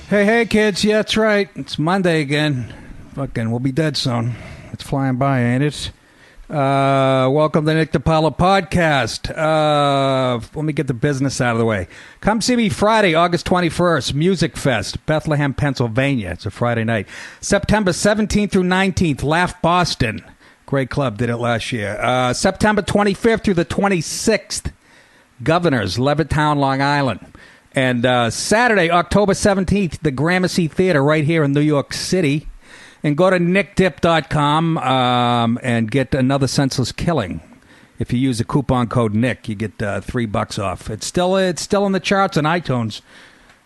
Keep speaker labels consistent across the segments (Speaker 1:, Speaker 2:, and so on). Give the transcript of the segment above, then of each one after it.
Speaker 1: Hey, kids. Yeah, that's right. It's Monday again. Fucking, we'll be dead soon. It's flying by, ain't it? Welcome to the Nick DiPaolo podcast. Let me get the business out of the way. Come see me Friday, August 21st, Music Fest, Bethlehem, Pennsylvania. It's a Friday night. September 17th through 19th, Laugh Boston. Great club, did it last year. September 25th through the 26th, Governors, Levittown, Long Island. And Saturday, October 17th, the Gramercy Theater right here in New York City. And go to nickdip.com and get Another Senseless Killing. If you use the coupon code Nick, you get $3 off. It's still in the charts on iTunes.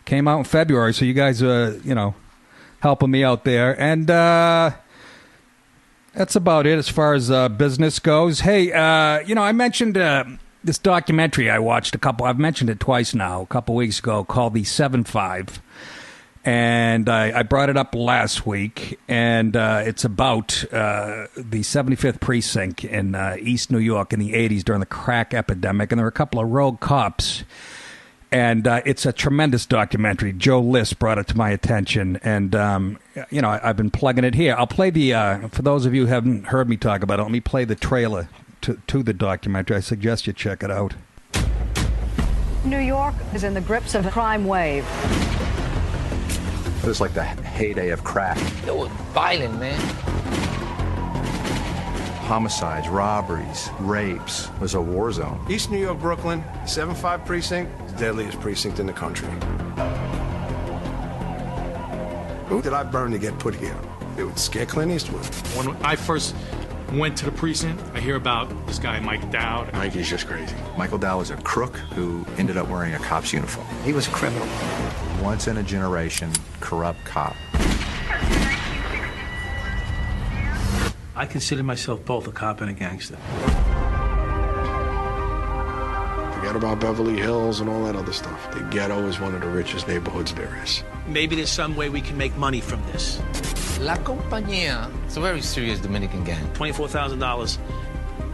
Speaker 1: Came out in February, so you guys are, helping me out there. And that's about it as far as business goes. Hey, I mentioned this documentary I watched I've mentioned it twice now, a couple weeks ago, called The 7-5. And I brought it up last week, and it's about the 75th Precinct in East New York in the 80s during the crack epidemic, and there were a couple of rogue cops. And it's a tremendous documentary. Joe List brought it to my attention, and, I've been plugging it here. I'll play for those of you who haven't heard me talk about it, let me play the trailer to the documentary. I suggest you check it out.
Speaker 2: New York is in the grips of a crime wave.
Speaker 3: It was like the heyday of crack.
Speaker 4: It was violent, man.
Speaker 3: Homicides, robberies, rapes. It was a war zone.
Speaker 5: East New York, Brooklyn, 7-5 precinct, the deadliest precinct in the country. Who did I burn to get put here? It would scare Clint Eastwood.
Speaker 6: When I first went to the precinct, I hear about this guy, Mike Dowd.
Speaker 5: Mikey's just crazy.
Speaker 3: Michael Dowd was a crook who ended up wearing a cop's uniform.
Speaker 4: He was a criminal.
Speaker 3: Once in a generation, corrupt cop.
Speaker 7: I consider myself both a cop and a gangster.
Speaker 5: Forget about Beverly Hills and all that other stuff. The ghetto is one of the richest neighborhoods there is.
Speaker 7: Maybe there's some way we can make money from this.
Speaker 4: La Compañía. It's a very serious Dominican gang.
Speaker 7: $24,000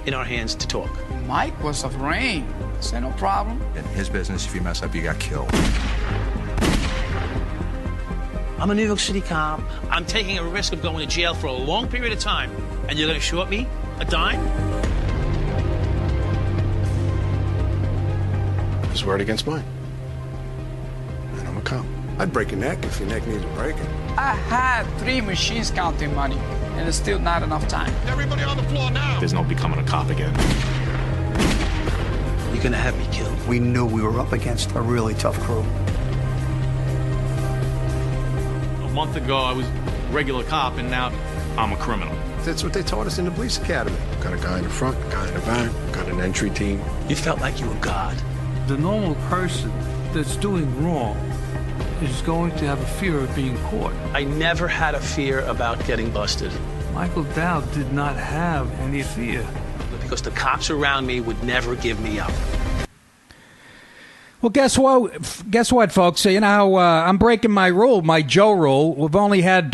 Speaker 7: in our hands to talk.
Speaker 8: Mike was of rain. Say no problem.
Speaker 3: In his business, if you mess up, you got killed.
Speaker 7: I'm a New York City cop. I'm taking a risk of going to jail for a long period of time, and you're going to short me a dime?
Speaker 5: His word against mine. And I'm a cop. I'd break your neck if your neck needs breaking.
Speaker 8: I had 3 machines counting money, and it's still not enough time.
Speaker 5: Everybody on the floor now!
Speaker 6: There's no becoming a cop again.
Speaker 7: You're going to have me killed.
Speaker 9: We knew we were up against a really tough crew.
Speaker 6: A month ago, I was a regular cop, and now I'm a criminal.
Speaker 5: That's what they taught us in the police academy. Got a guy in the front, a guy in the back, got an entry team.
Speaker 7: You felt like you were God.
Speaker 10: The normal person that's doing wrong is going to have a fear of being caught.
Speaker 7: I never had a fear about getting busted.
Speaker 10: Michael Dowd did not have any fear.
Speaker 7: Because the cops around me would never give me up.
Speaker 1: Well, guess what, folks? So, I'm breaking my rule, my Joe rule. We've only had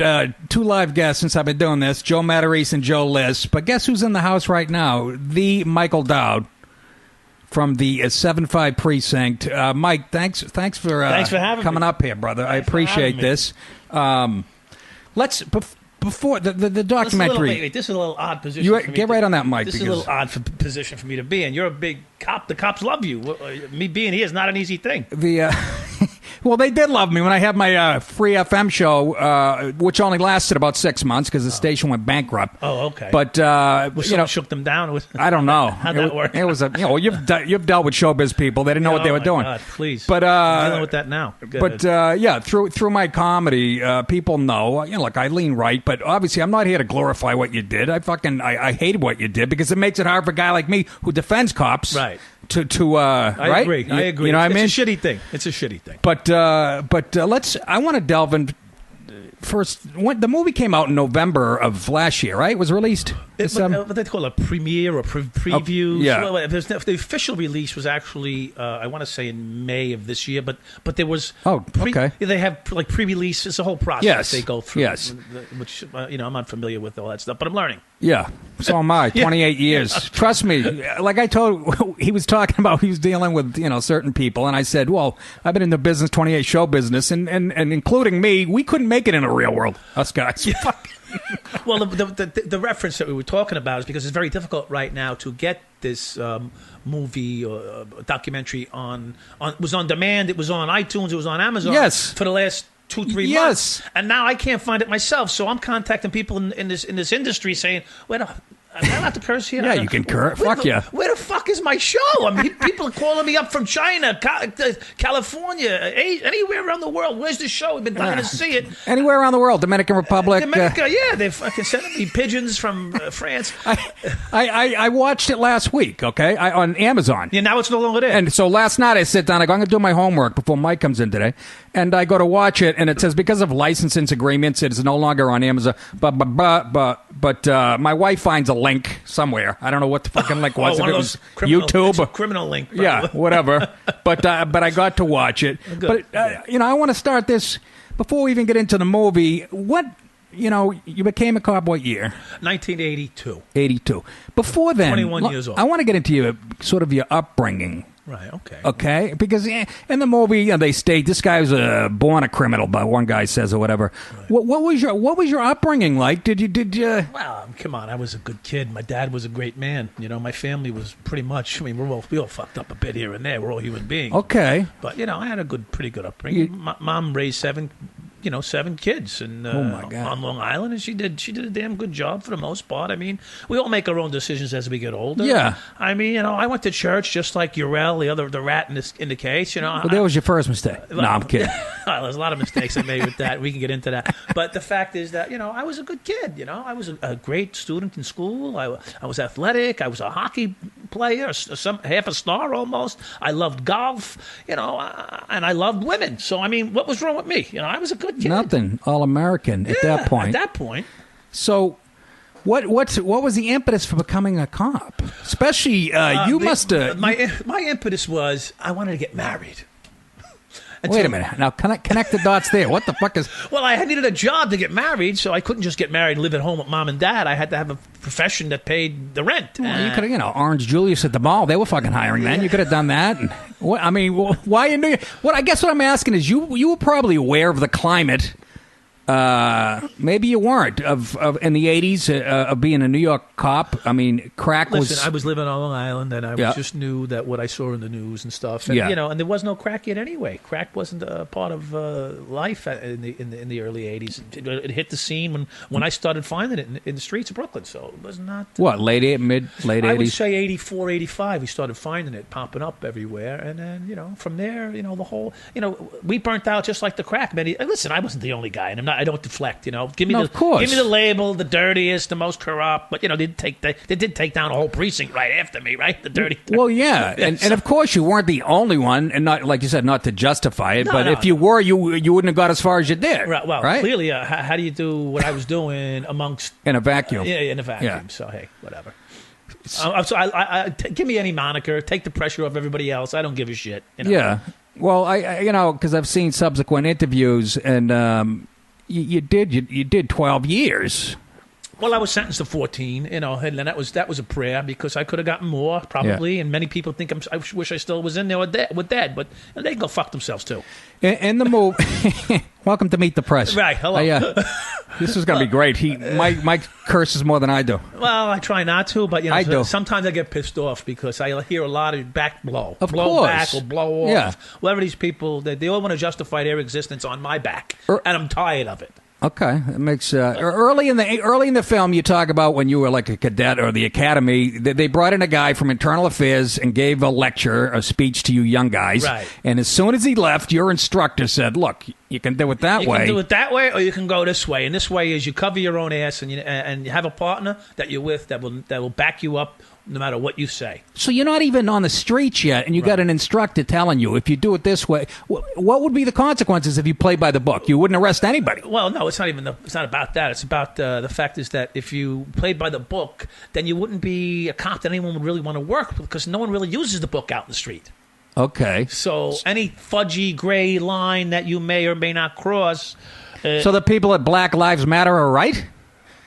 Speaker 1: 2 live guests since I've been doing this, Joe Matarese and Joe List. But guess who's in the house right now? The Michael Dowd from the 7-5 Precinct. Mike, thanks for
Speaker 7: having
Speaker 1: coming
Speaker 7: me.
Speaker 1: up here, brother. I appreciate this. Let's... Before the documentary,
Speaker 7: Wait, this is a little odd position. For me
Speaker 1: get right on that mic.
Speaker 7: This is a little odd position for me to be in. You're a big cop. The cops love you. Me being here is not an easy thing.
Speaker 1: Well, they did love me when I had my free FM show, which only lasted about 6 months because the station went bankrupt.
Speaker 7: Oh, okay.
Speaker 1: But
Speaker 7: shook them down.
Speaker 1: I don't know.
Speaker 7: How'd that work?
Speaker 1: It was you've dealt with showbiz people. They didn't know what they were doing.
Speaker 7: God, please.
Speaker 1: But
Speaker 7: I'm dealing with that now.
Speaker 1: Through my comedy, people know. Look, I lean right, but obviously I'm not here to glorify what you did. I hated what you did because it makes it hard for a guy like me who defends cops.
Speaker 7: Right.
Speaker 1: I
Speaker 7: agree. I agree.
Speaker 1: You know what I mean?
Speaker 7: It's a shitty thing.
Speaker 1: But I want to delve in first. When the movie came out in November of last year, right? It was released.
Speaker 7: what they call a premiere or preview.
Speaker 1: yeah.
Speaker 7: Well, the official release was actually, I want to say in May of this year, but there was.
Speaker 1: Okay.
Speaker 7: They have like pre-release. It's a whole process
Speaker 1: Yes.
Speaker 7: they go through.
Speaker 1: Yes.
Speaker 7: Which I'm not familiar with all that stuff, but I'm learning.
Speaker 1: Yeah, so am I. 28 years. Trust me. Like I told, he was talking about he was dealing with certain people, and I said, well, I've been in the business, 28 show business, and including me, we couldn't make it in the real world. Us guys.
Speaker 7: Yeah. Well, the reference that we were talking about is because it's very difficult right now to get this movie or documentary on. It was on demand. It was on iTunes. It was on Amazon.
Speaker 1: Yes.
Speaker 7: For the last 2-3 months, and now I can't find it myself. So I'm contacting people in this industry saying, "Wait, am I allowed to curse here?"
Speaker 1: Yeah, you can curse. Fuck yeah.
Speaker 7: Where the fuck is my show? I mean, people are calling me up from China, California, anywhere around the world. Where's the show? We've been dying to see it.
Speaker 1: Anywhere around the world, Dominican Republic.
Speaker 7: Yeah, they fucking sending me pigeons from France.
Speaker 1: I watched it last week, okay, on Amazon.
Speaker 7: Yeah, now it's no longer there.
Speaker 1: And so last night I sit down, I go, I'm going to do my homework before Mike comes in today, and I go to watch it, and it says because of licensing agreements, it is no longer on Amazon. But my wife finds a link somewhere. I don't know what the fucking link was. If it was YouTube,
Speaker 7: or criminal link. Probably.
Speaker 1: Yeah, whatever. But I got to watch it.
Speaker 7: Good.
Speaker 1: But I want to start this before we even get into the movie. What? You became a cop what year?
Speaker 7: 1982.
Speaker 1: 82. Before then,
Speaker 7: 21 years old.
Speaker 1: I want to get into your upbringing.
Speaker 7: Right. Okay.
Speaker 1: Okay. Because in the movie, they state this guy was born a criminal, but one guy says or whatever. Right. What was your upbringing like? Did you?
Speaker 7: Well, come on. I was a good kid. My dad was a great man. My family was pretty much. I mean, we all fucked up a bit here and there. We're all human beings.
Speaker 1: Okay.
Speaker 7: But I had a pretty good upbringing. My mom raised seven kids and on Long Island, and she did a damn good job for the most part. I mean, we all make our own decisions as we get older.
Speaker 1: Yeah.
Speaker 7: I mean, I went to church just like Urel, the rat in the case.
Speaker 1: Well, that was your first mistake. No, I'm kidding.
Speaker 7: There's a lot of mistakes I made with that. We can get into that. But the fact is that I was a good kid. I was a great student in school. I was athletic. I was a hockey player, half a star almost. I loved golf. And I loved women. So I mean, what was wrong with me? I was a good kid.
Speaker 1: Nothing. All-American at that point.
Speaker 7: At that point.
Speaker 1: So, what was the impetus for becoming a cop? Especially, you must have...
Speaker 7: My impetus was I wanted to get married.
Speaker 1: Wait a minute. Now, connect the dots there. What the fuck is...
Speaker 7: Well, I needed a job to get married, so I couldn't just get married and live at home with mom and dad. I had to have a profession that paid the rent.
Speaker 1: Well, you could have, Orange Julius at the mall. They were fucking hiring then. You could have done that. And, why in New York? What I guess what I'm asking is, you were probably aware of the climate. Maybe you weren't of in the 80s of being a New York cop. I mean, crack was...
Speaker 7: Listen, I was living on Long Island, and I just knew that what I saw in the news and stuff. And, and there was no crack yet anyway. Crack wasn't a part of life in the early 80s. It hit the scene when I started finding it in the streets of Brooklyn. So it was not...
Speaker 1: What, late 80s?
Speaker 7: I would say 84, 85. We started finding it popping up everywhere. And then, from there, the whole... we burnt out just like the crack. Listen, I wasn't the only guy, and I don't deflect, Give me the label, the dirtiest, the most corrupt. But they did take down a whole precinct right after me, right? The dirty.
Speaker 1: Well, yeah, and of course you weren't the only one, and not like you said, not to justify it. But if you were, you wouldn't have got as far as you did.
Speaker 7: Right. Well,
Speaker 1: right?
Speaker 7: Clearly, how do you do what I was doing amongst
Speaker 1: in a vacuum?
Speaker 7: In a vacuum.
Speaker 1: Yeah.
Speaker 7: So hey, whatever. So give me any moniker, take the pressure off everybody else. I don't give a shit.
Speaker 1: Yeah. Well, I because I've seen subsequent interviews and. You did 12 years.
Speaker 7: Well, I was sentenced to 14, and that was a prayer because I could have gotten more probably. And many people think I wish I still was in there with Dad, but they go fuck themselves too.
Speaker 1: In the movie, welcome to Meet the Press.
Speaker 7: Right, hello.
Speaker 1: This is going to be great. Mike curses more than I do.
Speaker 7: Well, I try not to, but
Speaker 1: I do.
Speaker 7: Sometimes I get pissed off because I hear a lot of back blow.
Speaker 1: Blow
Speaker 7: back or blow off.
Speaker 1: Yeah.
Speaker 7: Whatever these people, they all want to justify their existence on my back, and I'm tired of it.
Speaker 1: Okay, it makes early in the film you talk about when you were like a cadet or the academy. They brought in a guy from internal affairs and gave a speech to you young guys.
Speaker 7: Right.
Speaker 1: And as soon as he left, your instructor said, "Look, You can do it that way.
Speaker 7: You can do it that way, or you can go this way. And this way is you cover your own ass, and you have a partner that you're with that will back you up no matter what you say.
Speaker 1: So you're not even on the streets yet, and you got an instructor telling you if you do it this way. What would be the consequences if you play by the book? You wouldn't arrest anybody.
Speaker 7: Well, no, it's not about that. It's about the fact is that if you played by the book, then you wouldn't be a cop that anyone would really want to work with, because no one really uses the book out in the street.
Speaker 1: Okay.
Speaker 7: So any fudgy gray line that you may or may not cross.
Speaker 1: So the people at Black Lives Matter are right?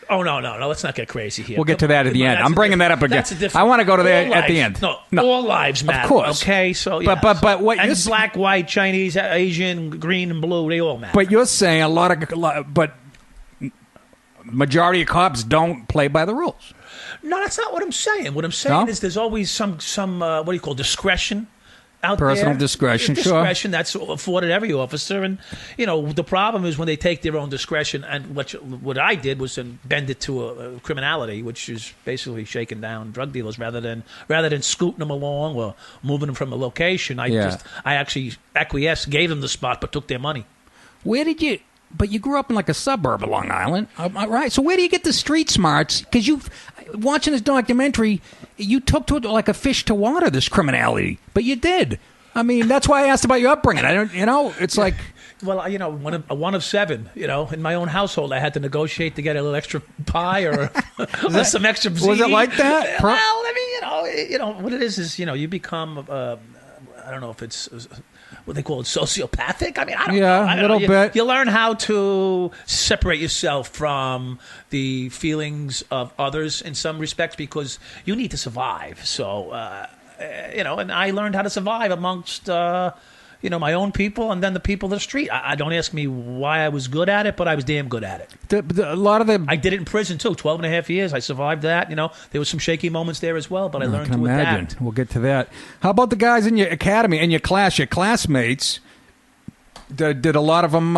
Speaker 7: Oh, no. Let's not get crazy here.
Speaker 1: We'll get to that at the end. I'm bringing that up again. I want to go to that at the end.
Speaker 7: No, all lives matter.
Speaker 1: Of course.
Speaker 7: Okay, so yeah.
Speaker 1: But what
Speaker 7: and
Speaker 1: you're
Speaker 7: black, white, Chinese, Asian, green, and blue, they all matter.
Speaker 1: But you're saying but majority of cops don't play by the rules.
Speaker 7: No, that's not what I'm saying. What I'm saying is there's always some what do you call discretion out
Speaker 1: Personal
Speaker 7: there.
Speaker 1: discretion,
Speaker 7: discretion that's afforded every officer. And the problem is when they take their own discretion, and what I did was then bend it to a criminality, which is basically shaking down drug dealers rather than scooting them along or moving them from a location. I actually acquiesced, gave them the spot, but took their money.
Speaker 1: But you grew up in like a suburb of Long Island, right? So where do you get the street smarts? Because watching this documentary, you took to it like a fish to water, this criminality. But you did. I mean, that's why I asked about your upbringing. I don't, it's like...
Speaker 7: Well, one of seven, in my own household, I had to negotiate to get a little extra pie or some extra ziti.
Speaker 1: Was it like that?
Speaker 7: Well, I mean, what it is, you become, I don't know if it's... what they call it, sociopathic? I mean, I don't know.
Speaker 1: A little bit.
Speaker 7: You learn how to separate yourself from the feelings of others in some respects because you need to survive. So, and I learned how to survive amongst, my own people and then the people of the street. I don't ask me why I was good at it, but I was damn good at it.
Speaker 1: A lot of them...
Speaker 7: I did it in prison, too, 12 and a half years. I survived that. There was some shaky moments there as well, but I learned to adapt.
Speaker 1: We'll get to that. How about the guys in your academy, in your class, your classmates? Did a lot of them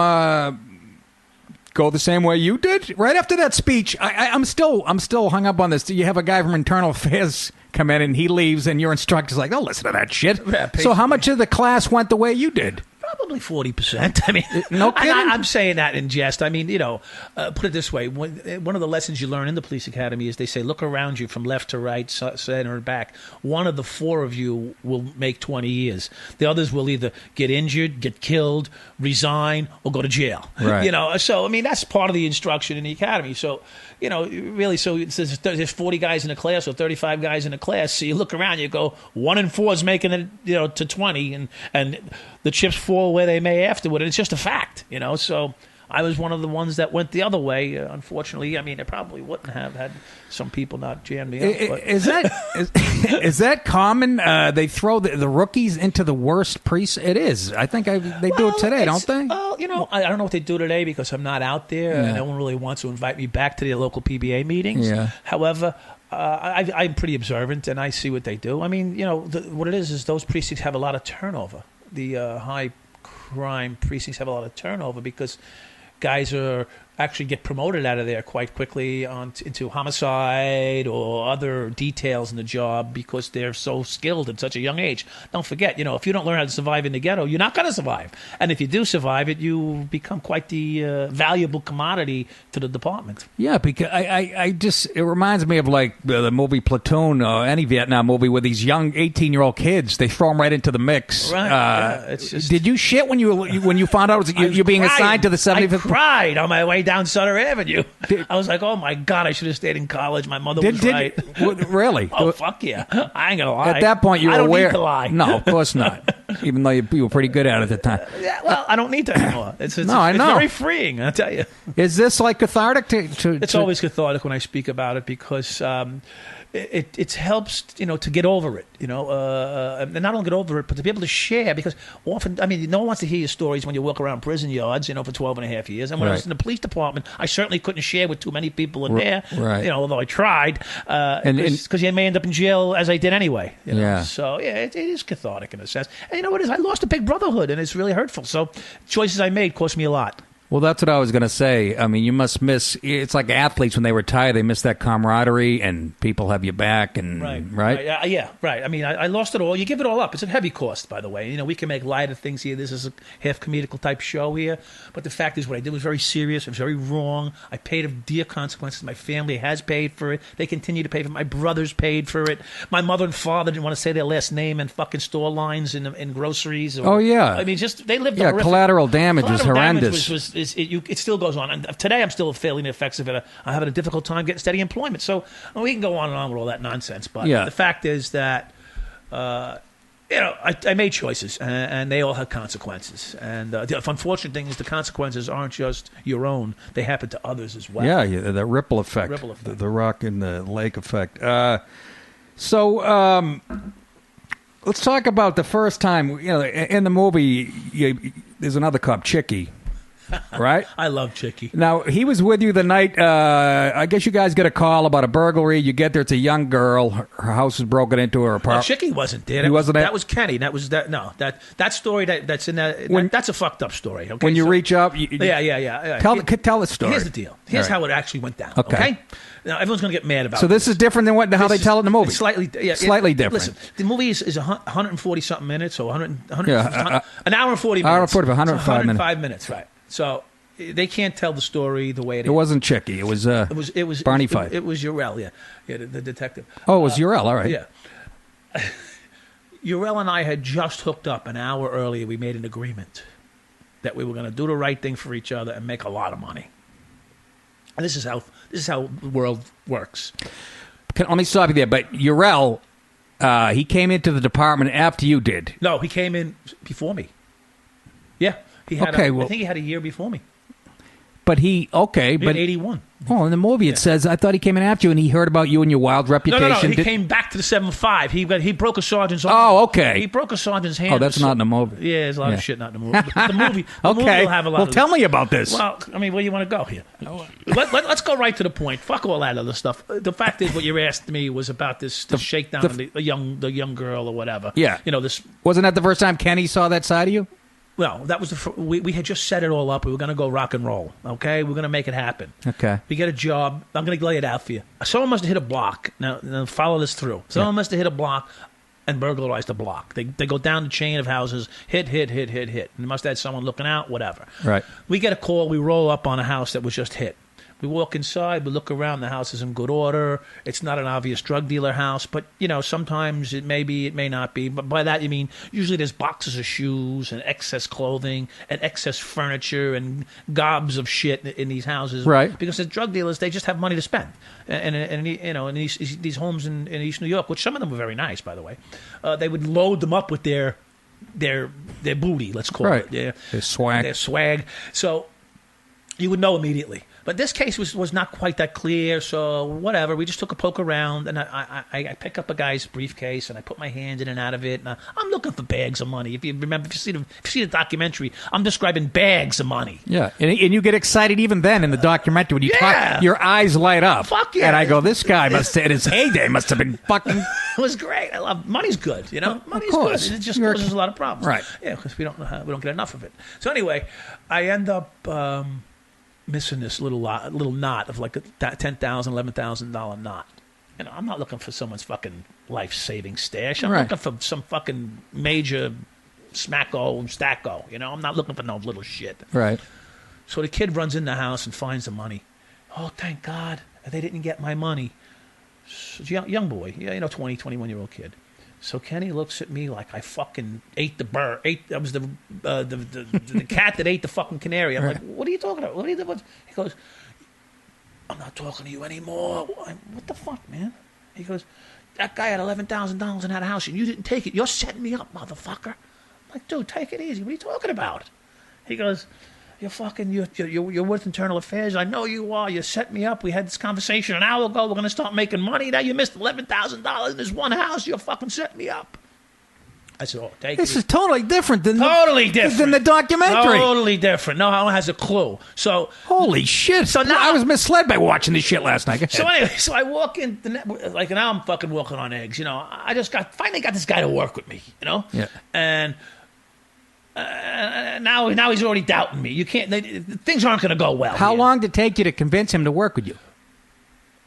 Speaker 1: go the same way you did? Right after that speech, I'm still hung up on this. You have a guy from Internal Affairs come in and he leaves and your instructor's like, don't listen to that shit. Yeah, so how much of the class went the way you did?
Speaker 7: Probably 40%. I mean,
Speaker 1: no kidding.
Speaker 7: I'm saying that in jest. I mean, put it this way. One of the lessons you learn in the police academy is they say, look around you from left to right, center and back. One of the four of you will make 20 years. The others will either get injured, get killed, resign, or go to jail.
Speaker 1: Right.
Speaker 7: So, I mean, that's part of the instruction in the academy. So, really, so there's 40 guys in a class or 35 guys in a class. So you look around, you go, 1 in 4 is making it, to 20, and the chips fall where they may afterward. And it's just a fact, So I was one of the ones that went the other way. Unfortunately, I mean, I probably wouldn't have had some people not jam me up. But.
Speaker 1: Is that common? They throw the rookies into the worst precinct. It is. I think they do it today, don't they?
Speaker 7: Well, I don't know what they do today because I'm not out there, and no one really wants to invite me back to their local PBA meetings.
Speaker 1: Yeah.
Speaker 7: However, I'm pretty observant, and I see what they do. I mean, what it is those precincts have a lot of turnover. The high crime precincts have a lot of turnover because guys actually get promoted out of there quite quickly into homicide or other details in the job because they're so skilled at such a young age. Don't forget, if you don't learn how to survive in the ghetto, you're not going to survive. And if you do survive it, you become quite the valuable commodity to the department.
Speaker 1: Yeah, because it reminds me of like the movie Platoon or any Vietnam movie where these young 18-year-old kids, they throw them right into the mix.
Speaker 7: Right. It's just,
Speaker 1: did you shit when you found out you're being assigned to the 75th?
Speaker 7: I cried on my way down Sutter Avenue. I was like, oh my God, I should have stayed in college. My mother was right.
Speaker 1: Really?
Speaker 7: Oh, fuck yeah. I ain't going to lie.
Speaker 1: At that point, you were aware.
Speaker 7: I don't need to lie.
Speaker 1: No, of course not. Even though you were pretty good at it at the time.
Speaker 7: Yeah, well, I don't need to anymore. It's
Speaker 1: I know.
Speaker 7: It's very freeing, I'll tell you.
Speaker 1: Is this like cathartic
Speaker 7: It's always cathartic when I speak about it because it helps, to get over it, and not only get over it, but to be able to share because often, I mean, no one wants to hear your stories when you walk around prison yards, for 12 and a half years. And when I was in the police department, I certainly couldn't share with too many people in there, although I tried, because you may end up in jail as I did anyway.
Speaker 1: Yeah.
Speaker 7: So, yeah, it is cathartic in a sense. And you know what it is? I lost a big brotherhood, and it's really hurtful. So choices I made cost me a lot.
Speaker 1: Well, that's what I was going to say. I mean, you must miss. It's like athletes when they retire; they miss that camaraderie, and people have you back, and right.
Speaker 7: Yeah, right. I mean, I lost it all. You give it all up. It's a heavy cost, by the way. You know, we can make light of things here. This is a half comedical type show here, but the fact is, what I did was very serious. It was very wrong. I paid of dear consequences. My family has paid for it. They continue to pay for it. My brothers paid for it. My mother and father didn't want to say their last name in fucking store lines in groceries. Or,
Speaker 1: I
Speaker 7: mean, just they lived.
Speaker 1: Yeah, collateral damage is horrendous.
Speaker 7: It still goes on. And today I'm still feeling the effects of it. I'm having a difficult time getting steady employment. So we can go on and on with all that nonsense. But the fact is that, I made choices, and they all had consequences. And the unfortunate thing is the consequences aren't just your own. They happen to others as well.
Speaker 1: Yeah, the ripple effect. The rock in the lake effect. Let's talk about the first time, in the movie, there's another cop, Chicky. Right?
Speaker 7: I love Chicky.
Speaker 1: Now, he was with you the night, I guess you guys get a call about a burglary. You get there, it's a young girl. Her house is broken into, her apartment.
Speaker 7: Well, Chicky wasn't there.
Speaker 1: He wasn't there?
Speaker 7: That was Kenny. That story that's in that, that's a fucked up story. Okay?
Speaker 1: When you reach up...
Speaker 7: Yeah.
Speaker 1: Tell the story.
Speaker 7: Here's the deal. Here's how it actually went down. Okay? Now, everyone's going to get mad about it.
Speaker 1: So this is different than how they tell it in the movie?
Speaker 7: Slightly different. Listen, the movie is 140-something minutes, or an hour and 40 minutes.
Speaker 1: Hour and 40, 105
Speaker 7: minutes, right. So they can't tell the story the way it is.
Speaker 1: It wasn't Chicky. It was Barney Fife.
Speaker 7: It was Urel, the detective.
Speaker 1: Oh, it was Urel, all right.
Speaker 7: Yeah. Urel and I had just hooked up an hour earlier. We made an agreement that we were going to do the right thing for each other and make a lot of money. And this is how the world works.
Speaker 1: Let me stop you there. But Urel, he came into the department after you did.
Speaker 7: No, he came in before me. Yeah. I think he had a year before me.
Speaker 1: But he
Speaker 7: 81.
Speaker 1: Oh, in the movie it says, I thought he came in after you and he heard about you and your wild reputation.
Speaker 7: No. He came back to the 7-5. He broke a sergeant's arm.
Speaker 1: Oh, okay.
Speaker 7: He broke a sergeant's hand.
Speaker 1: Oh, that's not in the movie.
Speaker 7: Yeah, there's a lot of shit not in the movie. The movie will have a lot
Speaker 1: of... Well, tell me about this.
Speaker 7: Well, I mean, where do you want to go here? Let's go right to the point. Fuck all that other stuff. The fact is, what you asked me was about this shakedown of the young girl or whatever.
Speaker 1: Yeah.
Speaker 7: This...
Speaker 1: Wasn't that the first time Kenny saw that side of you?
Speaker 7: Well, that was we had just set it all up. We were going to go rock and roll, okay? We're going to make it happen.
Speaker 1: Okay.
Speaker 7: We get a job. I'm going to lay it out for you. Someone must have hit a block. Now follow this through. Someone must have hit a block and burglarized a block. They go down the chain of houses, hit. And they must have had someone looking out, whatever.
Speaker 1: Right.
Speaker 7: We get a call. We roll up on a house that was just hit. We walk inside, we look around, the house is in good order. It's not an obvious drug dealer house, but, sometimes it may be, it may not be. But by that, you mean usually there's boxes of shoes and excess clothing and excess furniture and gobs of shit in these houses.
Speaker 1: Right.
Speaker 7: Because the drug dealers, they just have money to spend. And in these homes in East New York, which some of them were very nice, by the way, they would load them up with their booty, let's call it. Their
Speaker 1: swag.
Speaker 7: Their swag. So you would know immediately. But this case was not quite that clear, so whatever. We just took a poke around, and I pick up a guy's briefcase, and I put my hand in and out of it, and I'm looking for bags of money. If you see the documentary, I'm describing bags of money.
Speaker 1: Yeah, and you get excited even then in the documentary when you talk, your eyes light up.
Speaker 7: Fuck yeah!
Speaker 1: And I go, this guy must in his heyday must have been fucking.
Speaker 7: It was great. I love money's good. Money's good. It just causes a lot of problems.
Speaker 1: Right?
Speaker 7: Yeah, because we don't get enough of it. So anyway, I end up. Missing this little knot of like a $10,000, $11,000 knot. I'm not looking for someone's fucking life-saving stash. I'm looking for some fucking major smacko and stacko. I'm not looking for no little shit.
Speaker 1: Right.
Speaker 7: So the kid runs in the house and finds the money. Oh, thank God they didn't get my money. So, young boy, 20, 21-year-old kid. So Kenny looks at me like I fucking ate the bird. I was the cat that ate the fucking canary. I'm like, what are you talking about? He goes, I'm not talking to you anymore. What the fuck, man? He goes, that guy had $11,000 in that house and you didn't take it. You're setting me up, motherfucker. I'm like, dude, take it easy. What are you talking about? He goes, you're with internal affairs. I know you are. You set me up. We had this conversation an hour ago. We're going to start making money. Now you missed $11,000 in this one house. You're fucking setting me up. I said, oh, take it easy.
Speaker 1: This is totally different than
Speaker 7: the
Speaker 1: documentary.
Speaker 7: Totally different. No one has a clue. So
Speaker 1: holy shit. So now I was misled by watching this shit last night.
Speaker 7: So anyway, I walk in, like now I'm fucking walking on eggs. I just finally got this guy to work with me,
Speaker 1: Yeah.
Speaker 7: And Now he's already doubting me. You can't. Things aren't going to go well.
Speaker 1: How
Speaker 7: here.
Speaker 1: long did it take you to convince him to work with you?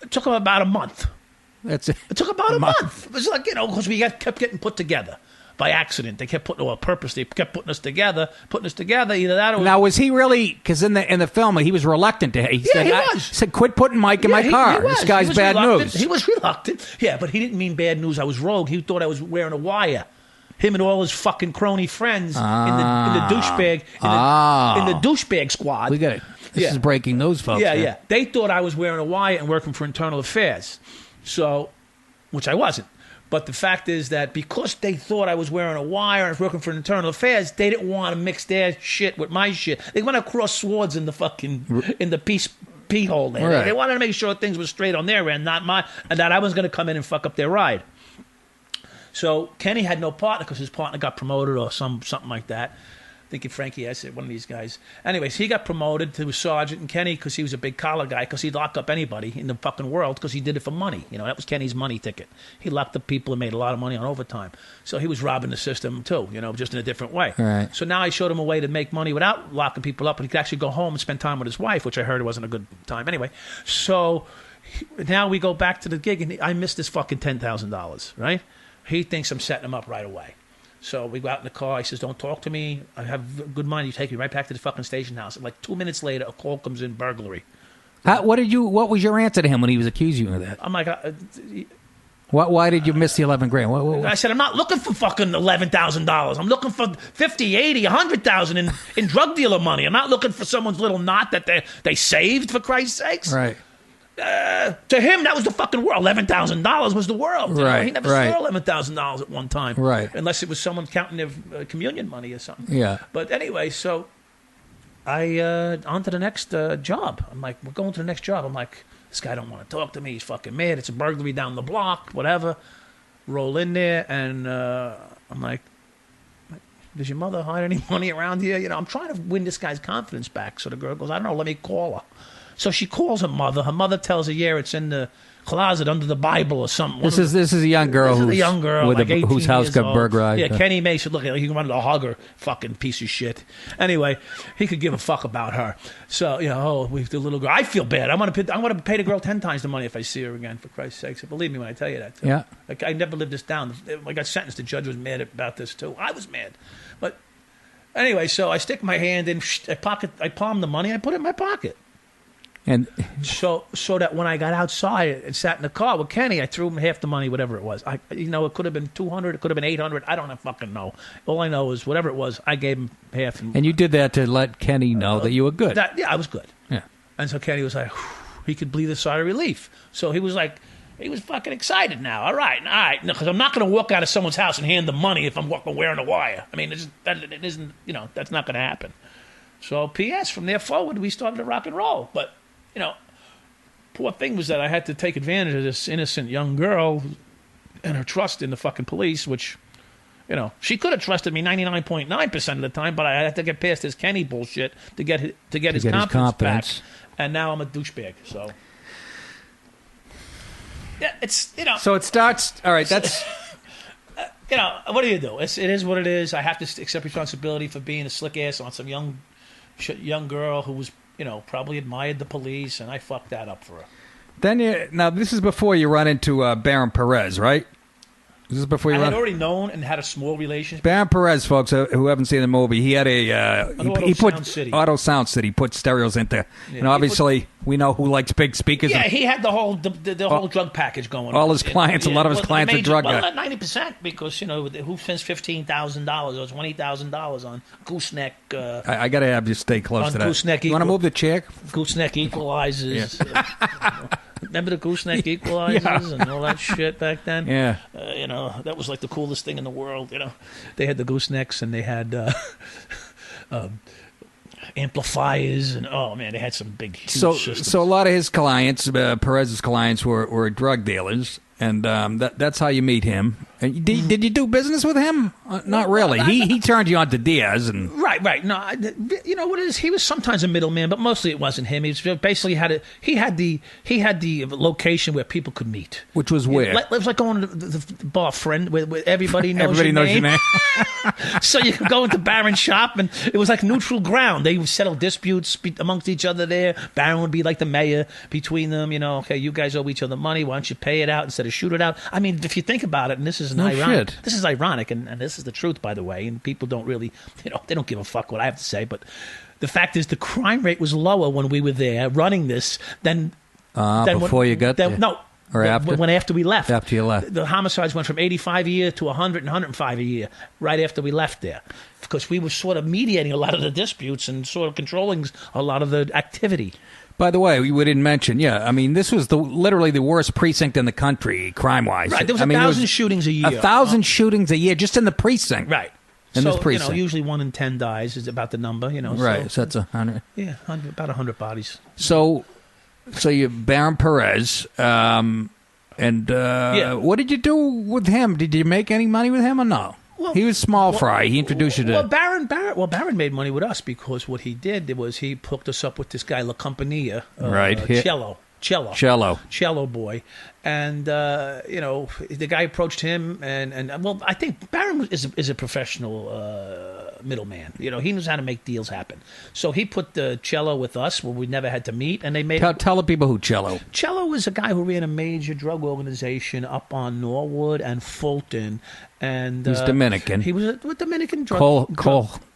Speaker 7: It took him about a month.
Speaker 1: That's it.
Speaker 7: It took about a month. It was like, because we kept getting put together by accident. They kept putting, purpose. They kept putting us together. Either that or...
Speaker 1: Now, was he really... Because in the film, he was reluctant to... He said, quit putting Mike in my car. This guy's bad news.
Speaker 7: He was reluctant. Yeah, but he didn't mean bad news. I was rogue. He thought I was wearing a wire. Him and all his fucking crony friends in the douchebag in the douchebag squad.
Speaker 1: We got it. This is breaking news, folks.
Speaker 7: Yeah. They thought I was wearing a wire and working for internal affairs. So, which I wasn't. But the fact is that because they thought I was wearing a wire and I was working for internal affairs, they didn't want to mix their shit with my shit. They want to cross swords in the pea hole there. Right. They wanted to make sure things were straight on their end, not mine, and that I was going to come in and fuck up their ride. So Kenny had no partner because his partner got promoted or something like that. Thinking Frankie, I said, one of these guys. Anyways, he got promoted to a sergeant, and Kenny, because he was a big collar guy, because he'd lock up anybody in the fucking world because he did it for money. That was Kenny's money ticket. He locked up people and made a lot of money on overtime. So he was robbing the system too, just in a different way.
Speaker 1: Right.
Speaker 7: So now I showed him a way to make money without locking people up, and he could actually go home and spend time with his wife, which I heard wasn't a good time anyway. So now we go back to the gig, and I missed this fucking $10,000, right? He thinks I'm setting him up right away. So we go out in the car. He says, don't talk to me. I have good money. You take me right back to the fucking station house. And like 2 minutes later, a call comes in, burglary.
Speaker 1: What was your answer to him when he was accusing you of that?
Speaker 7: I'm like...
Speaker 1: why did you miss the $11,000?
Speaker 7: I said, I'm not looking for fucking $11,000. I'm looking for 50, 80, 100,000 in drug dealer money. I'm not looking for someone's little knot that they saved, for Christ's sakes.
Speaker 1: Right.
Speaker 7: To him, that was the fucking world. $11,000 was the world.
Speaker 1: Right.
Speaker 7: He never saw $11,000 at one time.
Speaker 1: Right.
Speaker 7: Unless it was someone counting their communion money or something.
Speaker 1: Yeah.
Speaker 7: But anyway, so I on to the next job. I'm like, we're going to the next job. I'm like, this guy don't want to talk to me. He's fucking mad. It's a burglary down the block, whatever. Roll in there, and I'm like, does your mother hide any money around here? I'm trying to win this guy's confidence back. So the girl goes, I don't know, let me call her. So she calls her mother. Her mother tells her, yeah, it's in the closet under the Bible or something.
Speaker 1: This is a young girl whose house got burglarized.
Speaker 7: Yeah, Kenny May should look at. He can run to hug her, fucking piece of shit. Anyway, he could give a fuck about her. So the little girl. I feel bad. I'm gonna pay the girl 10 times the money if I see her again. For Christ's sake, so believe me when I tell you that. Too.
Speaker 1: Yeah.
Speaker 7: Like, I never lived this down. I got sentenced. The judge was mad about this too. I was mad, but anyway, so I stick my hand in. I palm the money. I put it in my pocket.
Speaker 1: And
Speaker 7: so that when I got outside and sat in the car with Kenny, I threw him half the money, whatever it was. It could have been $200, it could have been $800. I don't fucking know. All I know is whatever it was, I gave him half.
Speaker 1: And you did that to let Kenny know that you were good.
Speaker 7: I was good.
Speaker 1: Yeah.
Speaker 7: And so Kenny was like, he could breathe a sigh of relief. So he was like, he was fucking excited now. All right, because I'm not going to walk out of someone's house and hand them money if I'm wearing a wire. I mean, it isn't. That's not going to happen. So P.S. from there forward, we started to rock and roll, but. Poor thing was that I had to take advantage of this innocent young girl and her trust in the fucking police, which, she could have trusted me 99.9% of the time, but I had to get past this Kenny bullshit to get his confidence back. And now I'm a douchebag, so. Yeah, it's,
Speaker 1: So it starts, all right, that's.
Speaker 7: What do you do? It is what it is. I have to accept responsibility for being a slick ass on some young girl who was, probably admired the police, and I fucked that up for her.
Speaker 1: Now this is before you run into Baron Perez, right? This is before you
Speaker 7: I had already known and had a small relationship.
Speaker 1: Baron Perez, folks, who haven't seen the movie, he had he put Auto Sound City, put stereos into, and obviously we know who likes big speakers.
Speaker 7: Yeah, he had the whole drug package going on.
Speaker 1: All his clients, a lot of his clients are drug guys.
Speaker 7: 90%, because who spends $15,000 or $20,000 on gooseneck?
Speaker 1: I got to have you stay close to that.
Speaker 7: Gooseneck
Speaker 1: you want to move the chair?
Speaker 7: Gooseneck equalizers. Remember the gooseneck equalizers and all that shit back then?
Speaker 1: Yeah.
Speaker 7: That was like the coolest thing in the world. They had the goosenecks and they had amplifiers and they had some big huge systems.
Speaker 1: So a lot of his clients, Perez's clients, were drug dealers, And that's how you meet him. And did you do business with him? Not really. He turned you on to Diaz, and
Speaker 7: right. No, you know what it is? He was sometimes a middleman, but mostly it wasn't him. He was basically he had the location where people could meet,
Speaker 1: which was where
Speaker 7: it was like going to the bar Friend, where everybody knows
Speaker 1: your name.
Speaker 7: So you could go into Baron's shop, and it was like neutral ground. They would settle disputes amongst each other there. Baron would be like the mayor between them. You know, okay, you guys owe each other money. Why don't you pay it out instead of shoot it out? I mean, if you think about it, and this is ironic. This is ironic, and this is the truth, by the way. And people don't really, they don't give a fuck what I have to say. But the fact is, the crime rate was lower when we were there running this than
Speaker 1: before you got there.
Speaker 7: No.
Speaker 1: Or
Speaker 7: after we left.
Speaker 1: After you left.
Speaker 7: The homicides went from 85 a year to 100 and 105 a year right after we left there. Because we were sort of mediating a lot of the disputes and sort of controlling a lot of the activity.
Speaker 1: By the way, we didn't mention, I mean, this was literally the worst precinct in the country, crime-wise.
Speaker 7: Right, there was 1,000 shootings a year.
Speaker 1: 1,000 shootings a year just in the precinct.
Speaker 7: Right.
Speaker 1: In this precinct.
Speaker 7: Usually 1 in 10 dies is about the number,
Speaker 1: Right, so that's 100.
Speaker 7: Yeah, about 100 bodies.
Speaker 1: So you Baron Perez, and what did you do with him? Did you make any money with him or no? Well, he was small fry. He introduced you to...
Speaker 7: Baron made money with us because what he did was he hooked us up with this guy, La Compania.
Speaker 1: Right.
Speaker 7: Cello boy. And, the guy approached him, and I think Baron is a professional middleman. He knows how to make deals happen. So he put the Cello with us where we never had to meet, and they made...
Speaker 1: Tell the people who Cello.
Speaker 7: Cello was a guy who ran a major drug organization up on Norwood and Fulton. And
Speaker 1: he's Dominican.
Speaker 7: He was a Dominican drug...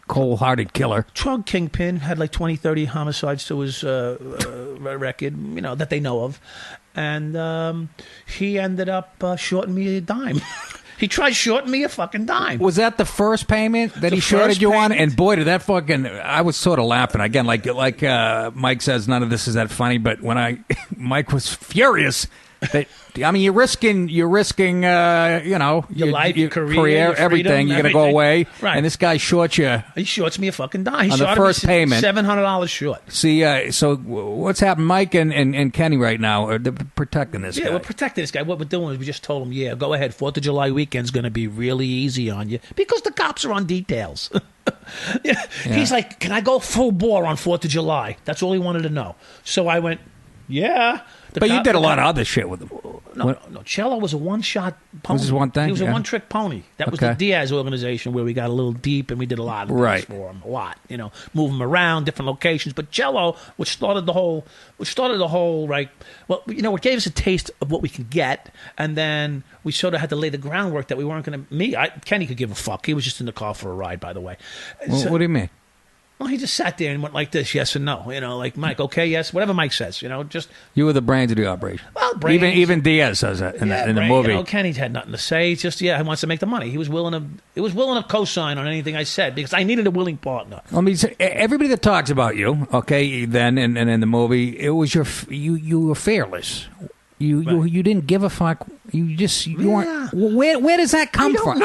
Speaker 1: Cold-hearted killer.
Speaker 7: Drug kingpin, had like 20, 30 homicides to his record, that they know of. And he ended up shorting me a dime. He tried shorting me a fucking dime.
Speaker 1: Was that the first payment that he shorted you on? And boy, did that fucking... I was sort of laughing. Again, like Mike says, none of this is that funny, but when Mike was furious... you're risking, your life, your career, everything. You're going to go away,
Speaker 7: right?
Speaker 1: And this guy shorts you.
Speaker 7: He shorts me a fucking dime.
Speaker 1: On the first payment,
Speaker 7: $700 short.
Speaker 1: See, so what's happened? Mike and Kenny right now are protecting this guy.
Speaker 7: Yeah, we're protecting this guy. What we're doing is we just told him, go ahead. 4th of July weekend's going to be really easy on you because the cops are on details. Yeah. He's like, can I go full bore on 4th of July? That's all he wanted to know. So I went, yeah.
Speaker 1: But you did a lot of other shit with him.
Speaker 7: No. Cello was a one-shot pony.
Speaker 1: Was this one thing?
Speaker 7: He was a one-trick pony. That was the Diaz organization where we got a little deep and we did a lot of things for him. A lot, move him around, different locations. But Cello, which started the whole, it gave us a taste of what we could get, and then we sort of had to lay the groundwork that we weren't going to. Kenny could give a fuck. He was just in the car for a ride, by the way.
Speaker 1: Well, what do you mean?
Speaker 7: Well, he just sat there and went like this, yes and no. Like Mike, okay, yes, whatever Mike says. Just
Speaker 1: you were the brains of the operation.
Speaker 7: Well, brains,
Speaker 1: even Diaz says that in the movie.
Speaker 7: Kenny had nothing to say. It's just he wants to make the money. He was willing to co-sign on anything I said because I needed a willing partner.
Speaker 1: I mean, everybody that talks about you, okay, then and in the movie, it was you were fearless. You didn't give a fuck. You weren't. Where does that come from?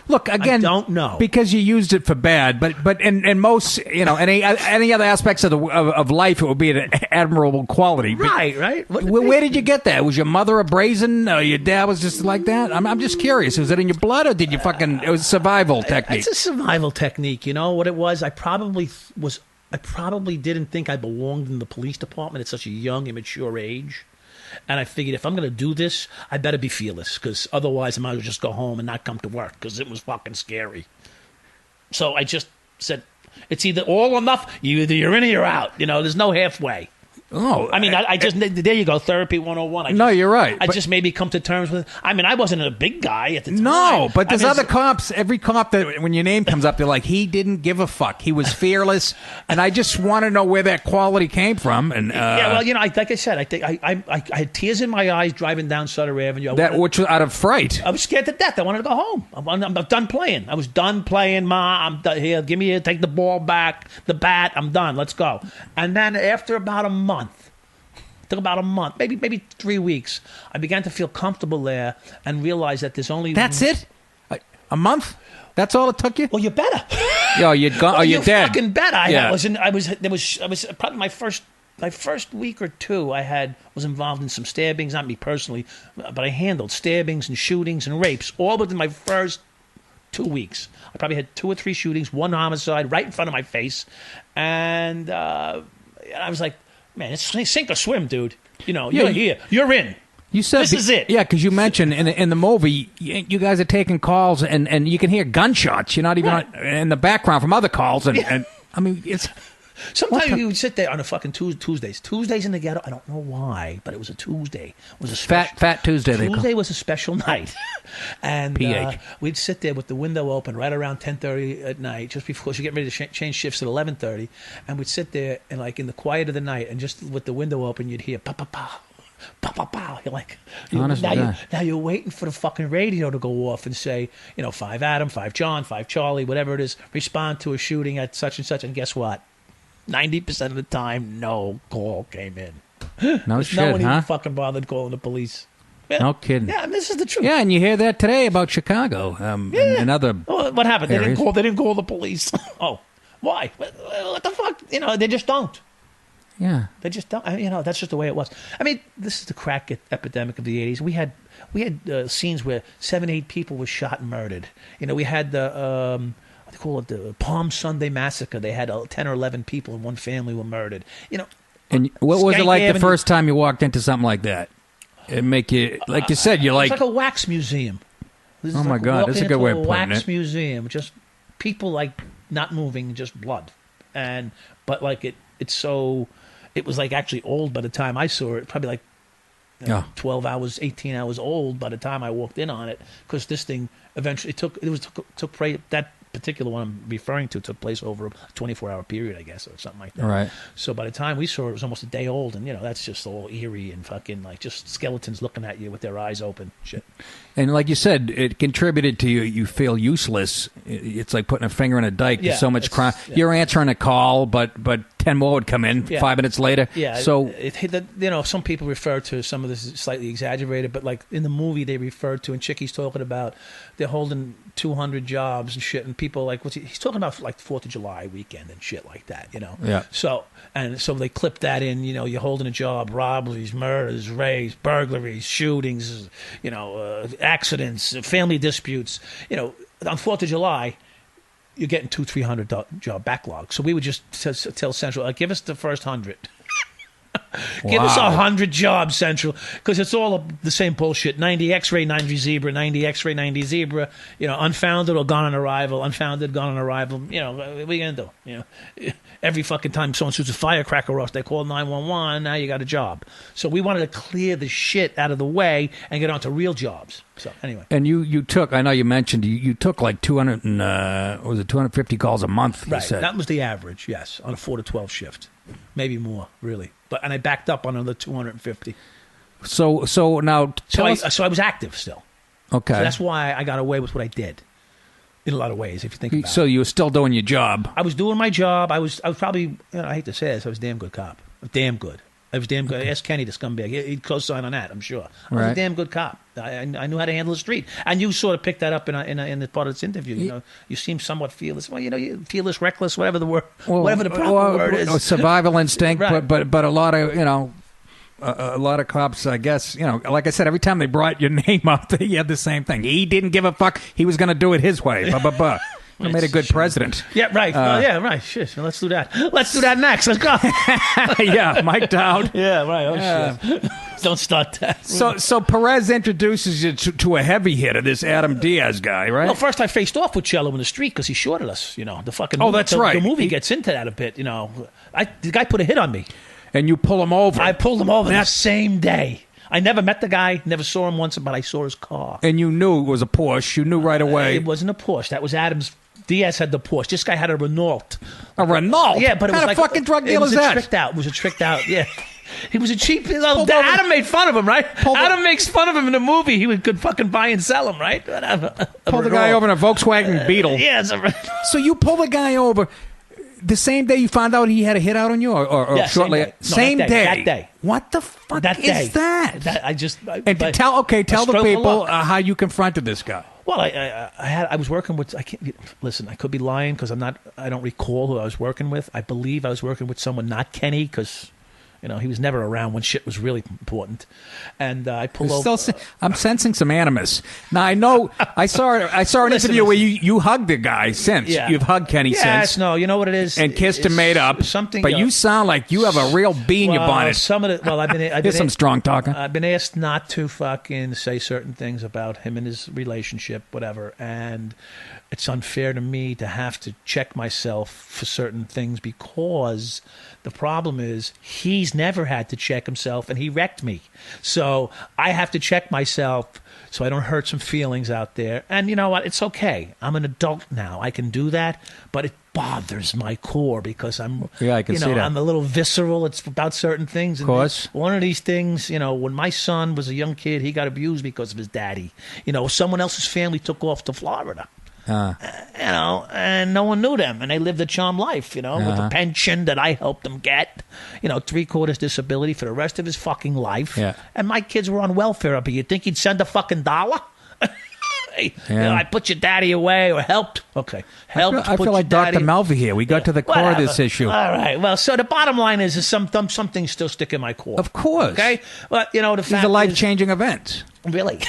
Speaker 1: Look again.
Speaker 7: I don't know
Speaker 1: because you used it for bad. But in most any other aspects of life, it would be an admirable quality.
Speaker 7: Right.
Speaker 1: Where did you get that? Was your mother a brazen? Your dad was just like that? I'm just curious. Was it in your blood or did you fucking? It was survival technique.
Speaker 7: It's a survival technique. You know what it was? I probably didn't think I belonged in the police department at such a young, immature age. And I figured if I'm going to do this, I better be fearless because otherwise I might as well just go home and not come to work because it was fucking scary. So I just said, it's either all or nothing. Either you're in or you're out. There's no halfway.
Speaker 1: Oh,
Speaker 7: I mean, I just there you go, therapy 101.
Speaker 1: No, you're right.
Speaker 7: I just maybe come to terms with. I mean, I wasn't a big guy at the time.
Speaker 1: No, but there's other cops. Every cop that when your name comes up, they're like, he didn't give a fuck. He was fearless, and I just want to know where that quality came from. And
Speaker 7: like I said, I think I had tears in my eyes driving down Sutter Avenue.
Speaker 1: Which was out of fright.
Speaker 7: I was scared to death. I wanted to go home. I'm done playing. I was done playing. Ma, I'm done. Here, give me take the ball back, the bat. I'm done. Let's go. And then after about a month. Took about a month, maybe 3 weeks. I began to feel comfortable there and realize that there's only...
Speaker 1: That's it? A month? That's all it took you?
Speaker 7: Well, you better.
Speaker 1: Yo, you're gone. You're dead.
Speaker 7: Fucking better. I was probably my first my first week or two, I was involved in some stabbings, not me personally, but I handled stabbings and shootings and rapes all within my first 2 weeks. I probably had 2 or 3 shootings, 1 homicide right in front of my face, and I was like, man, it's sink or swim, dude. You're here, you're in.
Speaker 1: You said
Speaker 7: this is it.
Speaker 1: Yeah, because you mentioned in the movie, you guys are taking calls, and you can hear gunshots. You're not even in the background from other calls, and I mean, it's.
Speaker 7: Sometimes we would sit there on a fucking Tuesdays. Tuesdays in the ghetto. I don't know why, but it was a Tuesday. It was a
Speaker 1: Fat Tuesday.
Speaker 7: Tuesday was a special night, and we'd sit there with the window open right around 10:30 at night, just before you get ready to change shifts at 11:30, and we'd sit there and like in the quiet of the night, and just with the window open, you'd hear pa pa pa. Pow, pow, pow. You're like, now you're waiting for the fucking radio to go off and say, 5 Adam, 5 John, 5 Charlie, whatever it is, respond to a shooting at such and such, and guess what? 90% of the time, no call came in.
Speaker 1: No shit,
Speaker 7: no one even fucking bothered calling the police. Yeah.
Speaker 1: No kidding.
Speaker 7: Yeah, this is the truth.
Speaker 1: Yeah, and you hear that today about Chicago and other.
Speaker 7: Oh, what happened?
Speaker 1: Areas.
Speaker 7: They didn't call the police. Oh, why? What the fuck? They just don't.
Speaker 1: Yeah,
Speaker 7: they just don't. That's just the way it was. I mean, this is the crack epidemic of the '80s. We had scenes where 7, 8 people were shot and murdered. We had the. They call it the Palm Sunday Massacre. They had 10 or 11 people in one family were murdered.
Speaker 1: And what was it like the first time you walked into something like that? It make you, like you said, you're like...
Speaker 7: It's like a wax museum.
Speaker 1: Oh, my God. That's a good way of putting it.
Speaker 7: Wax museum. Just people, like, not moving, just blood. But, like, it's so... It was, like, actually old by the time I saw it. Probably, like, 12 hours, 18 hours old by the time I walked in on it. Because this thing eventually... took that particular one I'm referring to took place over a 24-hour period, I guess, or something like that.
Speaker 1: Right.
Speaker 7: So by the time we saw it, it was almost a day old, and that's just all eerie and fucking like just skeletons looking at you with their eyes open, shit.
Speaker 1: And like you said, it contributed to you feel useless. It's like putting a finger in a dike. There's so much crime. Yeah. You're answering a call, but 10 more would come in 5 minutes later.
Speaker 7: Yeah.
Speaker 1: So
Speaker 7: some people refer to some of this is slightly exaggerated, but like in the movie they referred to, and Chicky's talking about they're holding 200 jobs and shit, and people like he's talking about like 4th of July weekend and shit like that,
Speaker 1: Yeah.
Speaker 7: So they clipped that in, you're holding a job, robberies, murders, rapes, burglaries, shootings, accidents, family disputes. On 4th of July, you're getting 200-300 job backlog. So we would just tell Central, give us the first 100. Give us 100 jobs, Central, because it's all the same bullshit. 90 X-ray, 90 zebra, 90 X-ray, 90 zebra. Unfounded or gone on arrival, unfounded, gone on arrival. What are you gonna do? Every fucking time someone shoots a firecracker off, they call 911. Now you got a job. So we wanted to clear the shit out of the way and get on to real jobs. So anyway,
Speaker 1: and you took. I know you mentioned you took like 200 and was it 250 calls a month?
Speaker 7: Right,
Speaker 1: you said.
Speaker 7: That was the average. Yes, on a 4 to 12 shift, maybe more, really. And I backed up on another 250.
Speaker 1: So now
Speaker 7: so I was active still.
Speaker 1: Okay,
Speaker 7: so that's why I got away with what I did. In a lot of ways, if you think about it.
Speaker 1: So you were still doing your job.
Speaker 7: I was doing my job. I was probably, I hate to say this, I was a damn good cop. Damn good. I was damn good. Ask Kenny, the scumbag. He'd co-sign on that, I'm sure. I was a damn good cop. I knew how to handle the street. And you sort of picked that up in the part of this interview. You seem somewhat fearless. Well, you fearless, reckless, whatever the word, whatever the proper word is.
Speaker 1: Survival instinct,
Speaker 7: right.
Speaker 1: but a lot of, a lot of cops, I guess, like I said, every time they brought your name up, they had the same thing. He didn't give a fuck. He was going to do it his way. He made a good president.
Speaker 7: Yeah, right. Right. Shit. Well, let's do that. Let's do that next. Let's go.
Speaker 1: Yeah, Mike Dowd.
Speaker 7: Yeah, right. Oh, shit. Don't start that.
Speaker 1: So Perez introduces you to a heavy hitter, this Adam Diaz guy, right?
Speaker 7: Well, first I faced off with Cello in the street because he shorted us. The fucking.
Speaker 1: Oh, that's right.
Speaker 7: The movie gets into that a bit. The guy put a hit on me.
Speaker 1: And you pull him over.
Speaker 7: I pulled him over that same day. I never met the guy, never saw him once, but I saw his car.
Speaker 1: And you knew it was a Porsche. You knew right away.
Speaker 7: It wasn't a Porsche. That was Adams. Diaz had the Porsche. This guy had a Renault.
Speaker 1: A Renault?
Speaker 7: Yeah, but
Speaker 1: what kind of fucking drug deal is that?
Speaker 7: It was a tricked out, yeah. He was a cheap... Adam made fun of him, right? Adam makes fun of him in the movie. He could fucking buy and sell him, right?
Speaker 1: Pull the guy over in a Volkswagen Beetle.
Speaker 7: Yeah.
Speaker 1: So you pull the guy over... The same day you found out he had a hit out on you, or shortly?
Speaker 7: Same day. That day.
Speaker 1: What the fuck is that? Tell the people how you confronted this guy.
Speaker 7: Well, I was working with. I can't listen. I could be lying because I don't recall who I was working with. I believe I was working with someone not Kenny because He was never around when shit was really important. And I pull over.
Speaker 1: I'm sensing some animus. Now I know I saw an interview where you hugged the guy since.
Speaker 7: Yeah.
Speaker 1: You've hugged Kenny since.
Speaker 7: No, you know what it is,
Speaker 1: and kissed and made up.
Speaker 7: Something,
Speaker 1: but you sound like you have a real bee in your bonnet.
Speaker 7: I've been
Speaker 1: some strong talking.
Speaker 7: I've been asked not to fucking say certain things about him and his relationship, whatever, and it's unfair to me to have to check myself for certain things because the problem is he's never had to check himself and he wrecked me. So I have to check myself so I don't hurt some feelings out there. And you know what? It's okay. I'm an adult now. I can do that, but it bothers my core because I'm,
Speaker 1: I can see that.
Speaker 7: I'm a little visceral. It's about certain things.
Speaker 1: Of course.
Speaker 7: And one of these things, when my son was a young kid, he got abused because of his daddy. Someone else's family took off to Florida. And no one knew them, and they lived a charmed life, with a pension that I helped them get, 3/4 disability for the rest of his fucking life.
Speaker 1: Yeah.
Speaker 7: And my kids were on welfare up here. You think he'd send a fucking dollar? Hey, I put your daddy away or helped. Okay, helped.
Speaker 1: I feel like Dr. Melva here. We got to the core of this issue.
Speaker 7: All right. Well, so the bottom line is some things still stick in my core.
Speaker 1: Of course.
Speaker 7: Okay. But the fact
Speaker 1: these are life-changing events.
Speaker 7: Really.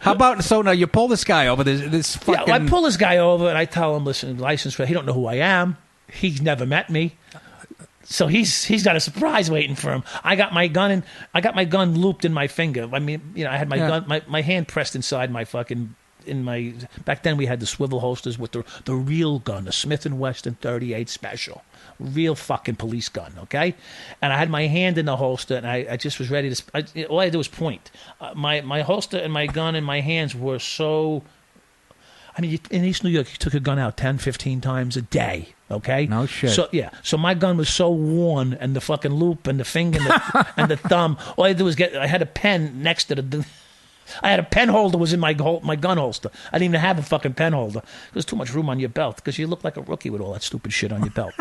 Speaker 1: How about, so now you pull this guy over, this fucking...
Speaker 7: Yeah, I pull this guy over and I tell him, listen, license plate, he don't know who I am. He's never met me. So he's got a surprise waiting for him. I got my gun looped in my finger. I mean, I had my gun, my hand pressed inside my fucking... back then we had the swivel holsters with the real gun, the Smith & Wesson 38 Special. Real fucking police gun, okay? And I had my hand in the holster, and I just was ready to... all I had to do was point. My holster and my gun in my hands were so... I mean, in East New York, you took a gun out 10, 15 times a day, okay?
Speaker 1: No shit.
Speaker 7: So, yeah. So my gun was so worn, and the fucking loop, and the finger, and the thumb. All I had to do was I had a pen next to the... I had a pen holder was in my gun holster. I didn't even have a fucking pen holder. There's too much room on your belt because you look like a rookie with all that stupid shit on your belt.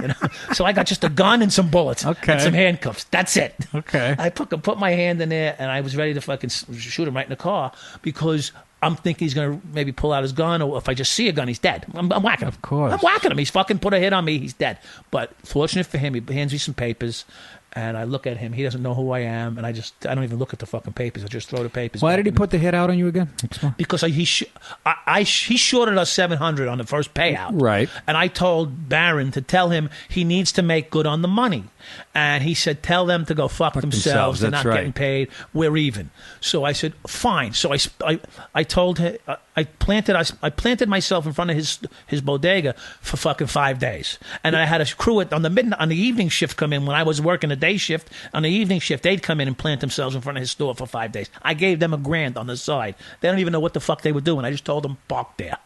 Speaker 7: So I got just a gun and some bullets and some handcuffs. That's it.
Speaker 1: Okay.
Speaker 7: I put my hand in there and I was ready to fucking shoot him right in the car because I'm thinking he's going to maybe pull out his gun, or if I just see a gun, he's dead. I'm whacking him.
Speaker 1: Of course.
Speaker 7: I'm whacking him. He's fucking put a hit on me. He's dead. But fortunate for him, he hands me some papers. And I look at him. He doesn't know who I am, and I don't even look at the fucking papers. I just throw the papers.
Speaker 1: Why did he put the hit out on you again?
Speaker 7: Because he shorted us $700 on the first payout.
Speaker 1: Right.
Speaker 7: And I told Barron to tell him he needs to make good on the money. And he said, tell them to go fuck themselves. They're not getting paid. We're even. So I said, fine. So I told him, I planted myself in front of his bodega for fucking 5 days. And I had a crew on the evening shift come in when I was working the day shift. On the evening shift, they'd come in and plant themselves in front of his store for 5 days. I gave them $1,000 on the side. They don't even know what the fuck they were doing. I just told them, park there.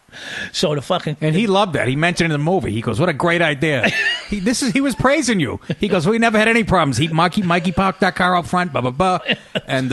Speaker 7: So and
Speaker 1: he loved that. He mentioned in the movie. He goes, "What a great idea!" He was praising you. He goes, "We never had any problems." Mikey parked that car up front. Blah blah blah. And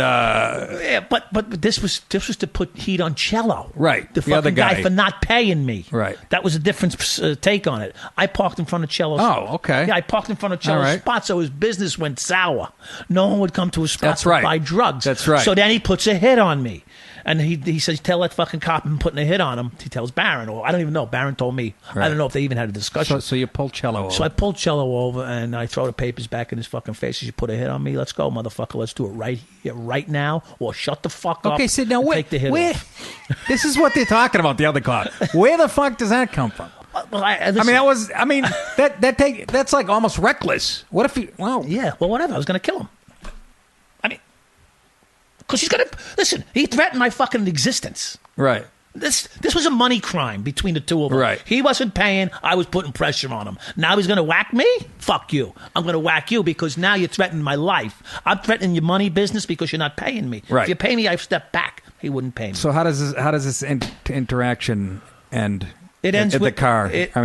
Speaker 7: but this was to put heat on Cello,
Speaker 1: right?
Speaker 7: The fucking guy for not paying me,
Speaker 1: right?
Speaker 7: That was a different take on it. I parked in front of Cello's.
Speaker 1: Oh, okay.
Speaker 7: Yeah, I parked in front of Cello's spot, so his business went sour. No one would come to his spot to buy drugs.
Speaker 1: That's right.
Speaker 7: So then he puts a hit on me. And he says, tell that fucking cop I'm putting a hit on him. He tells Barron, or I don't even know. Barron told me. Right. I don't know if they even had a discussion.
Speaker 1: So you pulled Cello over.
Speaker 7: So I pulled Cello over, and I throw the papers back in his fucking face. He said, you put a hit on me? Let's go, motherfucker. Let's do it right here, right now, or shut the fuck up.
Speaker 1: Okay, Sid, now
Speaker 7: take the hit off.
Speaker 1: This is what they're talking about, the other cop. Where the fuck does that come from?
Speaker 7: Well,
Speaker 1: that's like almost reckless. What if he, well.
Speaker 7: Yeah, well, whatever. I was going to kill him. Because he's going to... Listen, he threatened my fucking existence.
Speaker 1: Right.
Speaker 7: This was a money crime between the two of them.
Speaker 1: Right.
Speaker 7: He wasn't paying. I was putting pressure on him. Now he's going to whack me? Fuck you. I'm going to whack you because now you're threatening my life. I'm threatening your money business because you're not paying me.
Speaker 1: Right.
Speaker 7: If you pay me, I step back. He wouldn't pay me.
Speaker 1: So how does this interaction end?
Speaker 7: It ends
Speaker 1: with
Speaker 7: the
Speaker 1: car.
Speaker 7: He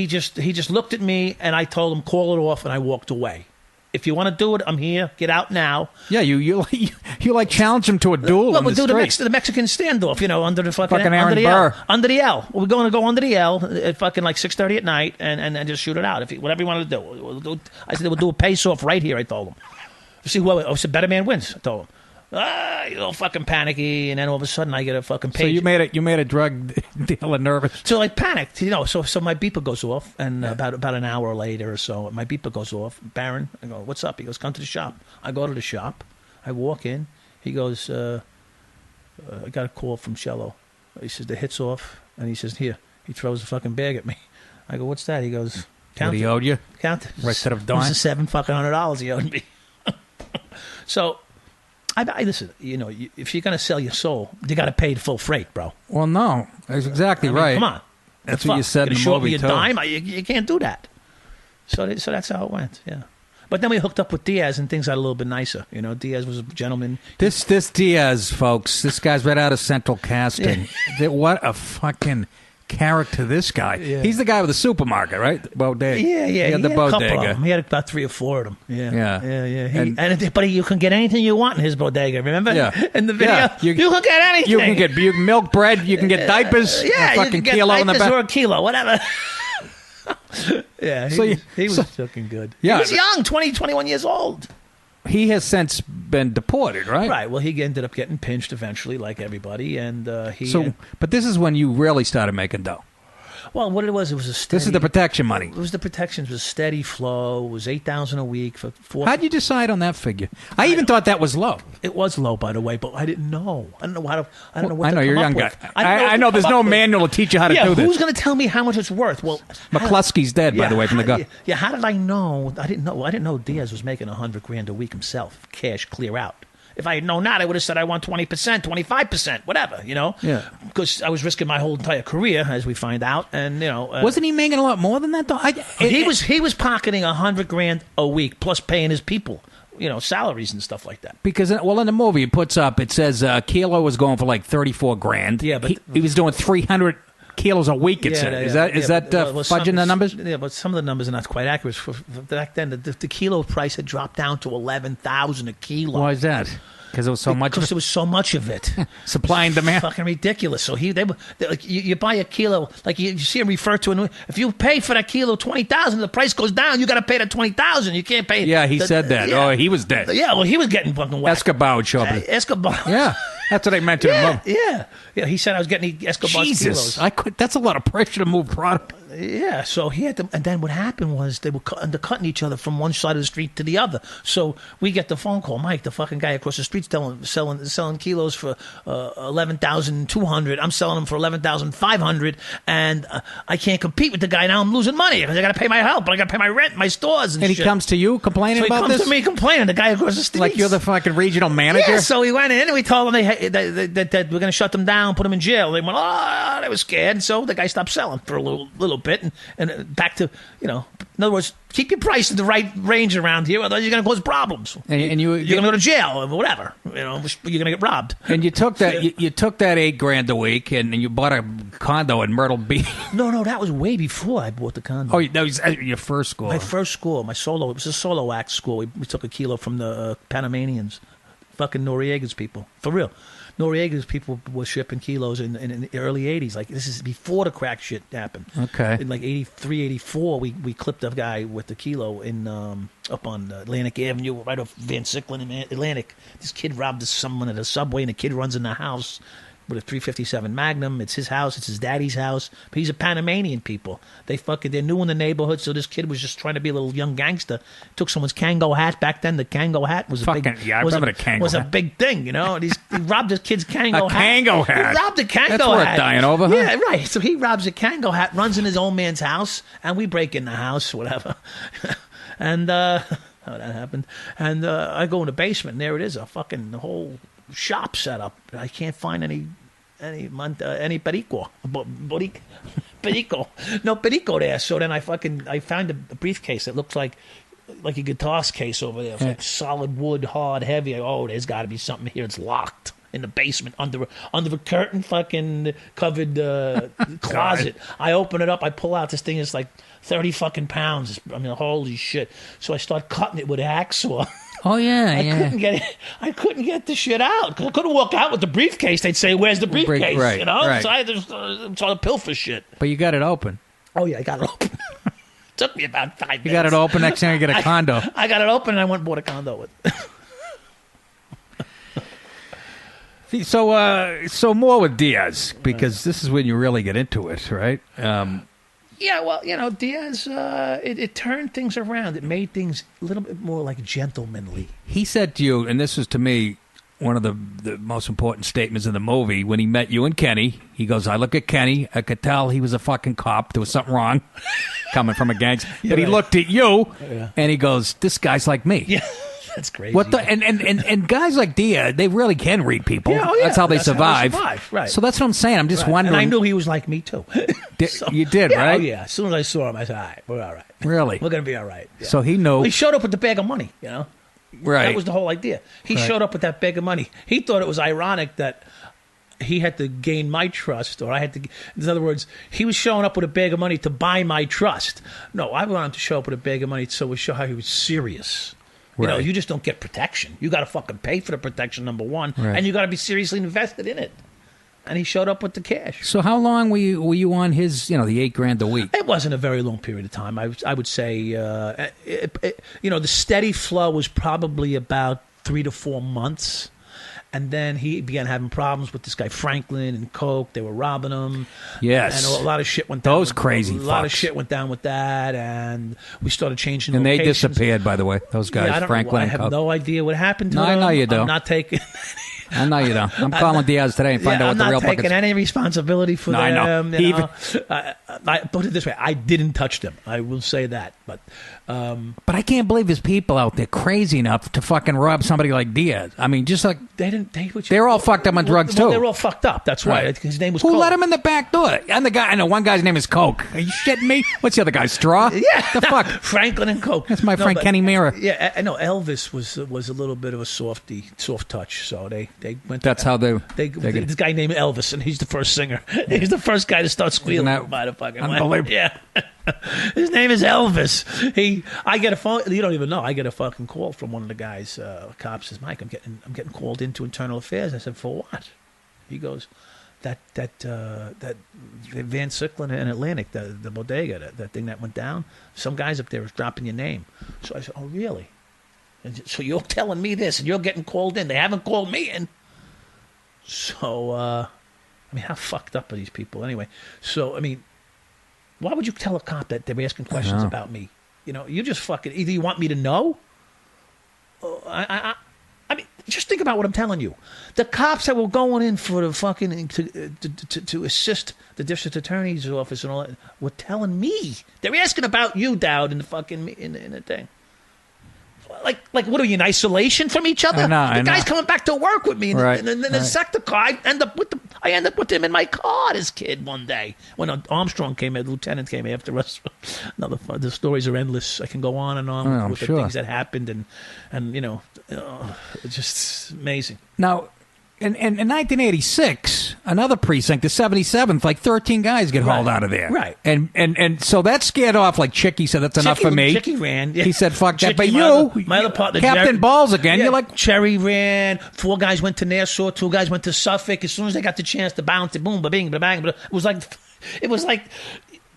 Speaker 7: just looked at me and I told him call it off and I walked away. If you want to do it, I'm here. Get out now.
Speaker 1: Yeah, you like challenge him to a duel.
Speaker 7: Well, we'll do the Mexican standoff, under the fucking
Speaker 1: Aaron
Speaker 7: under the
Speaker 1: Burr.
Speaker 7: L. Under the L. We're going to go under the L at fucking like 6:30 at night and just shoot it out. Whatever you want to do. I said we'll do a pace off right here. I told him. See whoever. I said better man wins. I told him. all fucking panicky, and then all of a sudden I get a fucking page.
Speaker 1: So you made a drug dealer nervous.
Speaker 7: So I panicked, So my beeper goes off, and about an hour later or so, my beeper goes off. Baron, I go, what's up? He goes, come to the shop. I go to the shop. I walk in. He goes, I got a call from Cello. He says the hit's off, and he says, here. He throws a fucking bag at me. I go, what's that? He goes, count
Speaker 1: what he
Speaker 7: it.
Speaker 1: owed you?
Speaker 7: Count it.
Speaker 1: Instead of
Speaker 7: It
Speaker 1: dime?
Speaker 7: was $700 he owed me. So, I listen. If you're gonna sell your soul, you got to pay the full freight, bro.
Speaker 1: Well, no, that's exactly right.
Speaker 7: Come on,
Speaker 1: That's what you said in the
Speaker 7: short
Speaker 1: movie
Speaker 7: me a
Speaker 1: too.
Speaker 7: dime. You can't do that. So that's how it went. Yeah. But then we hooked up with Diaz, and things got a little bit nicer. Diaz was a gentleman.
Speaker 1: This Diaz, folks, this guy's right out of Central Casting. What a fucking character this guy.
Speaker 7: Yeah.
Speaker 1: He's the guy with the supermarket, right? Bodega.
Speaker 7: Yeah.
Speaker 1: He had the
Speaker 7: a couple of
Speaker 1: bodega.
Speaker 7: them. He had about 3 or 4 of them. Yeah.
Speaker 1: And-
Speaker 7: But you can get anything you want in his bodega. Remember?
Speaker 1: Yeah.
Speaker 7: In the video,
Speaker 1: Yeah.
Speaker 7: you can get anything.
Speaker 1: You can get milk bread. You can get diapers.
Speaker 7: Yeah,
Speaker 1: a
Speaker 7: you
Speaker 1: fucking
Speaker 7: can get
Speaker 1: kilo in the
Speaker 7: diapers
Speaker 1: back.
Speaker 7: or a kilo, whatever. Yeah, he was looking good.
Speaker 1: Yeah.
Speaker 7: He was young, 20, 21 years old.
Speaker 1: He has since been deported, right?
Speaker 7: Right. Well, he ended up getting pinched eventually, like everybody, and he.
Speaker 1: So, but this is when you really started making dough.
Speaker 7: Well, what it was a steady.
Speaker 1: This is the protection money.
Speaker 7: It was the protections. It was a steady flow. It was $8,000 a week for 4.
Speaker 1: How'd you decide on that figure? I even thought that was low.
Speaker 7: It was low, by the way, but I didn't know. I don't know how to. I don't know what.
Speaker 1: I know
Speaker 7: to
Speaker 1: you're a
Speaker 7: come
Speaker 1: young
Speaker 7: up
Speaker 1: guy.
Speaker 7: with.
Speaker 1: I know there's no manual to teach you how to do this.
Speaker 7: Who's going to tell me how much it's worth? Well,
Speaker 1: McCluskey's dead, by the way, from the gun.
Speaker 7: Yeah, how did I know? I didn't know. I didn't know Diaz was making $100,000 a week himself, cash clear out. If I had known that, I would have said I want 20%, 25%, whatever,
Speaker 1: Yeah.
Speaker 7: Because I was risking my whole entire career, as we find out, and
Speaker 1: Wasn't he making a lot more than that though?
Speaker 7: he was pocketing $100,000 a week plus paying his people, salaries and stuff like that.
Speaker 1: Because in the movie it says Kilo was going for like 34 grand.
Speaker 7: Yeah, but
Speaker 1: he was doing 300 kilos a week. It said. Is that fudging the numbers?
Speaker 7: Yeah, but some of the numbers are not quite accurate. For back then, the kilo price had dropped down to $11,000 a kilo.
Speaker 1: Why is that? Because there was so much.
Speaker 7: Because there was so much of it.
Speaker 1: Supply and demand.
Speaker 7: Fucking ridiculous. So they like you buy a kilo, like you see him refer to it. If you pay for that kilo $20,000, the price goes down. You got to pay that $20,000. You can't pay.
Speaker 1: Yeah, he said that.
Speaker 7: Yeah.
Speaker 1: Oh, he was dead.
Speaker 7: Yeah, well, he was getting fucking whacked.
Speaker 1: Escobar would show up.
Speaker 7: Escobar.
Speaker 1: Yeah, that's what I meant to him.
Speaker 7: Yeah. He said I was getting Escobar's
Speaker 1: Jesus,
Speaker 7: kilos.
Speaker 1: that's a lot of pressure to move product.
Speaker 7: Yeah, so he had to, and then what happened was they were undercutting each other from one side of the street to the other. So we get the phone call, Mike, the fucking guy across the street's selling kilos for $11,200. I'm selling them for $11,500, and I can't compete with the guy. Now I'm losing money because I got to pay my help, and I got to pay my rent, my stores, and
Speaker 1: he
Speaker 7: shit.
Speaker 1: comes to you complaining about this.
Speaker 7: So he comes to me complaining. The guy across the street,
Speaker 1: like you're the fucking regional manager.
Speaker 7: Yeah, so we went in and we told them that we're going to shut them down, put them in jail. They went, they were scared. So the guy stopped selling for a little bit, and back to, in other words, keep your price in the right range around here, otherwise you're going to cause problems.
Speaker 1: And you're
Speaker 7: going to go to jail or whatever. You're going to get robbed.
Speaker 1: And you took that you took that $8,000 a week, and you bought a condo in Myrtle Beach.
Speaker 7: No, that was way before I bought the condo.
Speaker 1: Oh, that was your first school.
Speaker 7: My first school, it was a solo act school. We took a kilo from the Panamanians, fucking Noriega's people, for real. Noriega's people were shipping kilos in the early 80s. Like, this is before the crack shit happened.
Speaker 1: Okay.
Speaker 7: In like 83, 84, we clipped a guy with the kilo in up on Atlantic Avenue, right off Van Sicklen in Atlantic. This kid robbed someone at a Subway, and the kid runs in the house with a .357 Magnum. It's his house. It's his daddy's house. But he's a Panamanian people. They're new in the neighborhood, so this kid was just trying to be a little young gangster. Took someone's Kango hat. Back then, the Kango hat was
Speaker 1: I remember the Kango
Speaker 7: was a
Speaker 1: hat.
Speaker 7: big thing, And he robbed his kid's Kango hat.
Speaker 1: Kango hat.
Speaker 7: He robbed a Kango hat.
Speaker 1: That's worth dying over, huh?
Speaker 7: Yeah, right. So he robs a Kango hat, runs in his old man's house, and we break in the house, whatever. And how that happened. And I go in the basement, and there it is, a fucking whole shop set up. I can't find any perico. Perico. No perico there. So then I found a briefcase that looked like a guitar case over there. Like solid wood, hard, heavy. There's got to be something here. It's locked in the basement under a curtain fucking covered closet. I open it up. I pull out this thing. It's like 30 fucking pounds. Holy shit. So I start cutting it with an hacksaw.
Speaker 1: Oh yeah,
Speaker 7: I couldn't get the shit out. I couldn't walk out with the briefcase. They'd say, "Where's the briefcase?"
Speaker 1: Right.
Speaker 7: So I just started pilfer shit.
Speaker 1: But you got it open.
Speaker 7: Oh yeah, I got it open. Took me about 5 minutes.
Speaker 1: You got it open. Next time you get a condo.
Speaker 7: I got it open, and I went and bought a condo with.
Speaker 1: So more with Diaz, because this is when you really get into it, right?
Speaker 7: Yeah, well, Diaz, it turned things around. It made things a little bit more like gentlemanly.
Speaker 1: He said to you, and this was to me one of the most important statements in the movie, when he met you and Kenny, he goes, I look at Kenny, I could tell he was a fucking cop. There was something wrong coming from a gangster. But he looked at you, and he goes, this guy's like me.
Speaker 7: Yeah. That's crazy.
Speaker 1: What the and guys like Diaz, they really can read people.
Speaker 7: Yeah, oh yeah.
Speaker 1: That's how they survive.
Speaker 7: Right.
Speaker 1: So that's what I'm saying. I'm just wondering.
Speaker 7: And I knew he was like me too.
Speaker 1: You did, right?
Speaker 7: Oh yeah. As soon as I saw him, I said, "All right, we're all right.
Speaker 1: Really?
Speaker 7: We're gonna be all right." Yeah.
Speaker 1: So he knew.
Speaker 7: Well, he showed up with the bag of money.
Speaker 1: Right.
Speaker 7: That was the whole idea. He showed up with that bag of money. He thought it was ironic that he had to gain my trust, or I had to. In other words, he was showing up with a bag of money to buy my trust. No, I wanted him to show up with a bag of money so we show how he was serious.
Speaker 1: Right.
Speaker 7: You just don't get protection. You got to fucking pay for the protection, number one, and you got to be seriously invested in it. And he showed up with the cash.
Speaker 1: So how long were you on his, the $8,000 a week?
Speaker 7: It wasn't a very long period of time. I would say, the steady flow was probably about 3 to 4 months. And then he began having problems with this guy Franklin and Coke. They were robbing him.
Speaker 1: Yes.
Speaker 7: And a lot of shit went down.
Speaker 1: Those crazy fucks.
Speaker 7: A lot of shit went down with that. And we started changing
Speaker 1: and
Speaker 7: locations.
Speaker 1: They disappeared, by the way, those guys, Franklin and Coke.
Speaker 7: I have no idea what happened to them.
Speaker 1: I know you do.
Speaker 7: I'm not taking...
Speaker 1: I know you don't. I'm calling Diaz today and find out what the real
Speaker 7: I'm not taking any responsibility for them.
Speaker 1: I know.
Speaker 7: I put it this way. I didn't touch them. I will say that. But
Speaker 1: I can't believe there's people out there crazy enough to fucking rob somebody like Diaz. I mean, just like... They're all fucked up on drugs, too.
Speaker 7: They're all fucked up. That's right. His name was Coke.
Speaker 1: Who let him in the back door? And the guy... I know one guy's name is Coke. Are you shitting me? What's the other guy? Straw?
Speaker 7: Yeah.
Speaker 1: The fuck?
Speaker 7: Franklin and Coke.
Speaker 1: That's my friend Kenny Mira.
Speaker 7: Yeah, I know. Elvis was a little bit of a soft touch. So they went...
Speaker 1: That's how they
Speaker 7: this guy named Elvis, and he's the first singer. He's the first guy to start squealing by the fucking way.
Speaker 1: Unbelievable.
Speaker 7: Yeah. His name is Elvis. I get a phone. You don't even know. I get a fucking call from one of the guys. Cop says, "Mike, I'm getting called into internal affairs." I said, "For what?" He goes, "That Van Sicklin in Atlantic, the bodega, that thing that went down. Some guys up there is dropping your name." So I said, "Oh, really?" And so you're telling me this, and you're getting called in. They haven't called me in. So, I mean, how fucked up are these people anyway? So, I mean, why would you tell a cop that they're asking questions about me? You just fucking, either you want me to know. I mean, just think about what I'm telling you. The cops that were going in for the fucking, to assist the district attorney's office and all that, were telling me. They're asking about you, Dowd, in the fucking, in the thing. Like, what are you in isolation from each other? The guy's coming back to work with me, and then the sector car. I end up with him in my car. This kid one day when Armstrong came in, Lieutenant came after us. The stories are endless. I can go on and on with the things that happened, and it's just amazing.
Speaker 1: Now, in 1986, another precinct, the 77th, like 13 guys get hauled out of there.
Speaker 7: Right.
Speaker 1: And so that scared off, like Chicky said, that's enough for me.
Speaker 7: Chicky ran. Yeah.
Speaker 1: He said, fuck that. But
Speaker 7: my other partner,
Speaker 1: Captain Balls again, you're like...
Speaker 7: Cherry ran, 4 guys went to Nassau, 2 guys went to Suffolk. As soon as they got the chance to bounce, boom, ba-bing, ba-bang. It was like...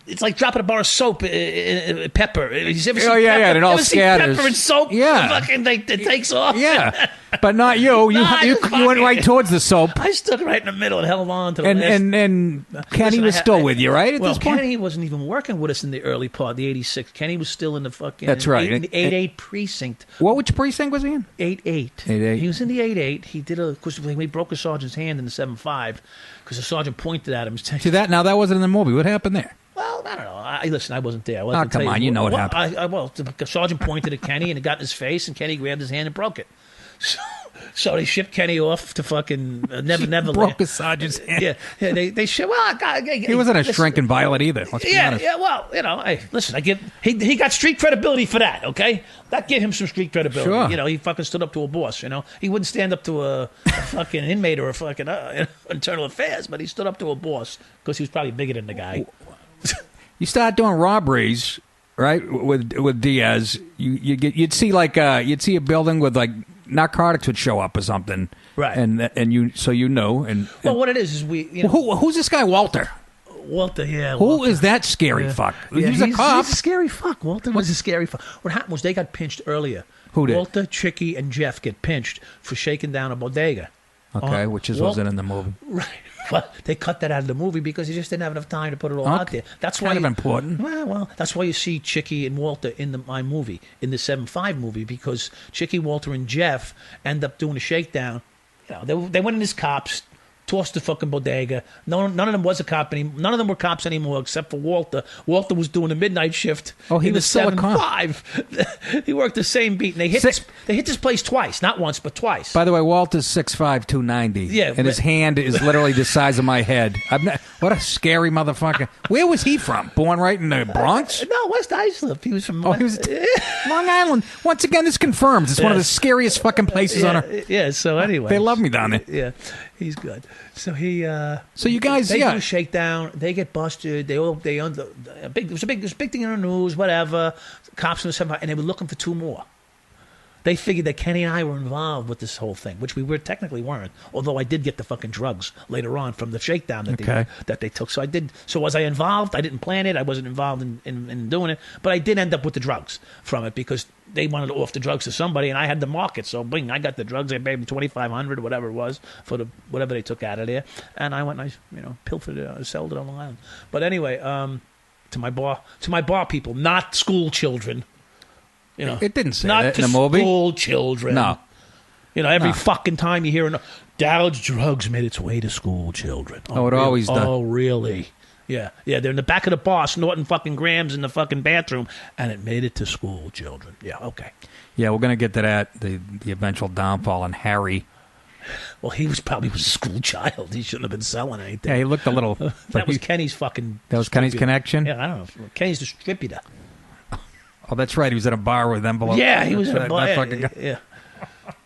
Speaker 7: It's like dropping a bar of soap, pepper. You ever
Speaker 1: and it all scatters.
Speaker 7: Pepper and soap, it takes off.
Speaker 1: Yeah, but not you. You went right towards the soap.
Speaker 7: I stood right in the middle and held on to the
Speaker 1: and Kenny was still with you, right? At this point,
Speaker 7: Kenny wasn't even working with us in the early part, the 86. Kenny was still in the fucking.
Speaker 1: That's right.
Speaker 7: 8-8 precinct.
Speaker 1: Which precinct was he in?
Speaker 7: 8-8.
Speaker 1: 8-8.
Speaker 7: He was in the 8-8. He did because he broke a sergeant's hand in the 7-5 because the sergeant pointed at him.
Speaker 1: See that? Now that wasn't in the movie. What happened there?
Speaker 7: Well, I don't know. Listen, I wasn't there.
Speaker 1: Come on, you know what happened.
Speaker 7: The sergeant pointed at Kenny and it got in his face, and Kenny grabbed his hand and broke it. So they shipped Kenny off to fucking Never.
Speaker 1: Broke a sergeant's hand.
Speaker 7: Yeah. They shipped. Well,
Speaker 1: he wasn't a shrinking violet either. Let's be honest.
Speaker 7: Yeah. Well, hey, listen. He got street credibility for that. Okay, that gave him some street credibility.
Speaker 1: Sure.
Speaker 7: He fucking stood up to a boss. He wouldn't stand up to a fucking inmate or a fucking internal affairs, but he stood up to a boss because he was probably bigger than the guy.
Speaker 1: You start doing robberies, right? With Diaz, you'd see a building with like narcotics would show up or something,
Speaker 7: right?
Speaker 1: And you know. And
Speaker 7: well, what it is
Speaker 1: who's this guy Walter?
Speaker 7: Walter, yeah.
Speaker 1: Who is that scary fuck?
Speaker 7: Yeah,
Speaker 1: he's a cop.
Speaker 7: He's a scary fuck. Walter was a scary fuck. What happened was they got pinched earlier.
Speaker 1: Who did?
Speaker 7: Walter, Chicky, and Jeff get pinched for shaking down a bodega.
Speaker 1: Okay, which wasn't in the movie.
Speaker 7: Right. But they cut that out of the movie because he just didn't have enough time to put it all out there. That's
Speaker 1: kind
Speaker 7: why
Speaker 1: of important.
Speaker 7: Well, that's why you see Chicky and Walter in my movie, in the 7-5 movie, because Chicky, Walter, and Jeff end up doing a shakedown. You know, they went in as cops, tossed the fucking bodega. None of them was a cop anymore. None of them were cops anymore except for Walter. Walter was doing a midnight shift.
Speaker 1: Oh, he
Speaker 7: in
Speaker 1: was
Speaker 7: the
Speaker 1: still a cop.
Speaker 7: 7-5. He worked the same beat, and they hit this place twice, not once but twice.
Speaker 1: By the way, Walter's 6'5", 290.
Speaker 7: Yeah,
Speaker 1: and his hand is literally the size of my head. What a scary motherfucker. Where was he from? Born right in the Bronx?
Speaker 7: No, West Islip. He was from
Speaker 1: Long Island. Once again, this confirms it's one of the scariest fucking places on earth.
Speaker 7: Yeah, so anyway.
Speaker 1: They love me down there.
Speaker 7: Yeah, he's good. So he.
Speaker 1: So you guys,
Speaker 7: they do shakedown. They get busted. It was a big thing in the news. Whatever. Cops in the 7-5, and they were looking for 2 more. They figured that Kenny and I were involved with this whole thing, which we technically weren't. Although I did get the fucking drugs later on from the shakedown that they took. So I did. So was I involved? I didn't plan it. I wasn't involved in doing it. But I did end up with the drugs from it because they wanted to offer the drugs to somebody, and I had the market. So bing, I got the drugs. I paid them $2,500 or whatever it was for whatever they took out of there, and I went and I pilfered it, sold it on Long Island. But anyway, to my bar people, not school children. You know,
Speaker 1: it didn't say
Speaker 7: not
Speaker 1: that
Speaker 7: to
Speaker 1: in the movie.
Speaker 7: School children.
Speaker 1: No.
Speaker 7: Every fucking time you hear Dowd's drugs made its way to school children.
Speaker 1: Oh, it always does.
Speaker 7: Oh, really? Yeah. They're in the back of the bar snorting fucking grams in the fucking bathroom, and it made it to school children. Yeah. Okay.
Speaker 1: Yeah, we're gonna get to that. The eventual downfall on Harry.
Speaker 7: Well, he was probably a school child. He shouldn't have been selling anything.
Speaker 1: Yeah, he looked a little.
Speaker 7: That was Kenny's fucking.
Speaker 1: That was Kenny's connection.
Speaker 7: Yeah, I don't know. Kenny's distributor.
Speaker 1: Oh, that's right. He was at a bar with envelopes.
Speaker 7: Yeah, he was at a bar.
Speaker 1: Yeah.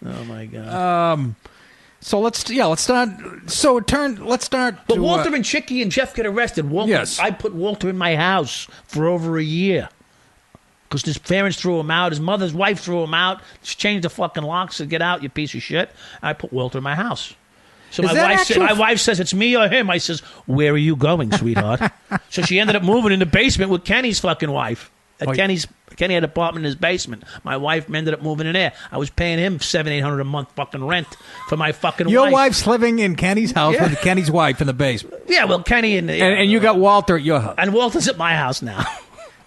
Speaker 7: Oh my god.
Speaker 1: So let's start. Let's start.
Speaker 7: But Walter and Chicky and Jeff get arrested. Walter,
Speaker 1: yes.
Speaker 7: I put Walter in my house for over a year because his parents threw him out. His mother's wife threw him out. Just changed the fucking locks to get out. You piece of shit. I put Walter in my house. So my wife says, it's me or him. I says, where are you going, sweetheart? So she ended up moving in the basement with Kenny's fucking wife. Kenny had an apartment in his basement. My wife ended up moving in there. I was paying him $700-800 a month fucking rent for my fucking wife.
Speaker 1: Your wife's living in Kenny's house with Kenny's wife in the basement.
Speaker 7: Yeah, well, Kenny and
Speaker 1: you got Walter at your house.
Speaker 7: And Walter's at my house now.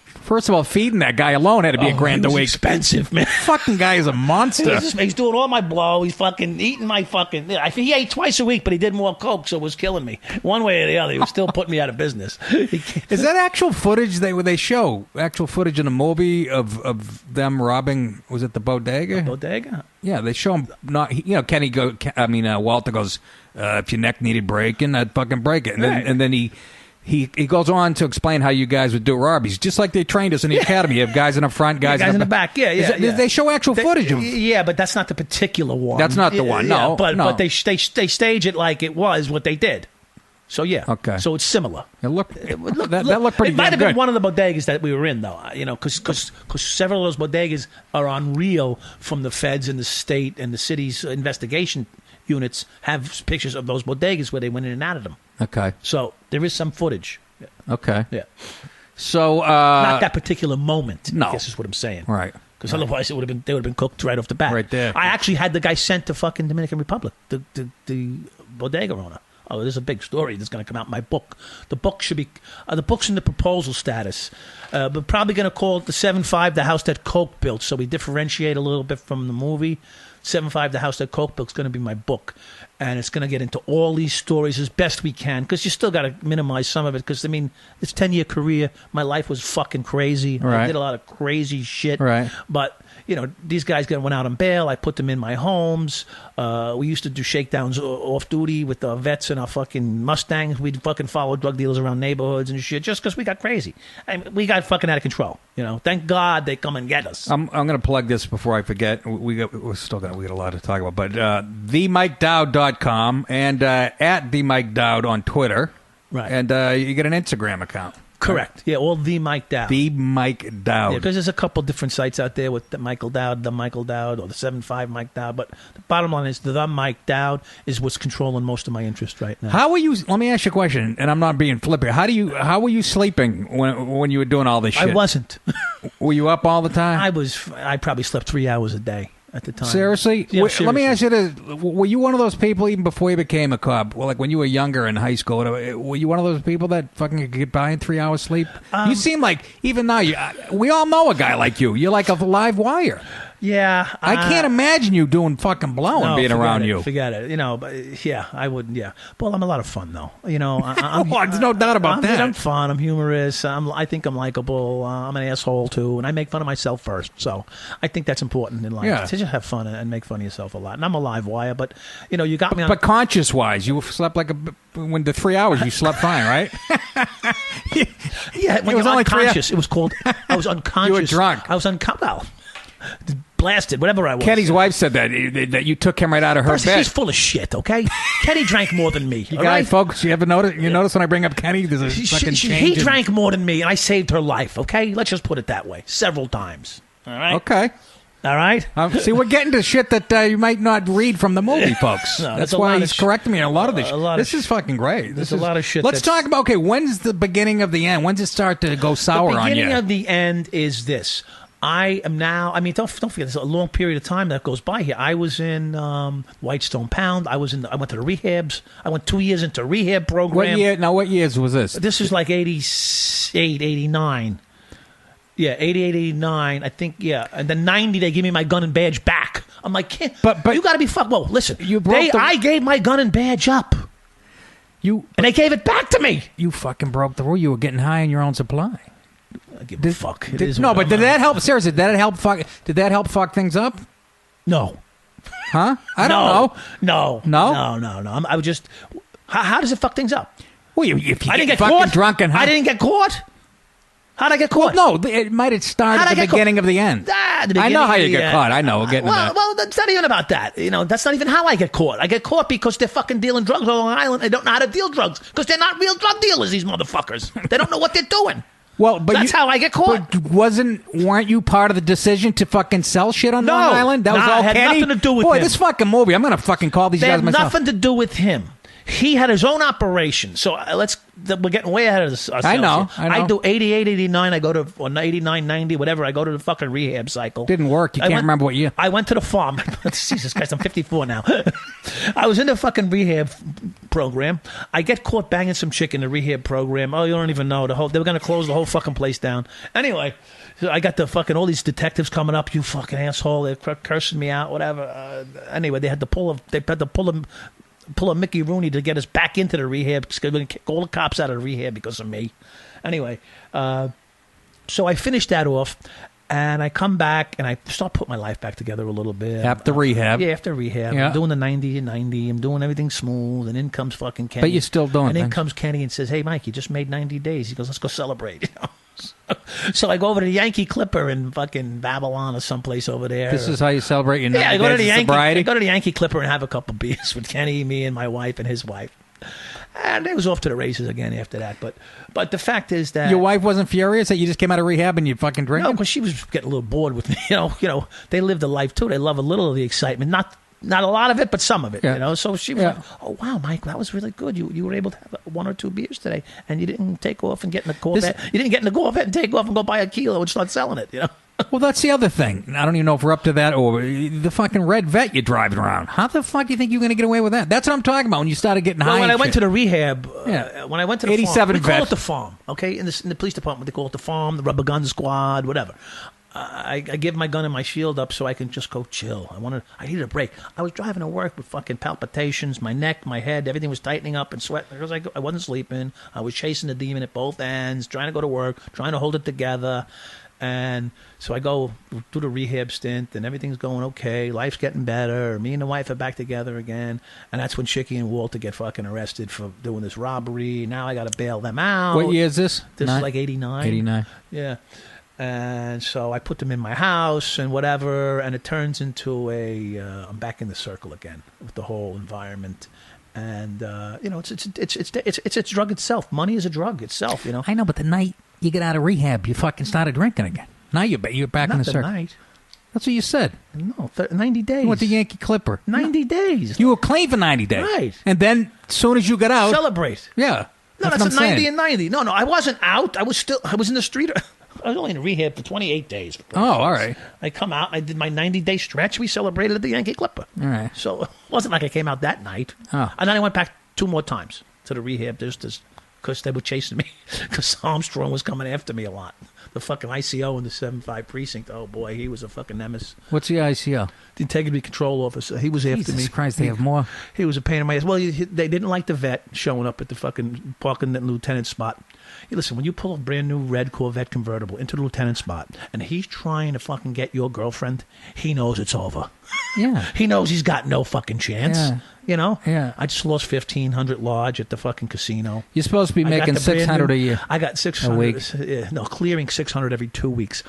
Speaker 1: First of all, feeding that guy alone had to be $1,000 a week.
Speaker 7: Expensive, man.
Speaker 1: Fucking guy is a monster.
Speaker 7: He's doing all my blow. He's fucking eating my fucking. He ate twice a week, but he did more coke, so it was killing me. One way or the other, he was still putting me out of business.
Speaker 1: Is that actual footage they show? Actual footage in a movie of them robbing? Was it the bodega?
Speaker 7: The bodega?
Speaker 1: Yeah, they show him not. Walter goes, "If your neck needed breaking, I'd fucking break it," and then he goes on to explain how you guys would do robberies, just like they trained us in the academy. You have guys in the front, guys
Speaker 7: in the back. Yeah.
Speaker 1: They show actual footage of.
Speaker 7: Yeah, but that's not the particular one.
Speaker 1: That's not the one. No,
Speaker 7: but they stage it like it was what they did. So yeah.
Speaker 1: Okay.
Speaker 7: So it's similar.
Speaker 1: That looked pretty good.
Speaker 7: It might have been one of the bodegas that we were in, though. Because several of those bodegas are on reel from the feds and the state and the city's investigation units have pictures of those bodegas where they went in and out of them.
Speaker 1: Okay.
Speaker 7: So there is some footage.
Speaker 1: Okay.
Speaker 7: Yeah.
Speaker 1: So
Speaker 7: not that particular moment.
Speaker 1: No.
Speaker 7: I guess is what I'm saying.
Speaker 1: Right.
Speaker 7: Because otherwise they would have been cooked right off the bat.
Speaker 1: Right there.
Speaker 7: I actually had the guy sent to fucking Dominican Republic, the bodega owner. Oh, there's a big story that's going to come out in my book. The book should be the book's in the proposal status, but probably going to call it the 7-5, the house that Coke built. So we differentiate a little bit from the movie. 7-5, the house that Coke built is going to be my book, and it's going to get into all these stories as best we can. Because you still got to minimize some of it. Because it's 10-year career. My life was fucking crazy.
Speaker 1: Right.
Speaker 7: I did a lot of crazy shit.
Speaker 1: Right.
Speaker 7: But these guys went out on bail. I put them in my homes. We used to do shakedowns off duty with the vets and our fucking Mustangs. We'd fucking follow drug dealers around neighborhoods and shit just because we got crazy. We got fucking out of control. Thank God they come and get us.
Speaker 1: I'm going to plug this before I forget. We got a lot to talk about. But TheMikeDowd.com and at TheMikeDowd on Twitter.
Speaker 7: Right.
Speaker 1: And you get an Instagram account.
Speaker 7: Correct. Yeah, all The Mike Dowd.
Speaker 1: The Mike Dowd.
Speaker 7: Yeah, because there's a couple different sites out there with the Michael Dowd, or the 7-5 Mike Dowd. But the bottom line is the Mike Dowd is what's controlling most of my interest right now.
Speaker 1: How were you? Let me ask you a question, and I'm not being flippant. How were you sleeping when you were doing all this shit?
Speaker 7: I wasn't.
Speaker 1: Were you up all the time?
Speaker 7: I probably slept 3 hours a day. at the time.
Speaker 1: Seriously?
Speaker 7: Yeah,
Speaker 1: Let me
Speaker 7: seriously.
Speaker 1: ask you this. Were you one of those people, even before you became a cop, well, like when you were younger in high school, were you one of those people that fucking could get by in 3 hours sleep? You seem like, even now, we all know a guy like you. You're like a live wire.
Speaker 7: Yeah.
Speaker 1: I can't imagine you doing fucking blowing being around you.
Speaker 7: Forget it. But yeah, I wouldn't. Yeah. Well, I'm a lot of fun, though.
Speaker 1: There's no doubt about that.
Speaker 7: I'm fun. I'm humorous. I think I'm likable. I'm an asshole, too. And I make fun of myself first. So I think that's important in life.
Speaker 1: Yeah.
Speaker 7: To just have fun and make fun of yourself a lot. And I'm a live wire, but, you got me on.
Speaker 1: But conscious-wise, you slept when the 3 hours, you slept fine, right?
Speaker 7: Yeah, when
Speaker 1: It was
Speaker 7: you're
Speaker 1: only 3
Speaker 7: unconscious. It was called, I was unconscious.
Speaker 1: You were drunk.
Speaker 7: I was well, blasted, whatever I was.
Speaker 1: Kenny's wife said that you took him right out of her
Speaker 7: First,
Speaker 1: bed.
Speaker 7: he's full of shit, okay? Kenny drank more than me.
Speaker 1: You
Speaker 7: all
Speaker 1: guys,
Speaker 7: right?
Speaker 1: folks, you ever notice? You notice when I bring up Kenny, there's a fucking change.
Speaker 7: He drank more than me, and I saved her life, okay? Let's just put it that way. Several times. All right?
Speaker 1: Okay.
Speaker 7: All right?
Speaker 1: See, we're getting to shit that you might not read from the movie, folks.
Speaker 7: No,
Speaker 1: that's
Speaker 7: a
Speaker 1: why
Speaker 7: lot
Speaker 1: he's
Speaker 7: of
Speaker 1: correcting me on a lot of this. This
Speaker 7: shit.
Speaker 1: is fucking great.
Speaker 7: There's a lot of shit
Speaker 1: Let's
Speaker 7: that's-
Speaker 1: talk about, okay, when's the beginning of the end? When's it start to go sour on you?
Speaker 7: The beginning of the end is this. I am now, don't forget, there's a long period of time that goes by here. I was in Whitestone Pound. I went to the rehabs. I went 2 years into rehab program.
Speaker 1: What year? Now, what years was this?
Speaker 7: This is like 88, 89. Yeah, 88, 89, I think, yeah. And then 90, they give me my gun and badge back. I'm like, but you got to be fucked. Well, listen, I gave my gun and badge up. And they gave it back to me.
Speaker 1: You fucking broke the rule. You were getting high on your own supply.
Speaker 7: I give a fuck. It is
Speaker 1: No,
Speaker 7: what
Speaker 1: but
Speaker 7: I'm
Speaker 1: did
Speaker 7: on.
Speaker 1: that help? Seriously, did that help fuck things up?
Speaker 7: No.
Speaker 1: Huh? I don't know.
Speaker 7: No. I would just. How does it fuck things up?
Speaker 1: Well, if you
Speaker 7: I didn't get
Speaker 1: fucking
Speaker 7: caught.
Speaker 1: drunk and high.
Speaker 7: I didn't get caught. How'd I get caught?
Speaker 1: Well, no, it might have started at the beginning of the end. I know how you get caught. I know. We're getting to that.
Speaker 7: Well, that's not even about that. That's not even how I get caught. I get caught because they're fucking dealing drugs on Long Island. They don't know how to deal drugs because they're not real drug dealers, these motherfuckers. They don't know what they're doing.
Speaker 1: Well, but
Speaker 7: that's how I get caught.
Speaker 1: But weren't you part of the decision to fucking sell shit on Long Island? That was all
Speaker 7: it had
Speaker 1: Kenny?
Speaker 7: nothing to do with
Speaker 1: Boy,
Speaker 7: him.
Speaker 1: this fucking movie, I'm going to fucking call these
Speaker 7: They
Speaker 1: guys
Speaker 7: had
Speaker 1: myself.
Speaker 7: nothing to do with him. He had his own operation. So we're getting way ahead of ourselves.
Speaker 1: I know.
Speaker 7: I do 88, 89. I go to 89, 90, whatever. I go to the fucking rehab cycle.
Speaker 1: Didn't work. You can't remember what year.
Speaker 7: I went to the farm. Jesus Christ, I'm 54 now. I was in the fucking rehab program. I get caught banging some chick in the rehab program. Oh, you don't even know. They were going to close the whole fucking place down. Anyway, so I got all these detectives coming up. You fucking asshole. They're cursing me out, whatever. Anyway, they had to pull a Mickey Rooney to get us back into the rehab. Because we kick all the cops out of the rehab because of me. Anyway, so I finished that off, and I come back, and I start putting my life back together a little bit.
Speaker 1: After rehab.
Speaker 7: Yeah, after rehab.
Speaker 1: Yeah.
Speaker 7: I'm doing the 90 and 90. I'm doing everything smooth, and in comes fucking Kenny.
Speaker 1: But you're still doing
Speaker 7: And in
Speaker 1: things.
Speaker 7: comes Kenny and says, hey, Mike, you just made 90 days. He goes, let's go celebrate. So I go over to the Yankee Clipper in fucking Babylon or someplace over there.
Speaker 1: This is how you celebrate your 90
Speaker 7: I go to the
Speaker 1: days of
Speaker 7: Yankee.
Speaker 1: sobriety?
Speaker 7: I go to the Yankee Clipper and have a couple beers with Kenny, me, and my wife and his wife. And it was off to the races again after that. But the fact is that
Speaker 1: Your wife wasn't furious that you just came out of rehab and you fucking drinking?
Speaker 7: no, because she was getting a little bored with me. They lived a life too. They love a little of the excitement, not a lot of it, but some of it.
Speaker 1: Yeah.
Speaker 7: So she was
Speaker 1: Yeah.
Speaker 7: like, "Oh wow, Mike, that was really good. You were able to have 1 or 2 beers today, and you didn't take off and get in the Corvette. You didn't get in the Corvette and take off and go buy a kilo and start selling it.
Speaker 1: Well, that's the other thing. I don't even know if we're up to that or the fucking red vet you're driving around. How the fuck do you think you're going to get away with that? That's what I'm talking about when you started getting high.
Speaker 7: Well, when
Speaker 1: and
Speaker 7: I went
Speaker 1: shit.
Speaker 7: to the rehab,
Speaker 1: Yeah.
Speaker 7: when I went to the
Speaker 1: 87
Speaker 7: farm, we call
Speaker 1: vet.
Speaker 7: it the farm, okay? In the police department, they call it the farm, the rubber gun squad, whatever. I give my gun and my shield up so I can just go chill. I needed a break. I was driving to work with fucking palpitations, my neck, my head, everything was tightening up and sweating because I wasn't sleeping. I was chasing the demon at both ends, trying to go to work, trying to hold it together. And so I go do the rehab stint, and everything's going okay. Life's getting better. Me and the wife are back together again. And that's when Chicky and Walter get fucking arrested for doing this robbery. Now I got to bail them out.
Speaker 1: What year is this?
Speaker 7: This is like 89.
Speaker 1: 89.
Speaker 7: Yeah. And so I put them in my house and whatever, and it turns into I'm back in the circle again with the whole environment. And it's a drug itself. Money is a drug itself.
Speaker 1: I know, but the night you get out of rehab, you fucking started drinking again. Now you're back in the circle.
Speaker 7: Night.
Speaker 1: That's what you said.
Speaker 7: No, 90 days.
Speaker 1: You went to Yankee Clipper.
Speaker 7: 90 days.
Speaker 1: You were clean for 90 days.
Speaker 7: Right.
Speaker 1: And then as soon as you got out.
Speaker 7: Celebrate.
Speaker 1: Yeah.
Speaker 7: No,
Speaker 1: what
Speaker 7: that's
Speaker 1: I'm
Speaker 7: a 90
Speaker 1: saying.
Speaker 7: and 90. No, I wasn't out. I was in the street. I was only in rehab for 28 days.
Speaker 1: Oh, all right.
Speaker 7: I come out, and I did my 90-day stretch. We celebrated at the Yankee Clipper.
Speaker 1: All right.
Speaker 7: So it wasn't like I came out that night.
Speaker 1: Oh.
Speaker 7: And then I went back 2 more times to the rehab because they were chasing me. Because Armstrong was coming after me a lot. The fucking ICO in the 7-5 precinct. Oh, boy, he was a fucking nemesis.
Speaker 1: What's the ICO?
Speaker 7: The Integrity Control Officer. He was after me.
Speaker 1: Jesus Christ, they have more.
Speaker 7: He was a pain in my ass. Well, they didn't like the vet showing up at the fucking parking lieutenant spot. Hey, listen, when you pull a brand new red Corvette convertible into the lieutenant spot and he's trying to fucking get your girlfriend, he knows it's over.
Speaker 1: Yeah.
Speaker 7: He knows he's got no fucking chance.
Speaker 1: Yeah.
Speaker 7: You know?
Speaker 1: Yeah.
Speaker 7: I just lost $1,500 large at the fucking casino.
Speaker 1: You're supposed to be making $600 a year.
Speaker 7: I got $600
Speaker 1: a week.
Speaker 7: No, clearing $600 every 2 weeks.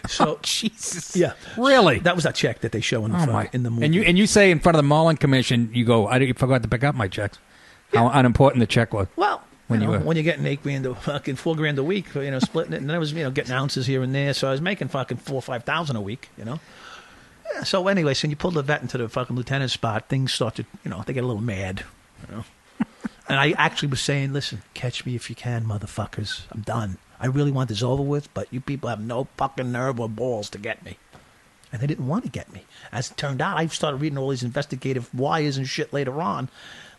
Speaker 7: So
Speaker 1: Jesus.
Speaker 7: Yeah.
Speaker 1: Really?
Speaker 7: That was that check that they show in the movie.
Speaker 1: And you say in front of the Mullen Commission, you go, I forgot to pick up my checks. How unimportant the check was.
Speaker 7: Well,
Speaker 1: when
Speaker 7: you're getting $8,000 a fucking $4,000 a week, splitting it, and then I was getting ounces here and there, so I was making fucking $4,000 or $5,000 a week, Yeah, so anyway, so when you pull the vet into the fucking lieutenant spot, things start to, they get a little mad, And I actually was saying, listen, catch me if you can, motherfuckers. I'm done. I really want this over with, but you people have no fucking nerve or balls to get me. And they didn't want to get me. As it turned out, I started reading all these investigative wires and shit later on.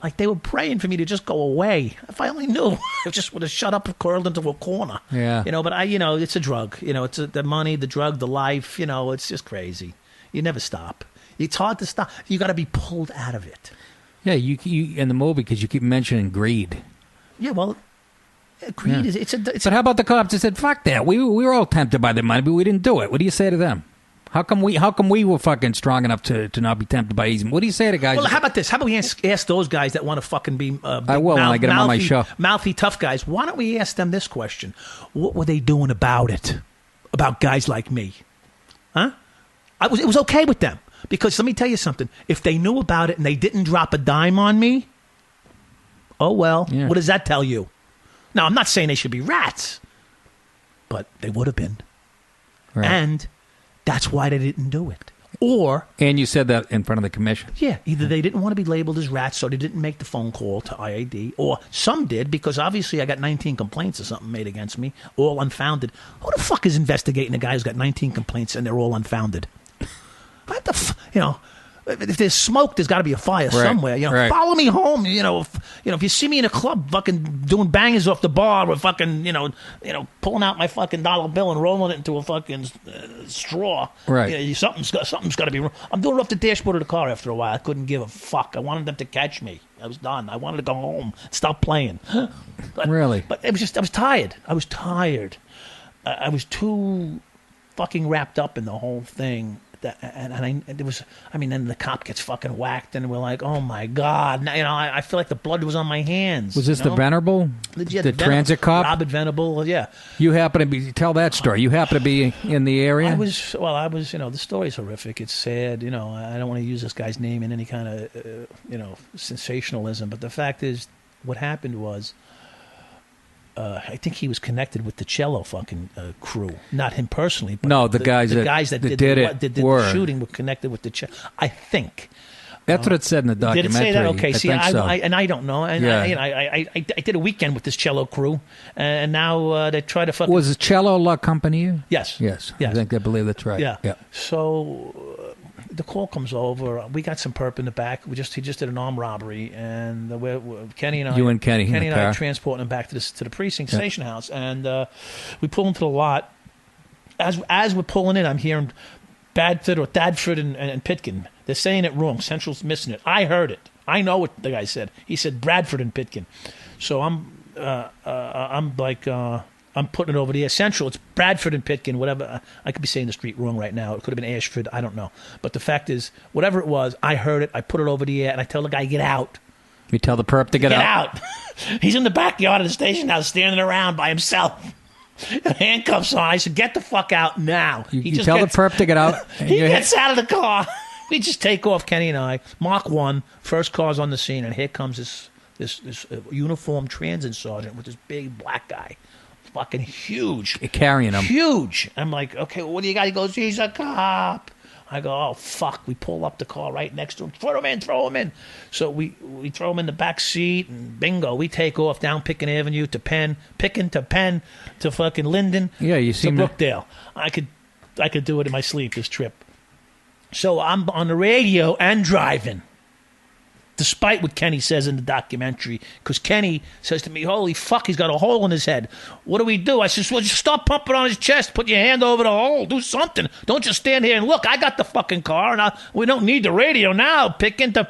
Speaker 7: Like, they were praying for me to just go away. If I only knew, I just would have shut up and curled into a corner.
Speaker 1: Yeah.
Speaker 7: But it's a drug. It's the money, the drug, the life. It's just crazy. You never stop. It's hard to stop. You got to be pulled out of it.
Speaker 1: Yeah, you in the movie because you keep mentioning greed.
Speaker 7: Yeah, well, greed is
Speaker 1: But how about the cops that said, "Fuck that"? We were all tempted by the money, but we didn't do it. What do you say to them? How come we were fucking strong enough to not be tempted by easy? What do you say to guys?
Speaker 7: Well, how about this? How about we ask those guys that want to fucking be
Speaker 1: I will when I get them on my show.
Speaker 7: Mouthy tough guys. Why don't we ask them this question? What were they doing about it? About guys like me? Huh? It was okay with them. Because let me tell you something. If they knew about it and they didn't drop a dime on me, oh, well, What does that tell you? Now, I'm not saying they should be rats, but they would have been.
Speaker 1: Right.
Speaker 7: And that's why they didn't do it.
Speaker 1: And you said that in front of the commission.
Speaker 7: Yeah, either they didn't want to be labeled as rats, so they didn't make the phone call to IAD, or some did, because obviously I got 19 complaints or something made against me, all unfounded. Who the fuck is investigating a guy who's got 19 complaints and they're all unfounded? What the if there's smoke, there's got to be a fire somewhere. Follow me home. If you see me in a club, fucking doing bangers off the bar, or fucking, pulling out my fucking dollar bill and rolling it into a fucking straw.
Speaker 1: Right.
Speaker 7: Something's got to be wrong. I'm doing it off the dashboard of the car after a while. I couldn't give a fuck. I wanted them to catch me. I was done. I wanted to go home, stop playing.
Speaker 1: Really?
Speaker 7: But it was just, I was tired. I was too fucking wrapped up in the whole thing. Then the cop gets fucking whacked, and we're like, oh my God. I feel like the blood was on my hands.
Speaker 1: Was this the Venable? The transit cop?
Speaker 7: Robert Venable, yeah.
Speaker 1: You happen to tell that story. You happen to be in the area?
Speaker 7: I was, the story's horrific. It's sad. I don't want to use this guy's name in any kind of, sensationalism, but the fact is, what happened was, I think he was connected with the cello fucking crew. Not him personally, but
Speaker 1: the guys that did
Speaker 7: the shooting were connected with the cello. I think.
Speaker 1: That's what it said in the documentary.
Speaker 7: Did it say that? Okay, see, I don't know. And
Speaker 1: yeah.
Speaker 7: I did a weekend with this cello crew, and now they try to fucking...
Speaker 1: Was the cello La Compagnie?
Speaker 7: Yes.
Speaker 1: I believe that's right.
Speaker 7: Yeah. So... the call comes over. We got some perp in the back. He just did an armed robbery, and Kenny and I, Kenny and I, transporting him back to the precinct station house, and we pull into the lot. As we're pulling in, I'm hearing Thadford and Pitkin. They're saying it wrong. Central's missing it. I heard it. I know what the guy said. He said Bradford and Pitkin. So I'm like. I'm putting it over the air. Central, it's Bradford and Pitkin, whatever. I could be saying the street wrong right now. It could have been Ashford. I don't know. But the fact is, whatever it was, I heard it. I put it over the air, and I tell the guy, get out.
Speaker 1: You tell the perp to get
Speaker 7: out. He's in the backyard of the station now, standing around by himself. Handcuffs on. I said, get the fuck out now.
Speaker 1: You tell the perp to get out.
Speaker 7: He gets out of the car. We just take off, Kenny and I. Mach 1, first car's on the scene, and here comes this uniformed transit sergeant with this big black guy. Fucking huge.
Speaker 1: Carrying him.
Speaker 7: Huge. I'm like, okay, well, what do you got? He goes, he's a cop. I go, oh, fuck. We pull up the car right next to him. Throw him in. So we throw him in the back seat, and bingo, we take off down Picken Avenue to Penn, Picken to Penn to fucking Linden.
Speaker 1: Yeah, you
Speaker 7: to
Speaker 1: seem to...
Speaker 7: Brookdale. I could do it in my sleep, this trip. So I'm on the radio and driving. Despite what Kenny says in the documentary, because Kenny says to me, holy fuck, he's got a hole in his head. What do? I says, well, just stop pumping on his chest. Put your hand over the hole. Do something. Don't just stand here and look. I got the fucking car, and we don't need the radio now. Pick into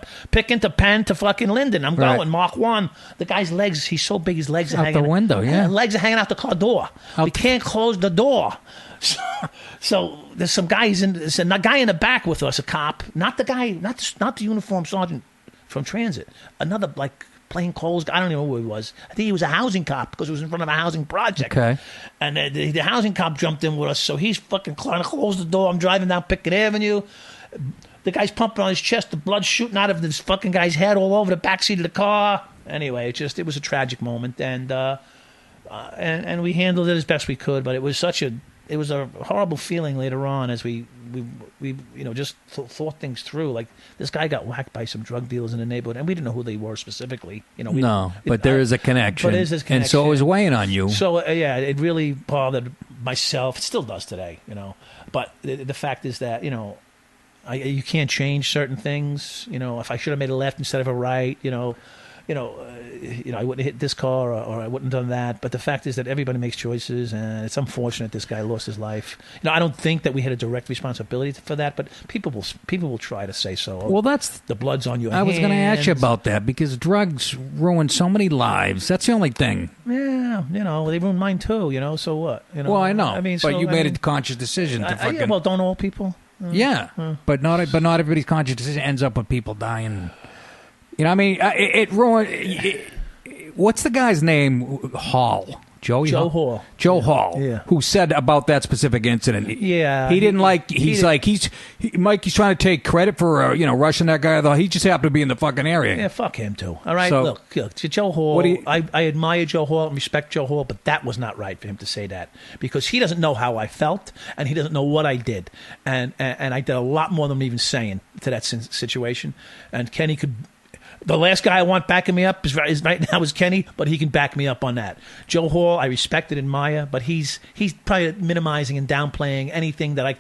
Speaker 7: Penn to fucking Linden. I'm going. Mark 1. The guy's legs, he's so big, his legs are
Speaker 1: out
Speaker 7: hanging
Speaker 1: the window, yeah.
Speaker 7: Legs are hanging out the car door. We can't close the door. So there's some guys there's a guy in the back with us, a cop. Not the uniformed sergeant from transit. Another, like, plain clothes guy. I don't even know who he was. I think he was a housing cop because it was in front of a housing project.
Speaker 1: Okay.
Speaker 7: And the housing cop jumped in with us, so he's fucking trying to close the door. I'm driving down Pickett Avenue. The guy's pumping on his chest. The blood's shooting out of this fucking guy's head all over the backseat of the car. Anyway, it was a tragic moment, and we handled it as best we could, but it was a horrible feeling later on as we just thought things through. Like, this guy got whacked by some drug dealers in the neighborhood, and we didn't know who they were specifically.
Speaker 1: But there is a connection.
Speaker 7: But it is a connection.
Speaker 1: And so it was weighing on you.
Speaker 7: So, it really bothered myself. It still does today, But the fact is that, you can't change certain things. If I should have made a left instead of a right, I wouldn't have hit this car or I wouldn't have done that. But the fact is that everybody makes choices, and it's unfortunate this guy lost his life. I don't think that we had a direct responsibility for that, but people will try to say so.
Speaker 1: Well, that's
Speaker 7: the blood's on your
Speaker 1: hands. I was going to ask you about that because drugs ruin so many lives. That's the only thing.
Speaker 7: Yeah, they ruined mine too. So what?
Speaker 1: Well, I know. But you made a conscious decision to fucking.
Speaker 7: Well, don't all people?
Speaker 1: Yeah, but not everybody's conscious decision ends up with people dying. It ruined. What's the guy's name? Hall. Joe Hall. Joe Hall.
Speaker 7: Yeah.
Speaker 1: Who said about that specific incident?
Speaker 7: Yeah.
Speaker 1: He didn't like. He's trying to take credit for rushing that guy. Though he just happened to be in the fucking area.
Speaker 7: Yeah. Fuck him too. All right. So, look, Joe Hall. I admire Joe Hall and respect Joe Hall, but that was not right for him to say that because he doesn't know how I felt and he doesn't know what I did, and I did a lot more than I'm even saying to that situation. And Kenny could. The last guy I want backing me up is right now is Kenny, but he can back me up on that. Joe Hall, I respect and admire, but he's probably minimizing and downplaying anything that I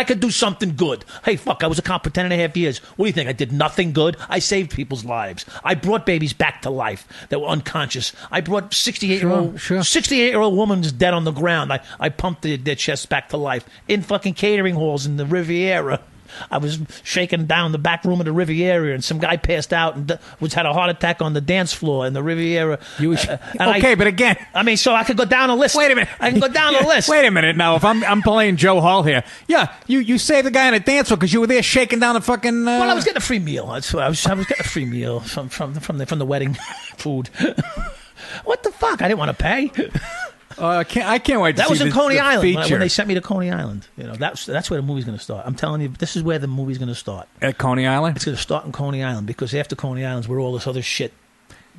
Speaker 7: could do something good. Hey, fuck, I was a cop for 10.5 years. What do you think? I did nothing good? I saved people's lives. I brought babies back to life that were unconscious. I brought 68-year-old woman's dead on the ground. I pumped their chests back to life in fucking catering halls in the Riviera. I was shaking down the back room of the Riviera, and some guy passed out and had a heart attack on the dance floor in the Riviera.
Speaker 1: But again,
Speaker 7: so I could go down a list.
Speaker 1: Wait a minute,
Speaker 7: I can go down a list.
Speaker 1: Wait a minute now. If I'm playing Joe Hall here, yeah, you saved the guy on a dance floor because you were there shaking down the fucking.
Speaker 7: Well, I was getting a free meal. I was getting a free meal from the wedding food. What the fuck? I didn't want to pay.
Speaker 1: I can't wait to see
Speaker 7: that was in Coney Island when they sent me to Coney Island. That's where the movie's going to start. I'm telling you, this is where the movie's going to start.
Speaker 1: At Coney Island?
Speaker 7: It's going to start in Coney Island because after Coney Island's where all this other shit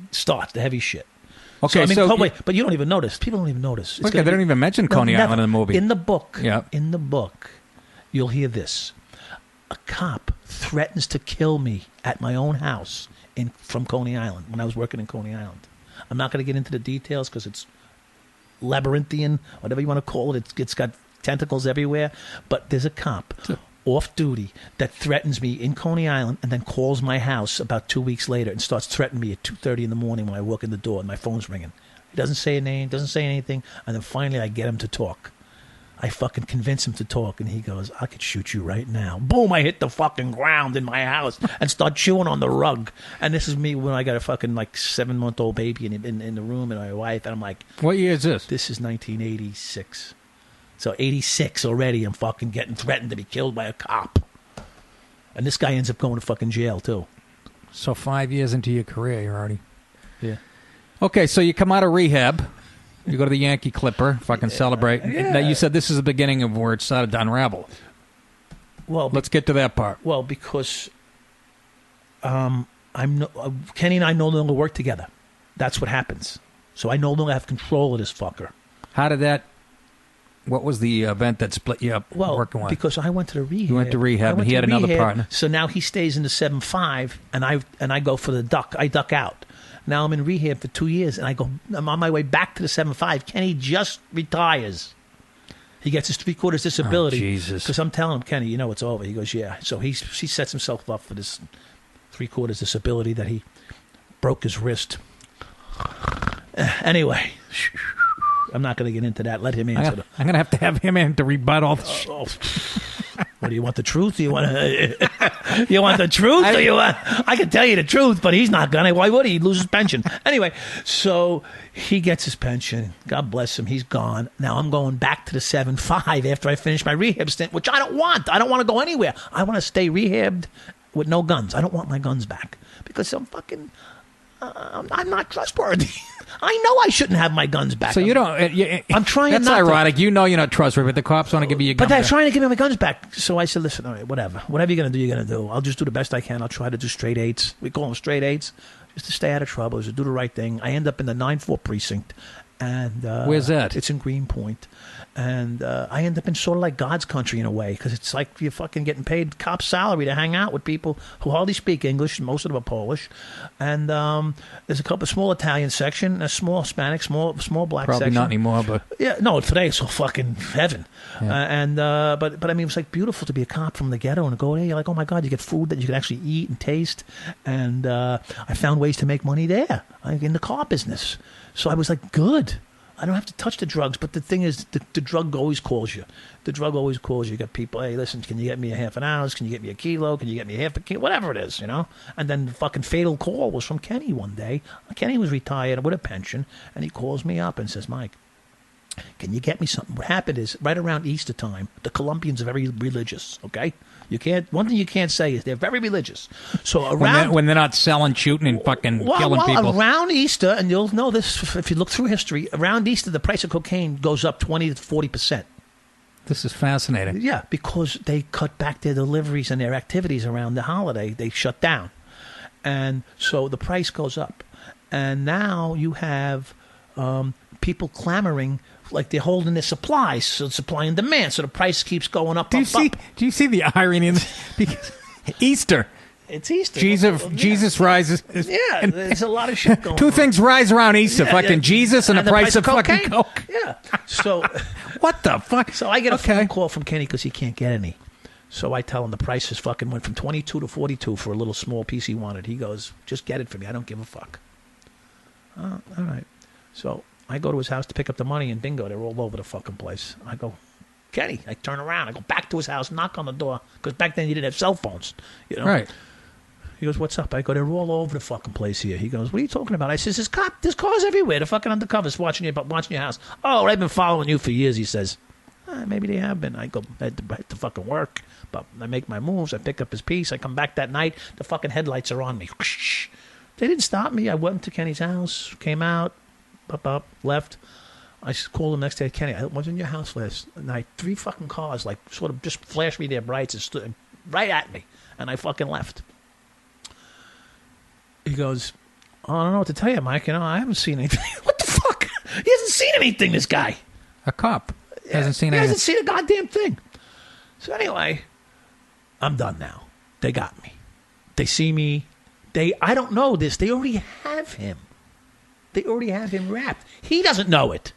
Speaker 7: starts, the heavy shit.
Speaker 1: Okay,
Speaker 7: wait, but you don't even notice. People don't even notice.
Speaker 1: They don't even mention Coney Island in the movie.
Speaker 7: In the book, you'll hear this. A cop threatens to kill me at my own house from Coney Island when I was working in Coney Island. I'm not going to get into the details because it's labyrinthian, whatever you want to call it. It's got tentacles everywhere. But there's a cop off duty that threatens me in Coney Island and then calls my house about 2 weeks later and starts threatening me at 2:30 in the morning when I walk in the door and my phone's ringing. He doesn't say a name, doesn't say anything, and then finally I get him to talk. I fucking convince him to talk, and he goes, I could shoot you right now. Boom, I hit the fucking ground in my house and start chewing on the rug. And this is me when I got a fucking 7-month-old baby in the room and my wife, and I'm like...
Speaker 1: What year is this?
Speaker 7: This is 1986. So 86 already, I'm fucking getting threatened to be killed by a cop. And this guy ends up going to fucking jail, too.
Speaker 1: So 5 years into your career, you're already...
Speaker 7: Yeah.
Speaker 1: Okay, so you come out of rehab... You go to the Yankee Clipper, fucking celebrate.
Speaker 7: Yeah.
Speaker 1: Now, you said this is the beginning of where it started to unravel.
Speaker 7: Well,
Speaker 1: let's get to that part.
Speaker 7: Well, because Kenny and I no longer work together. That's what happens. So I no longer have control of this fucker.
Speaker 1: How did that What was the event that split you up working with?
Speaker 7: Because I went to the rehab.
Speaker 1: You went to rehab, and he had another partner.
Speaker 7: So now he stays in the 7.5, and I go for the duck. I duck out. Now I'm in rehab for 2 years, and I'm on my way back to the 7.5. Kenny just retires. He gets his 3/4 disability.
Speaker 1: Oh, Jesus.
Speaker 7: Because I'm telling him, Kenny, you know it's over. He goes, yeah. So he sets himself up for this 3/4 disability that he broke his wrist. Anyway, I'm not going to get into that. Let him answer.
Speaker 1: I'm going to have him in to rebut all this.
Speaker 7: What do you want, the truth? You want you want the truth? Or you want? I can tell you the truth, but he's not gonna. Why would he? He'd lose his pension anyway. So he gets his pension. God bless him. He's gone. Now I'm going back to the 7.5 after I finish my rehab stint, which I don't want. I don't want to go anywhere. I want to stay rehabbed with no guns. I don't want my guns back because I'm fucking. I'm not trustworthy. I know I shouldn't have my guns back.
Speaker 1: So you don't.
Speaker 7: I'm trying.
Speaker 1: That's
Speaker 7: not
Speaker 1: ironic. You know you're not trustworthy, but the cops want to give you your guns.
Speaker 7: But they're
Speaker 1: back.
Speaker 7: trying to give me my guns back. So I said, listen, all right, whatever you're gonna do, you're gonna do. I'll just do the best I can. I'll try to do straight eights. We call them straight eights, just to stay out of trouble, just to do the right thing. I end up in the 9-4 precinct, and
Speaker 1: where's that?
Speaker 7: It's in Greenpoint. And I end up in sort of like God's country in a way, because it's like you're fucking getting paid cop salary to hang out with people who hardly speak English. Most of them are Polish. And there's a couple small Italian section, a small Hispanic, small black
Speaker 1: Probably
Speaker 7: section.
Speaker 1: not anymore, but
Speaker 7: yeah, no, today it's all fucking heaven.
Speaker 1: Yeah.
Speaker 7: But I mean, it was like beautiful to be a cop from the ghetto and go there. You're like, oh my God, you get food that you can actually eat and taste. And I found ways to make money there, like in the car business. So I was like, good. I don't have to touch the drugs, but the thing is, the drug always calls you. The drug always calls you. You got people, hey, listen, can you get me a half an ounce? Can you get me a kilo? Can you get me half a kilo? Whatever it is, you know? And then the fucking fatal call was from Kenny one day. Kenny was retired with a pension, and he calls me up and says, Mike, can you get me something? What happened is, right around Easter time, the Colombians are very religious, okay? One thing you can't say is they're very religious. So around
Speaker 1: when they're not selling, shooting, and fucking killing people.
Speaker 7: Around Easter, and you'll know this if you look through history, around Easter the price of cocaine goes up 20 to 40%.
Speaker 1: This is fascinating.
Speaker 7: Yeah, because they cut back their deliveries and their activities around the holiday. They shut down. And so the price goes up. And now you have people clamoring like they're holding their supplies, so supply and demand, so the price keeps going up. Do
Speaker 1: you see the irony in this? Because Easter.
Speaker 7: It's Easter.
Speaker 1: Jesus rises.
Speaker 7: Yeah, there's a lot of shit going on.
Speaker 1: Two things rise around Easter: fucking Jesus and the price of fucking coke.
Speaker 7: Yeah. So
Speaker 1: what the fuck?
Speaker 7: So I get a phone call from Kenny because he can't get any. So I tell him the prices fucking went from 22 to 42 for a little small piece he wanted. He goes, just get it for me. I don't give a fuck. All right. So I go to his house to pick up the money, and bingo, they're all over the fucking place. I go, Kenny. I turn around. I go back to his house, knock on the door, because back then you didn't have cell phones. You know?
Speaker 1: Right.
Speaker 7: He goes, what's up? I go, they're all over the fucking place here. He goes, what are you talking about? I says, there's cars everywhere. They're fucking undercovers watching your house. Oh, I've been following you for years, he says. Maybe they have been. I go, I had to fucking work. But I make my moves. I pick up his piece. I come back that night. The fucking headlights are on me. They didn't stop me. I went to Kenny's house, came out, up, left. I called him next day. Kenny, I was in your house last night. 3 fucking cars, like, sort of just flashed me their brights and stood right at me. And I fucking left. He goes, I don't know what to tell you, Mike. You know, I haven't seen anything. What the fuck? He hasn't seen anything, this guy.
Speaker 1: A cop. Hasn't seen
Speaker 7: anything. He hasn't
Speaker 1: anything.
Speaker 7: seen a goddamn thing. So anyway, I'm done now. They got me. They see me. I don't know this. They already have him. They already have him wrapped. He doesn't know it.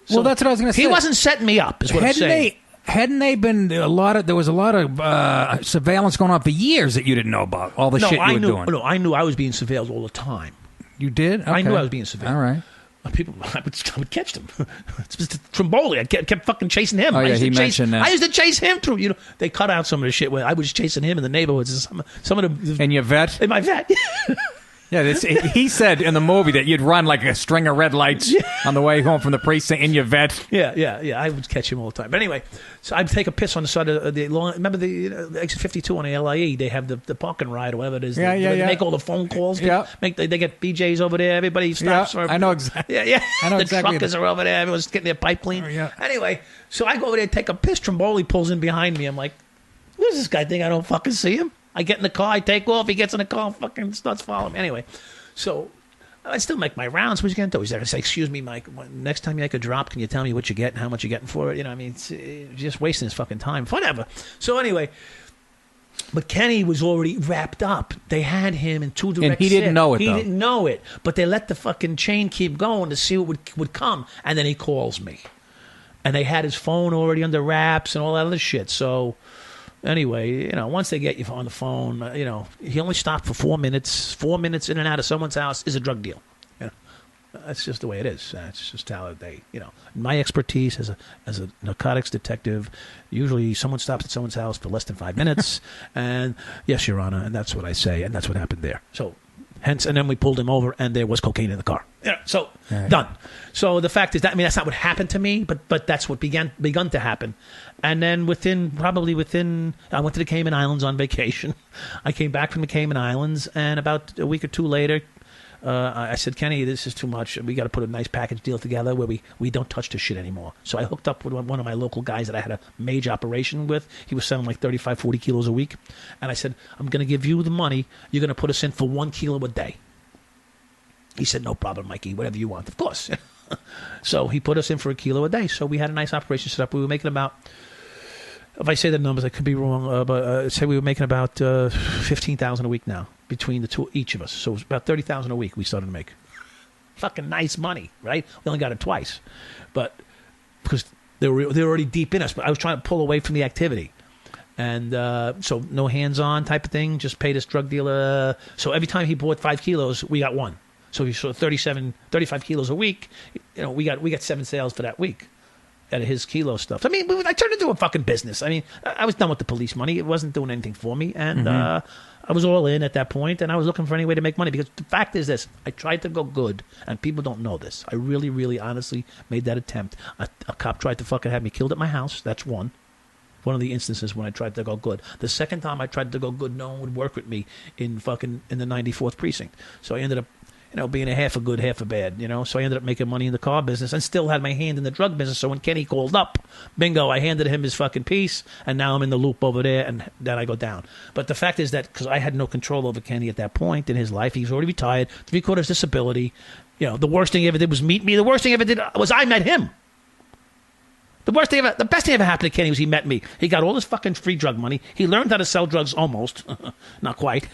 Speaker 7: So
Speaker 1: well, that's what I was going to say.
Speaker 7: He wasn't setting me up, is what I'm saying.
Speaker 1: Hadn't they been there was a lot of surveillance going on for years that you didn't know about, all the shit you were doing?
Speaker 7: No, I knew I was being surveilled all the time.
Speaker 1: You did? Okay.
Speaker 7: I knew I was being surveilled.
Speaker 1: All right.
Speaker 7: People, I would catch them. It's just Tromboli. I kept fucking chasing him.
Speaker 1: Oh, yeah, he mentioned that.
Speaker 7: I used to chase him through. You know, they cut out some of the shit where I was chasing him in the neighborhoods. Some of the
Speaker 1: and your vet?
Speaker 7: In my vet.
Speaker 1: Yeah, he said in the movie that you'd run like a string of red lights on the way home from the precinct in your vet.
Speaker 7: Yeah. I would catch him all the time. But anyway, so I'd take a piss on the side of the lawn. Remember the exit 52 on the LIE? They have the parking ride or whatever it is. They make all the phone calls.
Speaker 1: Yeah.
Speaker 7: They get BJs over there. Everybody stops.
Speaker 1: Yeah, I know exactly.
Speaker 7: Yeah.
Speaker 1: I know
Speaker 7: the
Speaker 1: exactly.
Speaker 7: truckers are over there. Everyone's getting their pipe clean.
Speaker 1: Yeah.
Speaker 7: Anyway, so I go over there and take a piss. Tromboli pulls in behind me. I'm like, what does this guy think? I don't fucking see him. I get in the car. I take off. He gets in the car. Fucking starts following me. Anyway. So I'd still make my rounds. What's he going to do? He's going to say, excuse me, Mike, next time you make a drop, can you tell me what you get and how much you're getting for it? You know, I mean, it's just wasting his fucking time. Whatever. So anyway, but Kenny was already wrapped up. They had him in 2 direct
Speaker 1: And he didn't know it,
Speaker 7: He
Speaker 1: though.
Speaker 7: didn't know it. But they let the fucking chain keep going to see what would come. And then he calls me. And they had his phone already under wraps and all that other shit. So anyway, you know, once they get you on the phone, you know, he only stopped for 4 minutes. 4 minutes in and out of someone's house is a drug deal. You know, that's just the way it is. That's just how they, you know, my expertise as a narcotics detective, usually someone stops at someone's house for less than 5 minutes. And yes, Your Honor, and that's what I say, and that's what happened there. So hence, and then we pulled him over, and there was cocaine in the car. Yeah, so done. So the fact is that, I mean, that's not what happened to me, but that's what begun to happen. And then I went to the Cayman Islands on vacation. I came back from the Cayman Islands, and about a week or two later, I said, Kenny, this is too much. We got to put a nice package deal together where we don't touch this shit anymore. So I hooked up with one of my local guys that I had a major operation with. He was selling like 35, 40 kilos a week. And I said, I'm going to give you the money. You're going to put us in for 1 kilo a day. He said, no problem, Mikey, whatever you want. Of course. So he put us in for 1 kilo a day. So we had a nice operation set up. We were making about, if I say the numbers, I could be wrong, but say we were making about $15,000 a week now between the two, each of us. So it was about $30,000 a week we started to make. Fucking nice money, right? We only got it twice, but because they were already deep in us. But I was trying to pull away from the activity, and so no hands-on type of thing. Just pay this drug dealer. So every time he bought 5 kilos, we got 1. So he saw 35 kilos a week. You know, we got 7 sales for that week out of his kilo stuff. I mean, I turned it into a fucking business. I mean, I was done with the police money. It wasn't doing anything for me, and I was all in at that point, and I was looking for any way to make money, because the fact is this: I tried to go good, and people don't know this. I really, really, honestly made that attempt. A cop tried to fucking have me killed at my house. That's one of the instances when I tried to go good. The second time I tried to go good, no one would work with me in the 94th precinct. So I ended up, you know, being a half a good, half a bad, you know. So I ended up making money in the car business and still had my hand in the drug business. So when Kenny called up, bingo, I handed him his fucking piece, and now I'm in the loop over there, and then I go down. But the fact is that because I had no control over Kenny at that point in his life, he was already retired, 3/4 disability. You know, the worst thing he ever did was meet me. The worst thing he ever did was I met him. The best thing ever happened to Kenny was he met me. He got all this fucking free drug money. He learned how to sell drugs almost. Not quite.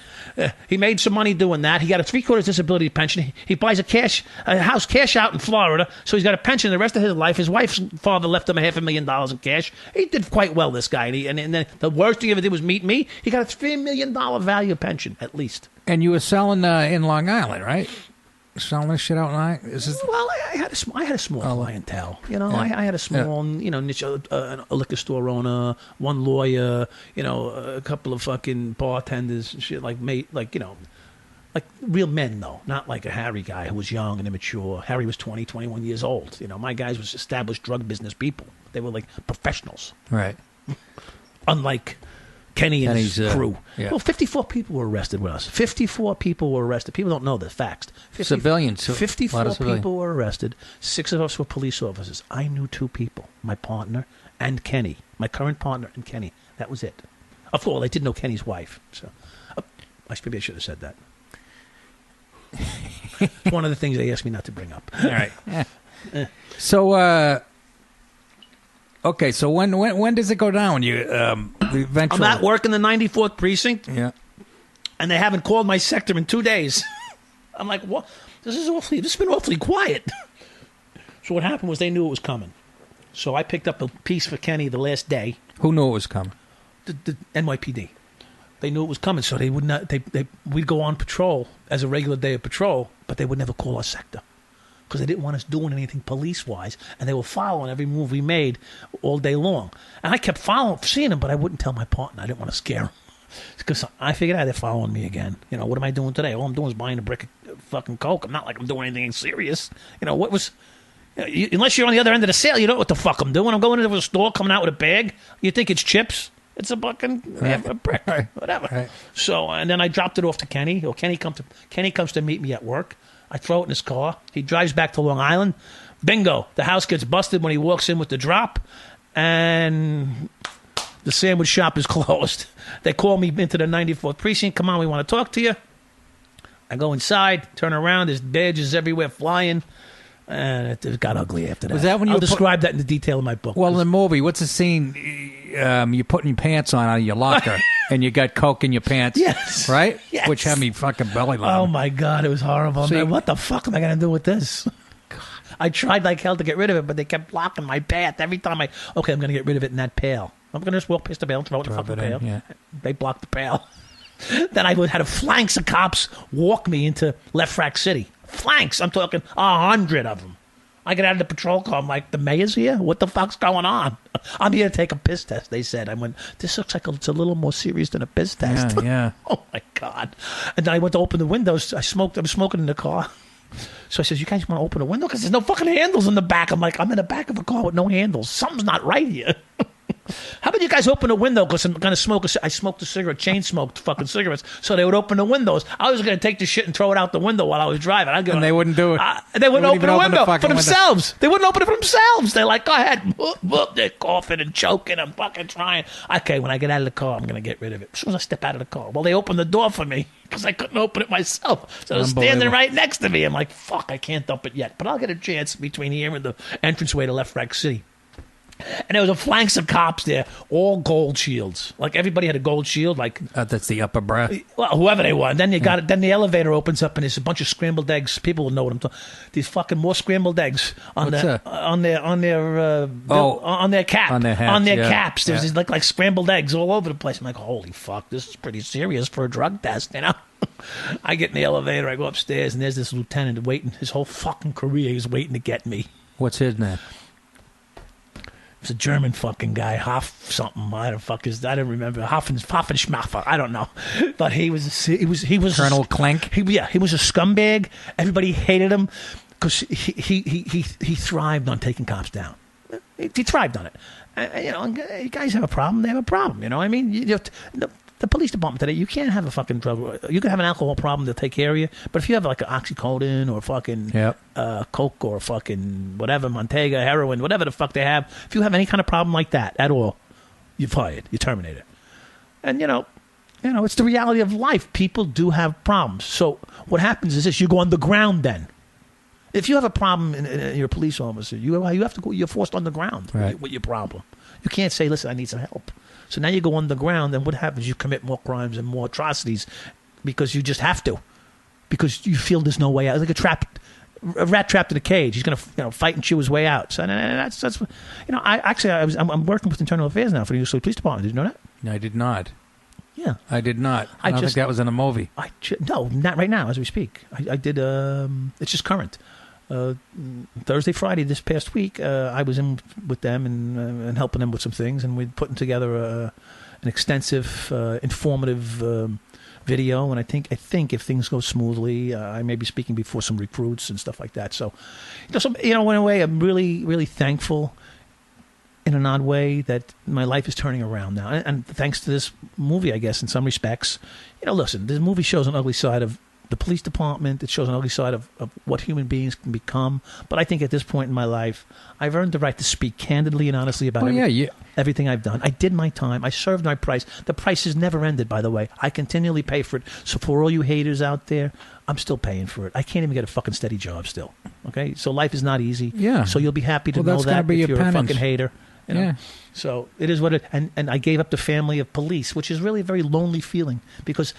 Speaker 7: He made some money doing that. He got a 3/4 disability pension. He buys a house cash out in Florida, so he's got a pension the rest of his life. His wife's father left him $500,000 in cash. He did quite well, this guy. And then the worst thing he ever did was meet me. He got a $3 million value pension, at least.
Speaker 1: And you were selling in Long Island, right? Selling this shit out in Long Island?
Speaker 7: Well, I had a small clientele. You know, I had a small, you know, niche, a liquor store owner, one lawyer, you know, a couple of fucking bartenders and shit, like you know, like real men, though, not like a Harry guy who was young and immature. Harry was 20, 21 years old. You know, my guys was established drug business people. They were like professionals.
Speaker 1: Right.
Speaker 7: Unlike Kenny and his crew.
Speaker 1: Yeah.
Speaker 7: Well, 54 people were arrested with us. 54 people were arrested. People don't know the facts.
Speaker 1: Civilians.
Speaker 7: 54 people were arrested. 6 of us were police officers. I knew 2 people, my partner and Kenny, my current partner and Kenny. That was it. Of course, I did know Kenny's wife. So maybe I should have said that. It's one of the things they asked me not to bring up.
Speaker 1: All right. So, okay, so when does it go down? You eventually.
Speaker 7: I'm at work in the 94th precinct.
Speaker 1: Yeah.
Speaker 7: And they haven't called my sector in 2 days. I'm like, what? This has been awfully quiet. So what happened was they knew it was coming. So I picked up a piece for Kenny the last day.
Speaker 1: Who knew it was coming?
Speaker 7: The NYPD. They knew it was coming, so they would not. We'd go on patrol as a regular day of patrol, but they would never call our sector because they didn't want us doing anything police-wise, and they were following every move we made all day long. And I kept seeing them, but I wouldn't tell my partner. I didn't want to scare them because I figured out they're following me again. You know, what am I doing today? All I'm doing is buying a brick of fucking Coke. I'm not like I'm doing anything serious. You know, what was... unless you're on the other end of the sale, you know what the fuck I'm doing. I'm going into a store, coming out with a bag. You think it's chips? It's a fucking a brick, whatever. Right. So, and then I dropped it off to Kenny. Or Kenny comes to meet me at work. I throw it in his car. He drives back to Long Island. Bingo! The house gets busted when he walks in with the drop, and the sandwich shop is closed. They call me into the 94th precinct. Come on, we want to talk to you. I go inside, turn around, there's badges everywhere flying. And it got ugly after that.
Speaker 1: Was that when you
Speaker 7: I'll describe that in the detail in my book.
Speaker 1: Well, in the movie, what's the scene? You're putting your pants on out of your locker, and you got Coke in your pants.
Speaker 7: Yes.
Speaker 1: Right?
Speaker 7: Yes.
Speaker 1: Which had me fucking belly laughing.
Speaker 7: Oh, my God. It was horrible.
Speaker 1: See,
Speaker 7: man, what the fuck am I going to do with this? I tried like hell to get rid of it, but they kept blocking my path. Every time I'm going to get rid of it in that pail. I'm going to just walk past the pail and throw it in the fucking pail.
Speaker 1: Yeah.
Speaker 7: They blocked the pail. Then I had a flanks of cops walk me into Left Rack City. Flanks. I'm talking 100 of them. I get out of the patrol car. I'm like, the mayor's here? What the fuck's going on? I'm here to take a piss test, they said. I went, this looks like it's a little more serious than a piss test.
Speaker 1: Yeah.
Speaker 7: Oh, my God. And then I went to open the windows. I was smoking in the car. So I says, you guys want to open the window? Because there's no fucking handles in the back. I'm like, I'm in the back of a car with no handles. Something's not right here. How about you guys open the window? Because I'm going to smoke I smoked a cigarette, chain smoked fucking cigarettes, so they would open the windows. I was going to take the shit and throw it out the window while I was driving.
Speaker 1: And they wouldn't do it.
Speaker 7: They wouldn't open the window for themselves.
Speaker 1: Window.
Speaker 7: They wouldn't open it for themselves. They're like, go ahead. They're coughing and choking and fucking trying. Okay, when I get out of the car, I'm going to get rid of it. As soon as I step out of the car, well, they opened the door for me because I couldn't open it myself. So they're standing right next to me. I'm like, fuck, I can't dump it yet. But I'll get a chance between here and the entranceway to Left Rack City. And there was a flanks of cops there, all gold shields. Like everybody had a gold shield. Like
Speaker 1: that's the upper brass.
Speaker 7: Well, whoever they were. And then you got it. Then the elevator opens up and there's a bunch of scrambled eggs. People will know what I'm talking. These fucking more scrambled eggs on their caps.
Speaker 1: On their hats,
Speaker 7: on their caps. There's these like scrambled eggs all over the place. I'm like, holy fuck, this is pretty serious for a drug test, you know. I get in the elevator. I go upstairs and there's this lieutenant waiting. His whole fucking career he's waiting to get me.
Speaker 1: What's his name?
Speaker 7: It's a German fucking guy, Hoff something. I don't remember. Hoffenschmaffer. I don't know. But he was
Speaker 1: Colonel Clink.
Speaker 7: He was a scumbag. Everybody hated him because he thrived on taking cops down. He thrived on it. You guys have a problem. They have a problem. You know what I mean? The police department today, you can't have a fucking drug. You can have an alcohol problem. They'll take care of you. But if you have like an oxycodone or fucking coke or fucking whatever, Montega, heroin, whatever the fuck they have, if you have any kind of problem like that at all, you're fired. You're terminated. And you know, it's the reality of life. People do have problems. So what happens is this: you go underground. Then, if you have a problem and you're a police officer, you have to go. You're forced underground with your problem. You can't say, "Listen, I need some help." So now you go underground, and what happens? You commit more crimes and more atrocities because you just have to, because you feel there's no way out. It's like a rat trapped in a cage. He's going to fight and chew his way out. So that's I'm working with Internal Affairs now for the New York Police Department. Did you know that?
Speaker 1: No, I did not.
Speaker 7: Yeah,
Speaker 1: I did not. I don't think that was in a movie.
Speaker 7: No, not right now as we speak. I did. It's just current. Thursday, Friday this past week, I was in with them and helping them with some things, and we're putting together an extensive, informative video. And I think if things go smoothly, I may be speaking before some recruits and stuff like that. So, in a way, I'm really, really thankful. In an odd way, that my life is turning around now, and thanks to this movie, I guess, in some respects. Listen, this movie shows an ugly side of the police department. It shows an ugly side of what human beings can become. But I think at this point in my life, I've earned the right to speak candidly and honestly about everything I've done. I did my time. I served my price. The price has never ended, by the way. I continually pay for it. So for all you haters out there, I'm still paying for it. I can't even get a fucking steady job still. Okay? So life is not easy.
Speaker 1: Yeah.
Speaker 7: So you'll be happy to know that if you're a fucking hater.
Speaker 1: Yeah.
Speaker 7: So it is what it. And I gave up the family of police, which is really a very lonely feeling because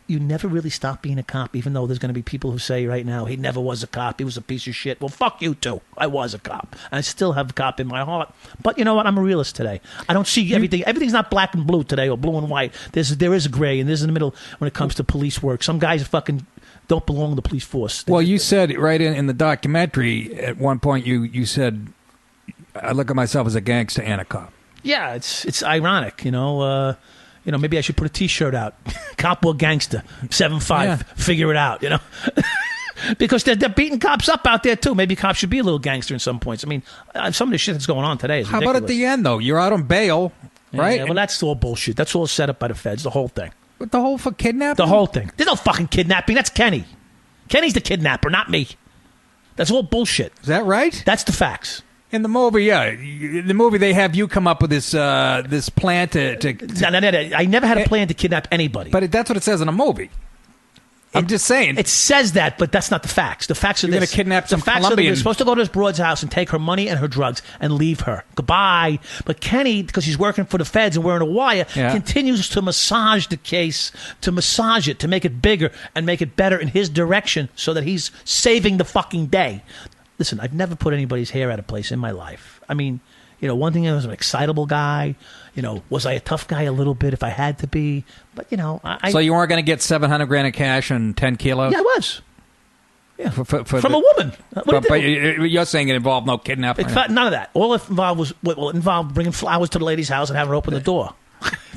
Speaker 7: you never really stop being a cop, even though there's going to be people who say right now, he never was a cop, he was a piece of shit. Well, fuck you too. I was a cop. And I still have a cop in my heart. But you know what? I'm a realist today. I don't see everything. Everything's not black and blue today or blue and white. There is a gray, and there's in the middle when it comes to police work. Some guys fucking don't belong in the police force.
Speaker 1: Well, you said right in the documentary at one point, you said, I look at myself as a gangster and a cop. Yeah,
Speaker 7: it's ironic, maybe I should put a T-shirt out. Cop or gangster, 7'5", figure it out, because they're beating cops up out there too. Maybe cops should be a little gangster in some points. I mean, some of the shit that's going on today is ridiculous.
Speaker 1: How about at the end though? You're out on bail, right?
Speaker 7: Yeah, well, that's all bullshit. That's all set up by the feds. The whole thing.
Speaker 1: But the whole for kidnapping.
Speaker 7: The whole thing. There's no fucking kidnapping. That's Kenny. Kenny's the kidnapper, not me. That's all bullshit.
Speaker 1: Is that right?
Speaker 7: That's the facts.
Speaker 1: In the movie, in the movie, they have you come up with this plan to...
Speaker 7: No, I never had a plan to kidnap anybody.
Speaker 1: But that's what it says in a movie. I'm just saying.
Speaker 7: It says that, but that's not the facts. The facts are
Speaker 1: You're
Speaker 7: this.
Speaker 1: gonna kidnap some
Speaker 7: The facts are that
Speaker 1: Colombian.
Speaker 7: you're supposed to go to this broad's house and take her money and her drugs and leave her. Goodbye. But Kenny, because he's working for the feds and wearing a wire, continues to massage the case, to massage it, to make it bigger and make it better in his direction so that he's saving the fucking day. Listen, I've never put anybody's hair out of place in my life. I mean, you know, one thing, I was an excitable guy. You know, was I a tough guy a little bit if I had to be? But, you know,
Speaker 1: So you weren't going to get $700,000 in cash and 10 kilos?
Speaker 7: Yeah, I was. Yeah, from a woman.
Speaker 1: But you're saying it involved no kidnapping?
Speaker 7: None of that. All it involved was it involved bringing flowers to the lady's house and having her open the door.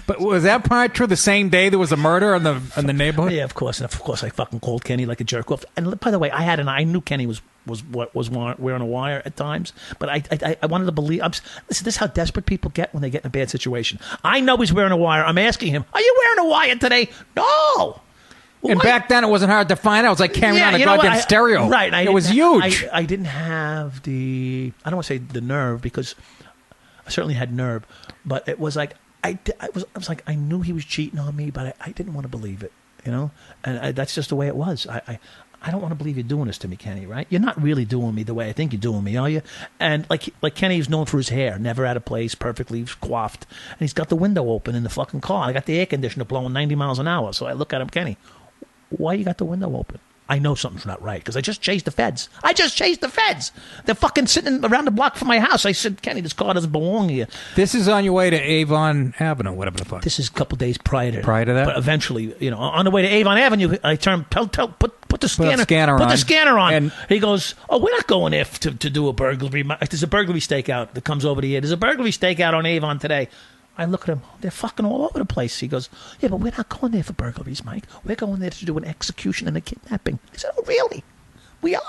Speaker 1: But was that part true? The same day there was a murder in the neighborhood?
Speaker 7: Yeah, of course. And of course, I fucking called Kenny like a jerk off. And by the way, I knew Kenny was wearing a wire at times, but I wanted to believe. Listen, this is how desperate people get when they get in a bad situation. I know he's wearing a wire. I'm asking him, "Are you wearing a wire today?" No.
Speaker 1: And back then, it wasn't hard to find out. It was like carrying on a goddamn stereo.
Speaker 7: Right.
Speaker 1: It was huge.
Speaker 7: I didn't have I don't want to say the nerve, because I certainly had nerve, but it was like, I was like, I knew he was cheating on me, but I didn't want to believe it, you know? And that's just the way it was. I don't want to believe you're doing this to me, Kenny, right? You're not really doing me the way I think you're doing me, are you? And like Kenny's known for his hair, never out of place, perfectly coiffed. And he's got the window open in the fucking car. I got the air conditioner blowing 90 miles an hour. So I look at him, Kenny, why you got the window open? I know something's not right because I just chased the feds. They're fucking sitting around the block from my house. I said, Kenny, this car doesn't belong here.
Speaker 1: This is on your way to Avon Avenue, whatever the fuck.
Speaker 7: This is a couple days prior to
Speaker 1: that.
Speaker 7: But eventually, you know, on the way to Avon Avenue, I turned, put the scanner
Speaker 1: on.
Speaker 7: Put the scanner on.
Speaker 1: And
Speaker 7: he goes, oh, we're not going there to do a burglary. There's a burglary stakeout that comes over the year. There's a burglary stakeout on Avon today. I look at him. They're fucking all over the place. He goes, yeah, but we're not going there for burglaries, Mike. We're going there to do an execution and a kidnapping. I said, oh, really? We are?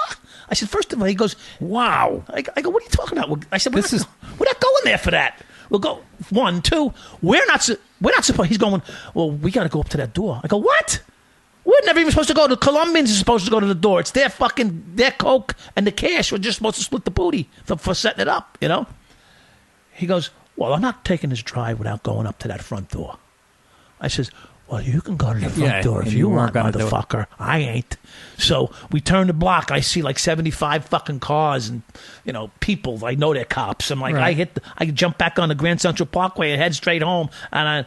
Speaker 7: I said, first of all, he goes, wow. I go, what are you talking about? I said, we're not going there for that. We'll go, 1, 2, we're not supposed. He's going, well, we got to go up to that door. I go, what? We're never even supposed to go. The Colombians are supposed to go to the door. It's their coke and the cash. We're just supposed to split the booty for setting it up, you know? He goes, well, I'm not taking this drive without going up to that front door. I says, well, you can go to the front door if you want, motherfucker. I ain't. So we turn the block. I see like 75 fucking cars and, you know, people. I know they're cops. I'm like,
Speaker 1: right.
Speaker 7: I jump back on the Grand Central Parkway and head straight home. And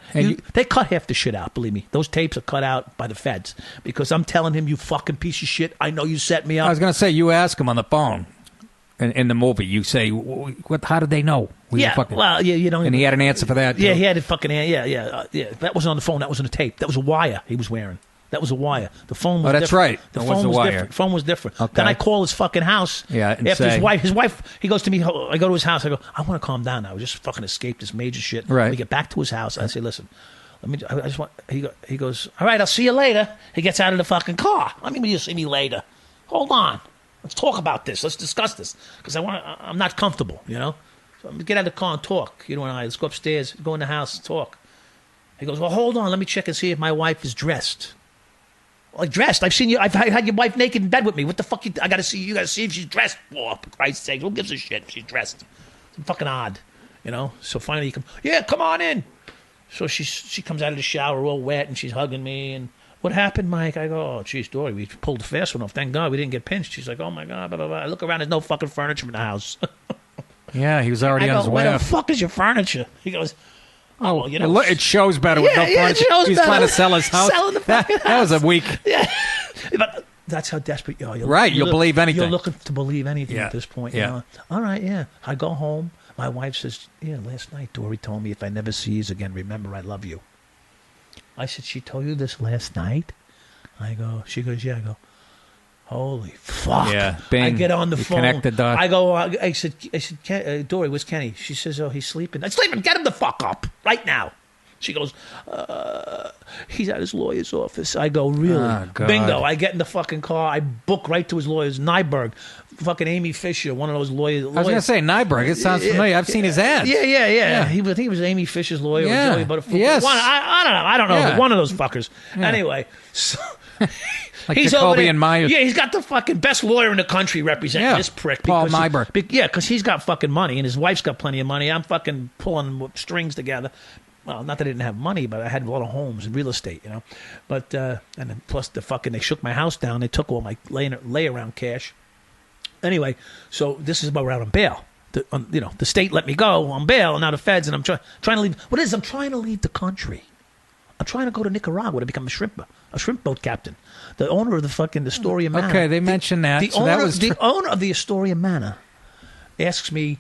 Speaker 7: they cut half the shit out, believe me. Those tapes are cut out by the feds because I'm telling him, you fucking piece of shit, I know you set me up.
Speaker 1: I was going to say, you ask him on the phone. In the movie, you say, how did they know?
Speaker 7: You know.
Speaker 1: And he had an answer for that.
Speaker 7: Yeah,
Speaker 1: too.
Speaker 7: he had a fucking yeah. That wasn't on the phone. That was on the tape. That was a wire he was wearing. That was a wire. The phone was
Speaker 1: that's
Speaker 7: different.
Speaker 1: right.
Speaker 7: The
Speaker 1: that
Speaker 7: phone
Speaker 1: was a
Speaker 7: was
Speaker 1: wire.
Speaker 7: different. The phone was different.
Speaker 1: Okay.
Speaker 7: Then I call his fucking house.
Speaker 1: Yeah, and
Speaker 7: after
Speaker 1: say,
Speaker 7: his wife, he goes to me, I go to his house. I go, I want to calm down now. I just fucking escaped this major shit.
Speaker 1: Right.
Speaker 7: We get back to his house. I say, listen, I just want, he goes, all right, I'll see you later. He gets out of the fucking car. Let me, you'll see me later. Hold on. Let's talk about this. Let's discuss this because I'm not comfortable, you know. So I'm gonna get out of the car and talk. You know, and let's go upstairs, go in the house, and talk. He goes, well, hold on, let me check and see if my wife is dressed. Like dressed? I've seen you. I've had your wife naked in bed with me. What the fuck? I gotta see. You gotta see if she's dressed. Oh, for Christ's sake, who gives a shit if she's dressed? It's fucking odd, you know. So finally, he comes. Yeah, come on in. So she comes out of the shower all wet and she's hugging me and. What happened, Mike? I go, oh, geez, Dory, we pulled the fast one off. Thank God we didn't get pinched. She's like, oh, my God, blah, blah, blah. I look around, there's no fucking furniture in the house.
Speaker 1: Yeah, he was already on his way
Speaker 7: where
Speaker 1: up.
Speaker 7: the fuck is your furniture? He goes, oh, well, you know.
Speaker 1: It shows better with no furniture. He's trying to sell his house.
Speaker 7: Selling the fucking house.
Speaker 1: That was a week.
Speaker 7: Yeah. But that's how desperate you are.
Speaker 1: You'll believe anything.
Speaker 7: You're looking to believe anything at this point.
Speaker 1: Yeah.
Speaker 7: You know? All right, yeah. I go home. My wife says, yeah, last night Dory told me if I never see you again, remember I love you. I said, she told you this last night? She goes, yeah. I go, holy fuck.
Speaker 1: Yeah, bing.
Speaker 7: I get on the phone.
Speaker 1: Connect the dots.
Speaker 7: I said, Dory, where's Kenny? She says, oh, he's sleeping. I'm sleeping. Get him the fuck up right now. She goes, he's at his lawyer's office. I go, really?
Speaker 1: Oh, God.
Speaker 7: Bingo. I get in the fucking car. I book right to his lawyer's. Nyberg. Fucking Amy Fisher, one of those lawyers.
Speaker 1: I was going to say Nyberg. It sounds familiar. I've seen his ads.
Speaker 7: Yeah. I think he was Amy Fisher's lawyer.
Speaker 1: Yeah. Yes.
Speaker 7: I don't know.
Speaker 1: Yeah.
Speaker 7: One of those fuckers. Yeah. Anyway, so...
Speaker 1: Like
Speaker 7: he's
Speaker 1: Jacoby
Speaker 7: over there.
Speaker 1: and Myers.
Speaker 7: Yeah, he's got the fucking best lawyer in the country representing this prick.
Speaker 1: Paul Nyberg.
Speaker 7: Yeah, because he's got fucking money and his wife's got plenty of money. I'm fucking pulling strings together. well, not that I didn't have money, but I had a lot of homes and real estate, you know. But and then plus they shook my house down. They took all my lay around cash. Anyway, so this is about we're out on bail. The state let me go on bail, and now the feds, and I'm trying to leave. What it is, I'm trying to leave the country. I'm trying to go to Nicaragua to become a shrimp boat captain. The owner of the Astoria Manor.
Speaker 1: Okay, they mentioned that.
Speaker 7: The owner of the Astoria Manor asks me.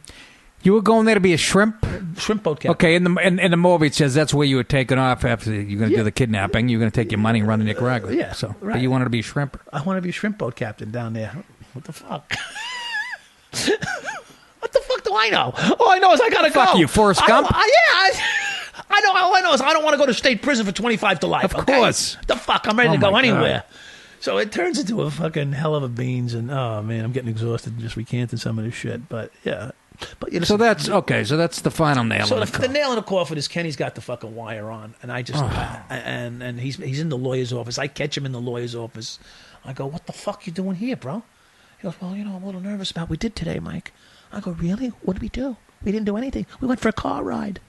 Speaker 1: You were going there to be a shrimp
Speaker 7: boat captain.
Speaker 1: Okay, in the movie it says that's where you were taken off after you're going to do the kidnapping. You're going to take your money and run to Nicaragua.
Speaker 7: Yeah,
Speaker 1: so
Speaker 7: right.
Speaker 1: But you wanted to be a shrimper.
Speaker 7: I want to be a shrimp boat captain down there. What the fuck? What the fuck do I know? All I know is I gotta go.
Speaker 1: Fuck you, Forrest Gump.
Speaker 7: I know. All I know is I don't want to go to state prison for 25 to life.
Speaker 1: Of course.
Speaker 7: The fuck, I'm ready to go
Speaker 1: my
Speaker 7: anywhere.
Speaker 1: God.
Speaker 7: So it turns into a fucking hell of a beans, and oh man, I'm getting exhausted just recanting some of this shit. But yeah. But
Speaker 1: so that's okay. So that's the final nail.
Speaker 7: So the nail in the coffin is Kenny's got the fucking wire on, and I just and he's in the lawyer's office. I catch him in the lawyer's office. I go, "What the fuck you doing here, bro?" He goes, "Well, I'm a little nervous about what we did today, Mike." I go, "Really? What did we do? We didn't do anything. We went for a car ride."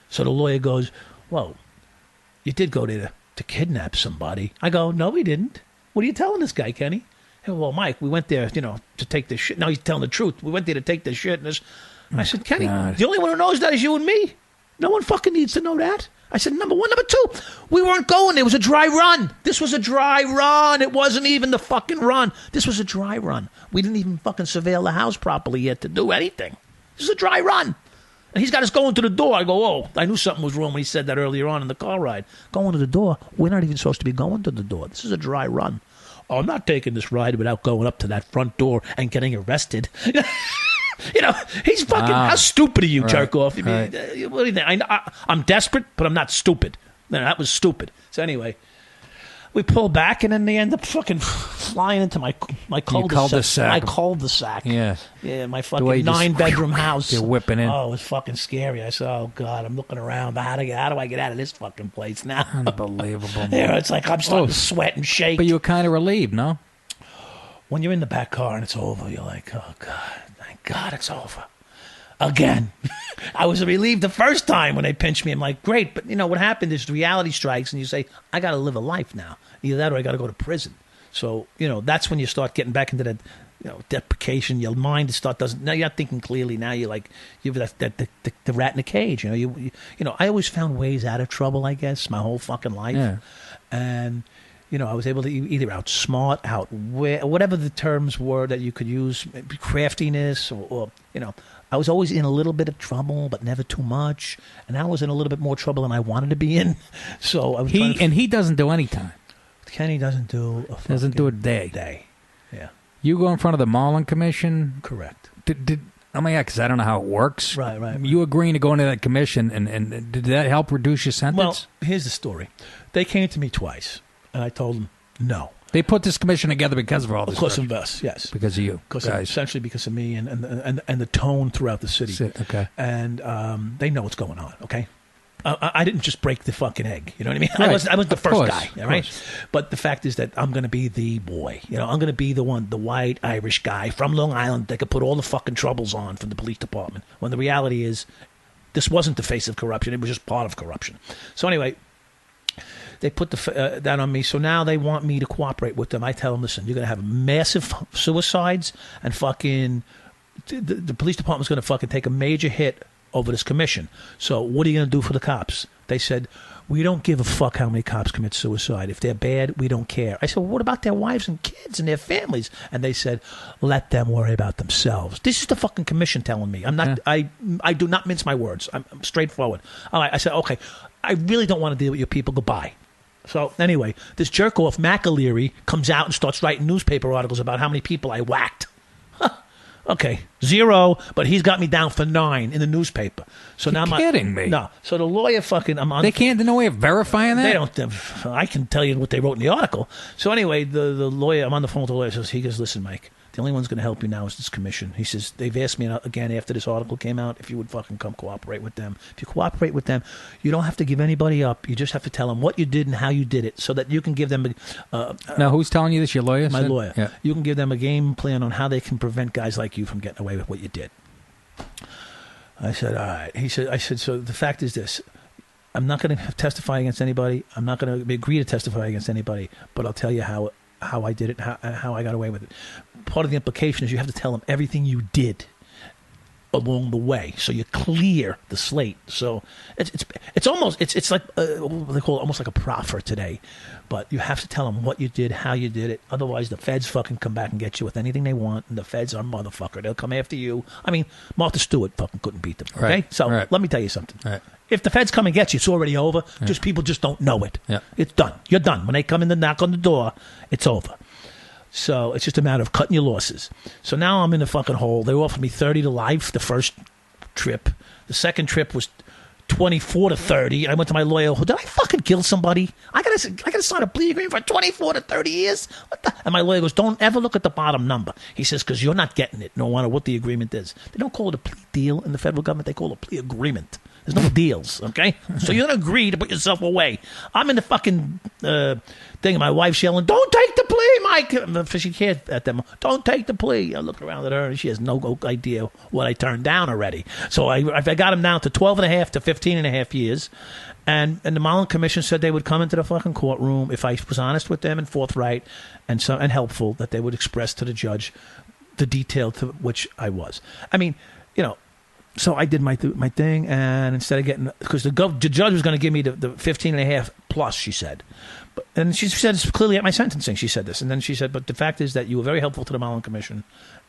Speaker 7: So the lawyer goes, "Well, you did go there to kidnap somebody." I go, "No, we didn't. What are you telling this guy, Kenny?" Hey, well, Mike, we went there, to take this shit. Now he's telling the truth. We went there to take this shit. And I said, Kenny, the only one who knows that is you and me. No one fucking needs to know that. I said, number one. Number two, we weren't going. It was a dry run. This was a dry run. It wasn't even the fucking run. This was a dry run. We didn't even fucking surveil the house properly yet to do anything. This is a dry run. And he's got us going to the door. I go, oh, I knew something was wrong when he said that earlier on in the car ride. Going to the door. We're not even supposed to be going to the door. This is a dry run. Oh, I'm not taking this ride without going up to that front door and getting arrested. He's fucking. How stupid are you, jerk off? What do you think? I'm desperate, but I'm not stupid. No, that was stupid. So anyway, we pull back, and then they end up fucking flying into my cul-de-sac. My cul-de-sac.
Speaker 1: Yeah.
Speaker 7: Yeah, my fucking 9-bedroom house.
Speaker 1: They're whipping in.
Speaker 7: Oh, it was fucking scary. I said, oh, God, I'm looking around. How do I get out of this fucking place now?
Speaker 1: Unbelievable.
Speaker 7: Yeah, it's like I'm starting to sweat and shake.
Speaker 1: But you were kind of relieved, no?
Speaker 7: When you're in the back car and it's over, you're like, oh, God, thank God it's over. Again. I was relieved the first time when they pinched me. I'm like, great. But, what happened is reality strikes and you say, I got to live a life now. Either that or I got to go to prison. So, that's when you start getting back into that, deprecation. Your mind now you're not thinking clearly. Now you're like, you're the rat in the cage. I always found ways out of trouble, I guess, my whole fucking life.
Speaker 1: Yeah.
Speaker 7: And, I was able to either outsmart, whatever the terms were that you could use, craftiness or I was always in a little bit of trouble, but never too much. And I was in a little bit more trouble than I wanted to be in. So I was
Speaker 1: he doesn't do any time.
Speaker 7: Kenny doesn't do
Speaker 1: a day.
Speaker 7: Yeah.
Speaker 1: You go in front of the Marlin Commission?
Speaker 7: Correct.
Speaker 1: Because I don't know how it works.
Speaker 7: Right.
Speaker 1: You agreeing to go into that commission, and did that help reduce your sentence?
Speaker 7: Well, here's the story. They came to me twice, and I told them no.
Speaker 1: They put this commission together because of all this.
Speaker 7: Because of us, yes.
Speaker 1: Because of you,
Speaker 7: essentially because of me and the tone throughout the city.
Speaker 1: Okay.
Speaker 7: And they know what's going on. Okay. I didn't just break the fucking egg. You know what I mean?
Speaker 1: Right.
Speaker 7: I was the first guy.
Speaker 1: All
Speaker 7: right. But the fact is that I'm going to be the boy. I'm going to be the white Irish guy from Long Island that could put all the fucking troubles on from the police department. When the reality is, this wasn't the face of corruption. It was just part of corruption. So anyway. They put that on me, so now they want me to cooperate with them. I tell them, listen, you're going to have massive suicides, and fucking the police department's going to fucking take a major hit over this commission. So what are you going to do for the cops? They said, we don't give a fuck how many cops commit suicide. If they're bad, we don't care. I said, well, what about their wives and kids and their families? And they said, let them worry about themselves. This is the fucking commission telling me. I'm not. Yeah. I do not mince my words. I'm straightforward. All right. I said, okay, I really don't want to deal with your people. Goodbye. So anyway, this jerk-off McAleary comes out and starts writing newspaper articles about how many people I whacked. Okay, 0, but he's got me down for 9 in the newspaper. So
Speaker 1: You're
Speaker 7: now
Speaker 1: kidding me?
Speaker 7: No. So the lawyer fucking...
Speaker 1: They can't... There's no way of verifying that?
Speaker 7: They don't... I can tell you what they wrote in the article. So anyway, the lawyer... I'm on the phone with the lawyer. He goes, listen, Mike... The only one's going to help you now is this commission. He says, they've asked me again after this article came out if you would fucking come cooperate with them. If you cooperate with them, you don't have to give anybody up. You just have to tell them what you did and how you did it so that you can give them...
Speaker 1: now, who's telling you this? Your lawyer?
Speaker 7: My lawyer.
Speaker 1: Yeah.
Speaker 7: You can give them a game plan on how they can prevent guys like you from getting away with what you did. I said, all right. I said, so the fact is this. I'm not going to testify against anybody. I'm not going to agree to testify against anybody. But I'll tell you how I did it, how I got away with it. Part of the implication is you have to tell them everything you did along the way, so you clear the slate. So it's almost like what they call it, almost like a proffer today, but you have to tell them what you did, how you did it. Otherwise, the feds fucking come back and get you with anything they want, and the feds are motherfucker. They'll come after you. I mean, Martha Stewart fucking couldn't beat them. Okay,
Speaker 1: right.
Speaker 7: so
Speaker 1: right.
Speaker 7: let me tell you something.
Speaker 1: Right.
Speaker 7: If the feds come and get you, it's already over.
Speaker 1: Yeah.
Speaker 7: Just people just don't know it.
Speaker 1: Yeah.
Speaker 7: It's done. You're done. When they come in to knock on the door, it's over. So it's just a matter of cutting your losses. So now I'm in the fucking hole. They offered me 30 to life the first trip. The second trip was 24 to 30. I went to my lawyer. Did I fucking kill somebody? I gotta sign a plea agreement for 24 to 30 years. What the? And my lawyer goes, don't ever look at the bottom number. He says, because you're not getting it, no matter what the agreement is. They don't call it a plea deal in the federal government. They call it a plea agreement. There's no deals, okay? So you don't agree to put yourself away. I'm in the fucking thing, and my wife's yelling, don't take the plea, Mike. She can't at them. Don't take the plea. I look around at her, and she has no idea what I turned down already. So I got him down to 12 and a half to 15 and a half years. And the Mullen Commission said they would come into the fucking courtroom if I was honest with them and forthright and helpful, that they would express to the judge the detail to which I was. I mean, you know, so I did my thing, and instead of getting, because the judge was going to give me the 15 and a half plus, she said. And she said it's clearly at my sentencing, she said this. And then she said, but the fact is that you were very helpful to the Mullen Commission,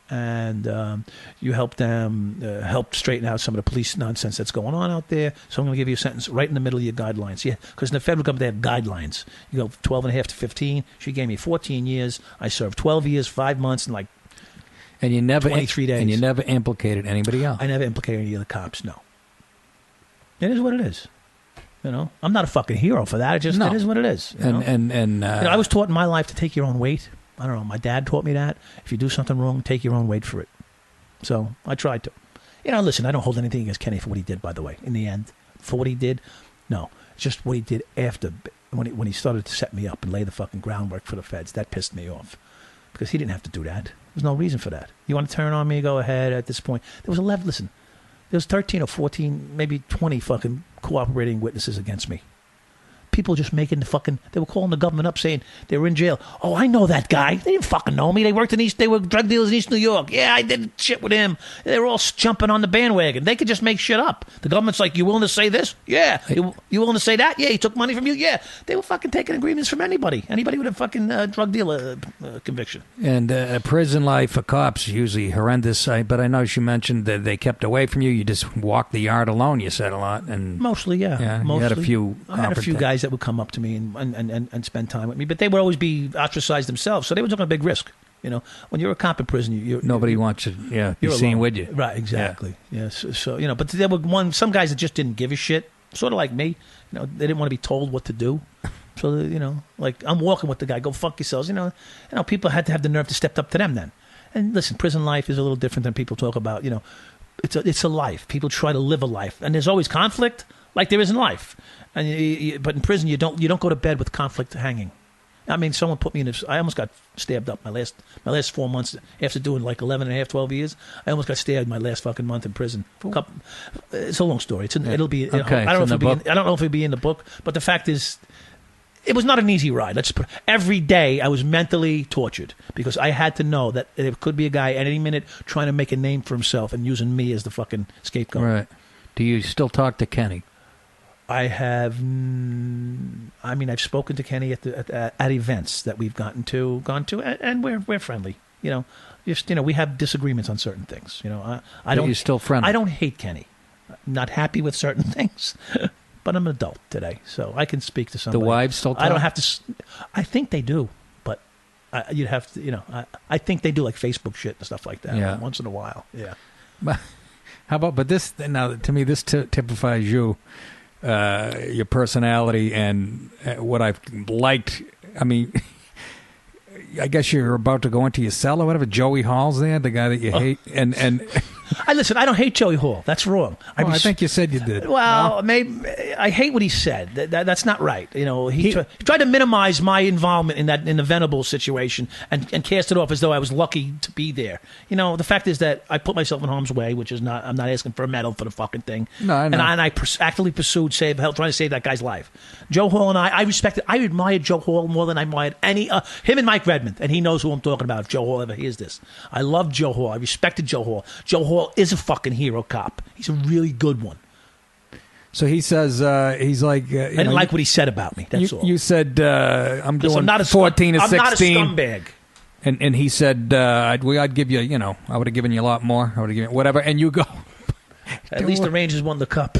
Speaker 7: and you helped them, helped straighten out some of the police nonsense that's going on out there. So I'm going to give you a sentence right in the middle of your guidelines. Yeah, because in the federal government, they have guidelines. You go 12 and a half to 15. She gave me 14 years. I served 12 years, 5 months, and like
Speaker 1: and you never
Speaker 7: 23 days.
Speaker 1: And you never implicated anybody else.
Speaker 7: I never implicated any of the cops, no. It is what it is. You know, I'm not a fucking hero for that. It just, it is what it is. You know?
Speaker 1: I
Speaker 7: was taught in my life to take your own weight. I don't know. My dad taught me that. If you do something wrong, take your own weight for it. So I tried to. You know, listen, I don't hold anything against Kenny for what he did, by the way. In the end, for what he did, no. It's just what he did after, when he started to set me up and lay the fucking groundwork for the feds. That pissed me off. Because he didn't have to do that. There's no reason for that. You want to turn on me, go ahead at this point. There was 11, listen, there was 13 or 14, maybe 20 fucking cooperating witnesses against me. People just making they were calling the government up saying they were in jail. Oh, I know that guy. They didn't fucking know me. They were drug dealers in East New York. Yeah, I did shit with him. They were all jumping on the bandwagon. They could just make shit up. The government's like, you willing to say this? Yeah. You willing to say that? Yeah. He took money from you? Yeah. They were fucking taking agreements from anybody. Anybody with a fucking drug dealer conviction.
Speaker 1: And prison life for cops is usually horrendous. But I know you mentioned that they kept away from you. You just walked the yard alone, you said a lot. And
Speaker 7: mostly, yeah.
Speaker 1: Mostly.
Speaker 7: I had a few guys that would come up to me and spend time with me, but they would always be ostracized themselves, so they were taking a big risk. You know, when you're a cop in prison,
Speaker 1: nobody wants you. Yeah, you're seen with you.
Speaker 7: Right, exactly. Yeah. So you know, but there were some guys that just didn't give a shit, sort of like me. You know, they didn't want to be told what to do. So you know, like I'm walking with the guy, go fuck yourselves. You know, people had to have the nerve to step up to them then. And listen, prison life is a little different than people talk about. You know, it's a life. People try to live a life, and there's always conflict, like there is in life. And but in prison, you don't go to bed with conflict hanging. I mean, someone put me in this. I almost got stabbed up my last 4 months after doing like 11 and a half, 12 years. I almost got stabbed my last fucking month in prison. It's a long story. It'll be.
Speaker 1: Okay,
Speaker 7: I don't know if it'll be in the book, but the fact is, it was not an easy ride. Every day I was mentally tortured because I had to know that there could be a guy at any minute trying to make a name for himself and using me as the fucking scapegoat.
Speaker 1: Right. Do you still talk to Kenny?
Speaker 7: I have. I mean, I've spoken to Kenny at events that we've gone to, and we're friendly. You know, we have disagreements on certain things. You know, I don't.
Speaker 1: You're still friendly.
Speaker 7: I don't hate Kenny. I'm not happy with certain things, but I'm an adult today, so I can speak to somebody.
Speaker 1: The wives still talk?
Speaker 7: I don't have to. I think they do, but you'd have to. You know, I think they do like Facebook shit and stuff like that.
Speaker 1: Yeah.
Speaker 7: Once in a while. Yeah.
Speaker 1: How about? But this now to me, this typifies you. Your personality and what I've liked. I mean, I guess you're about to go into your cell or whatever. Joey Hall's there, the guy that you hate, and
Speaker 7: Listen, I don't hate Joey Hall. That's wrong.
Speaker 1: I think you said you did.
Speaker 7: Well, maybe I hate what he said. That's not right. You know, he tried to minimize my involvement in the Venables situation and cast it off as though I was lucky to be there. You know, the fact is that I put myself in harm's way, which is not. I'm not asking for a medal for the fucking thing.
Speaker 1: No, I know.
Speaker 7: And I actively pursued trying to save that guy's life. Joe Hall and I admired Joe Hall more than I admired him and Mike Redmond, and he knows who I'm talking about. If Joe Hall ever hears this, I love Joe Hall. I respected Joe Hall. Joe Hall is a fucking hero cop. He's a really good one.
Speaker 1: So he says he's like.
Speaker 7: I didn't like what he said about me. That's all.
Speaker 1: You said I'm doing
Speaker 7: I'm not
Speaker 1: 14 to 16.
Speaker 7: I'm not a scumbag.
Speaker 1: And he said I'd give you. You know, I would have given you a lot more. I would have given you whatever. And you go.
Speaker 7: At least the Rangers won the cup.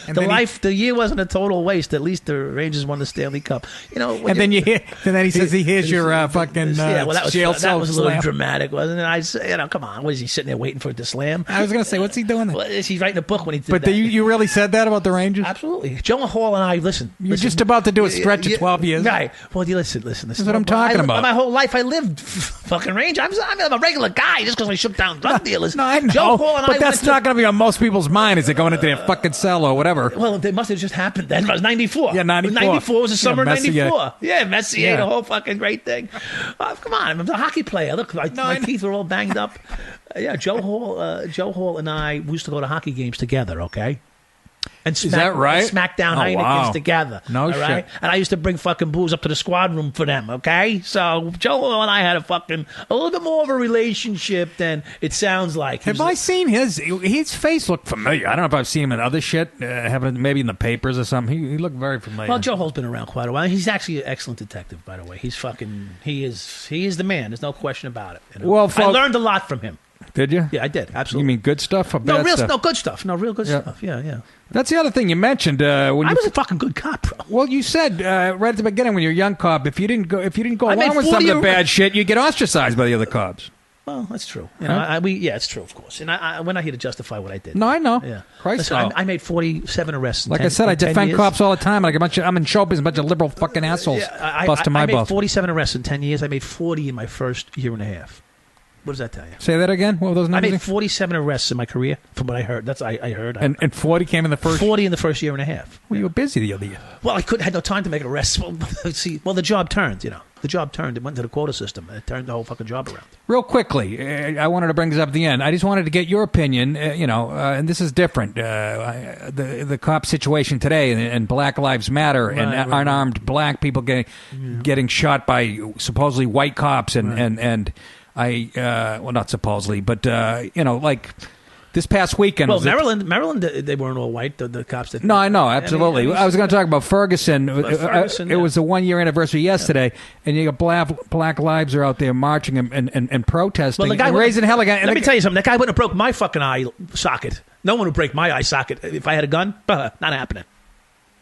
Speaker 7: The year wasn't a total waste. At least the Rangers won the Stanley Cup. You know, and
Speaker 1: then he says he hears your fucking jail cell.
Speaker 7: That was a little
Speaker 1: slam.
Speaker 7: dramatic, wasn't it? I said, come on, what is he sitting there waiting for it to slam?
Speaker 1: I was going to say, what's he doing there?
Speaker 7: Well, is he writing a book when he did
Speaker 1: that? But you really said that about the Rangers?
Speaker 7: Absolutely. Joe Hall and I, listen.
Speaker 1: You're just about to do a stretch of 12 years.
Speaker 7: Right. Well, listen.
Speaker 1: That's what I'm talking about.
Speaker 7: My whole life I lived fucking Ranger. I'm a regular guy just because I shook down drug dealers.
Speaker 1: No, I know.
Speaker 7: Joe Hall and
Speaker 1: but that's not going to be on most people's mind. Is it going into their fucking cell or whatever?
Speaker 7: Well, they must have just happened then. It was 94.
Speaker 1: Yeah, 94.
Speaker 7: 94 was the summer of
Speaker 1: Messier.
Speaker 7: 94. Yeah, Messier, the whole fucking great thing. Come on, I'm a hockey player. Look, my teeth are all banged up. Joe Hall and I used to go to hockey games together, okay? And
Speaker 1: is that right?
Speaker 7: Smackdown Heinekens together.
Speaker 1: No shit.
Speaker 7: Right? And I used to bring fucking booze up to the squad room for them, okay? So Joe and I had a little bit more of a relationship than it sounds like.
Speaker 1: Have I seen his face look familiar? I don't know if I've seen him in other shit, maybe in the papers or something. He looked very familiar.
Speaker 7: Well, Joe Hall's been around quite a while. He's actually an excellent detective, by the way. He is the man. There's no question about it. You know?
Speaker 1: Well,
Speaker 7: I learned a lot from him.
Speaker 1: Did you?
Speaker 7: Yeah, I did. Absolutely.
Speaker 1: You mean good stuff or bad stuff?
Speaker 7: No, good stuff. No, real good stuff. Yeah.
Speaker 1: That's the other thing you mentioned. I
Speaker 7: was a fucking good cop, bro.
Speaker 1: Well, you said right at the beginning when you're a young cop, if you didn't go along with some of the bad shit, you get ostracized by the other cops.
Speaker 7: Well, that's true. You know, it's true, of course. And we're not here to justify what I did.
Speaker 1: No, I know.
Speaker 7: Yeah.
Speaker 1: Christ,
Speaker 7: listen, I made 47 arrests.
Speaker 1: Like I said, I defend cops all the time. Like I'm in show business, a bunch of liberal fucking assholes busting my balls.
Speaker 7: I made 47 arrests in 10 years. I made 40 in my first year and a half. What does that tell you?
Speaker 1: Say that again. What were those numbers?
Speaker 7: I made 47 arrests in my career, from what I heard. I heard.
Speaker 1: And 40 came in the first.
Speaker 7: 40 in the first year and a half.
Speaker 1: Well, you were busy the other year.
Speaker 7: Well, I had no time to make arrests. Well, the job turned. You know, the job turned. It went to the quota system. It turned the whole fucking job around.
Speaker 1: Real quickly, I wanted to bring this up at the end. I just wanted to get your opinion. And this is different. The cop situation today and Black Lives Matter and unarmed black people getting shot by supposedly white cops and. Well, not supposedly, but like this past weekend.
Speaker 7: Well, Maryland, they weren't all white. The cops didn't.
Speaker 1: No, I know, absolutely. I was going to talk about Ferguson. It was the 1 year anniversary yesterday, and you got black lives are out there marching and protesting and raising hell again.
Speaker 7: Let me tell you something. That guy wouldn't have broke my fucking eye socket. No one would break my eye socket if I had a gun. Not happening.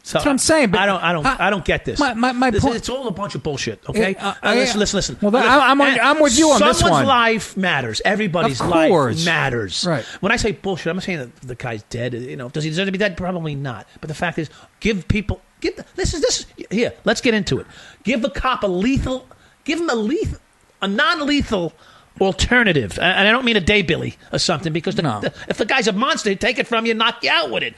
Speaker 7: So
Speaker 1: that's what I'm saying. But
Speaker 7: I don't get this.
Speaker 1: My point.
Speaker 7: It's all a bunch of bullshit. Okay, listen.
Speaker 1: Well, I'm with you on this one.
Speaker 7: Someone's life matters. Everybody's life matters.
Speaker 1: Right.
Speaker 7: When I say bullshit, I'm not saying that the guy's dead. You know, does he deserve to be dead? Probably not. But the fact is, this. Here, let's get into it. Give the cop a non-lethal alternative, and I don't mean a day-billy or something, because if the guy's a monster, he'd take it from you and knock you out with it.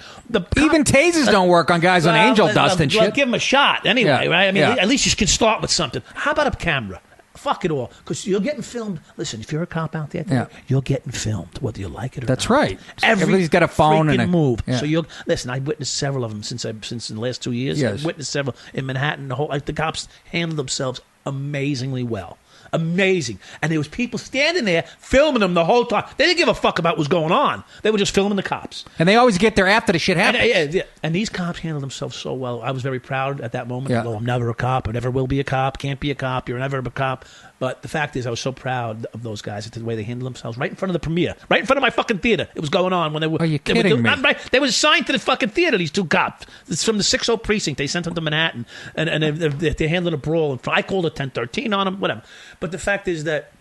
Speaker 7: Even
Speaker 1: tasers don't work on guys on angel dust and shit.
Speaker 7: Give him a shot anyway, right? I mean, at least you can start with something. How about a camera? Fuck it all, because you're getting filmed. Llisten, if you're a cop out there, you're getting filmed, whether you like it or not.
Speaker 1: That's right.
Speaker 7: Everybody's
Speaker 1: got a phone and a
Speaker 7: move. Yeah. So listen. I've witnessed several of them since in the last 2 years.
Speaker 1: Yes.
Speaker 7: I've witnessed several in Manhattan. The cops handle themselves amazingly well. Amazing. And there was people standing there filming them the whole time. They didn't give a fuck about what was going on. They were just filming the cops.
Speaker 1: And they always get there after the shit happens.
Speaker 7: And these cops handled themselves so well. I was very proud at that moment. Although I'm never a cop. I never will be a cop. Can't be a cop. You're never a cop. But the fact is, I was so proud of those guys, the way they handled themselves, right in front of the premiere, right in front of my fucking theater. It was going on when they were.
Speaker 1: Are you kidding me?
Speaker 7: They were assigned to the fucking theater. These two cops. It's from the 60 precinct. They sent them to Manhattan, and they handled a brawl. I called a 1013 on them. Whatever. But the fact is that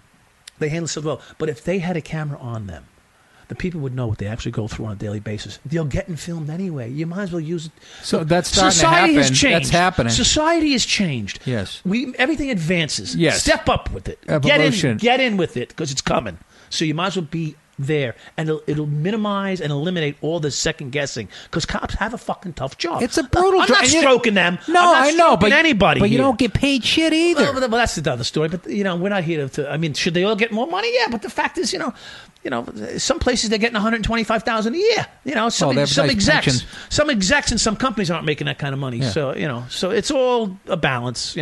Speaker 7: they handled so well. But if they had a camera on them, the people would know what they actually go through on a daily basis. They're getting filmed anyway. You might as well use it.
Speaker 1: So that's starting to happen.
Speaker 7: Has changed.
Speaker 1: That's happening.
Speaker 7: Society has changed.
Speaker 1: Yes.
Speaker 7: Everything advances.
Speaker 1: Yes.
Speaker 7: Step up with it.
Speaker 1: Evolution.
Speaker 7: Get in with it, because it's coming. So you might as well be there, and it'll minimize and eliminate all the second guessing because cops have a fucking tough job.
Speaker 1: It's a brutal
Speaker 7: I'm
Speaker 1: job.
Speaker 7: not stroking them.
Speaker 1: No,
Speaker 7: I'm not
Speaker 1: I know, but
Speaker 7: anybody.
Speaker 1: But you
Speaker 7: here.
Speaker 1: don't get paid shit either.
Speaker 7: Well, that's the other story. But we're not here to. I mean, should they all get more money? Yeah, but the fact is, some places they're getting $125,000 a year. Some
Speaker 1: nice
Speaker 7: execs,
Speaker 1: pensions.
Speaker 7: some execs in some companies aren't making that kind of money.
Speaker 1: Yeah.
Speaker 7: So it's all a balance.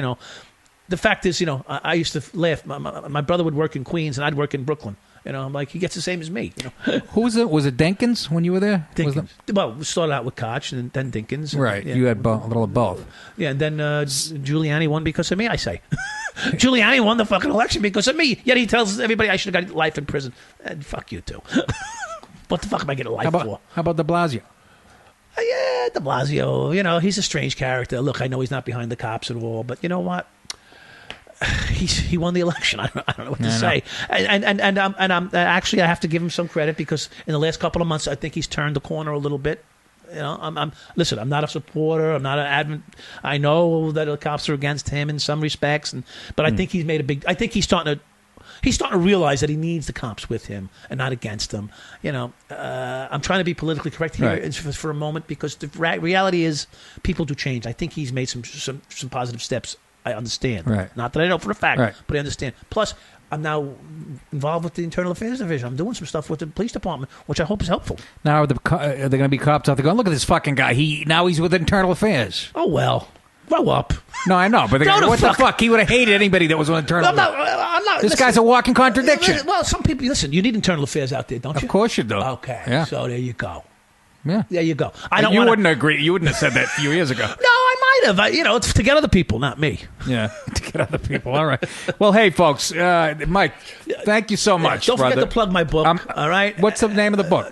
Speaker 7: The fact is, I used to laugh. My brother would work in Queens and I'd work in Brooklyn. I'm like, he gets the same as me.
Speaker 1: Who was it? Was it Dinkins when you were there?
Speaker 7: Dinkins. Well, we started out with Koch and then Dinkins.
Speaker 1: Right.
Speaker 7: Yeah.
Speaker 1: You had a little of both.
Speaker 7: Yeah, and then Giuliani won because of me, I say. Giuliani won the fucking election because of me. Yet he tells everybody I should have got life in prison. And fuck you, too. What the fuck am I getting life for?
Speaker 1: How about de Blasio?
Speaker 7: Yeah, de Blasio, he's a strange character. Look, I know he's not behind the cops at all, but you know what? He won the election. I don't know what to say. And actually, I have to give him some credit because in the last couple of months, I think he's turned the corner a little bit. Listen, I'm not a supporter. I'm not an advocate. I know that the cops are against him in some respects, but I think he's made a big. I think he's starting to realize that he needs the cops with him and not against them. I'm trying to be politically correct here for a moment because the reality is people do change. I think he's made some positive steps. I understand.
Speaker 1: Right.
Speaker 7: Not that I know for a fact,
Speaker 1: right.
Speaker 7: but I understand. Plus, I'm now involved with the Internal Affairs Division. I'm doing some stuff with the police department, which I hope is helpful.
Speaker 1: Now, are there going to be cops out there going, look at this fucking guy. Now he's with Internal Affairs.
Speaker 7: Oh, well. Grow up.
Speaker 1: No, I know. But what the fuck? He would have hated anybody that was with Internal Affairs.
Speaker 7: I'm not.
Speaker 1: This guy's a walking contradiction.
Speaker 7: Well, some people, listen, you need Internal Affairs out there, don't you?
Speaker 1: Of course you do.
Speaker 7: Okay.
Speaker 1: Yeah.
Speaker 7: So there you go.
Speaker 1: Yeah.
Speaker 7: There you go.
Speaker 1: Wouldn't agree. You wouldn't have said that a few years ago.
Speaker 7: No, I might have. It's to get other people, not me.
Speaker 1: Yeah, to get other people. All right. Well, hey, folks. Mike, thank you so much,
Speaker 7: Don't
Speaker 1: brother.
Speaker 7: forget to plug my book, all right?
Speaker 1: What's the name of the book?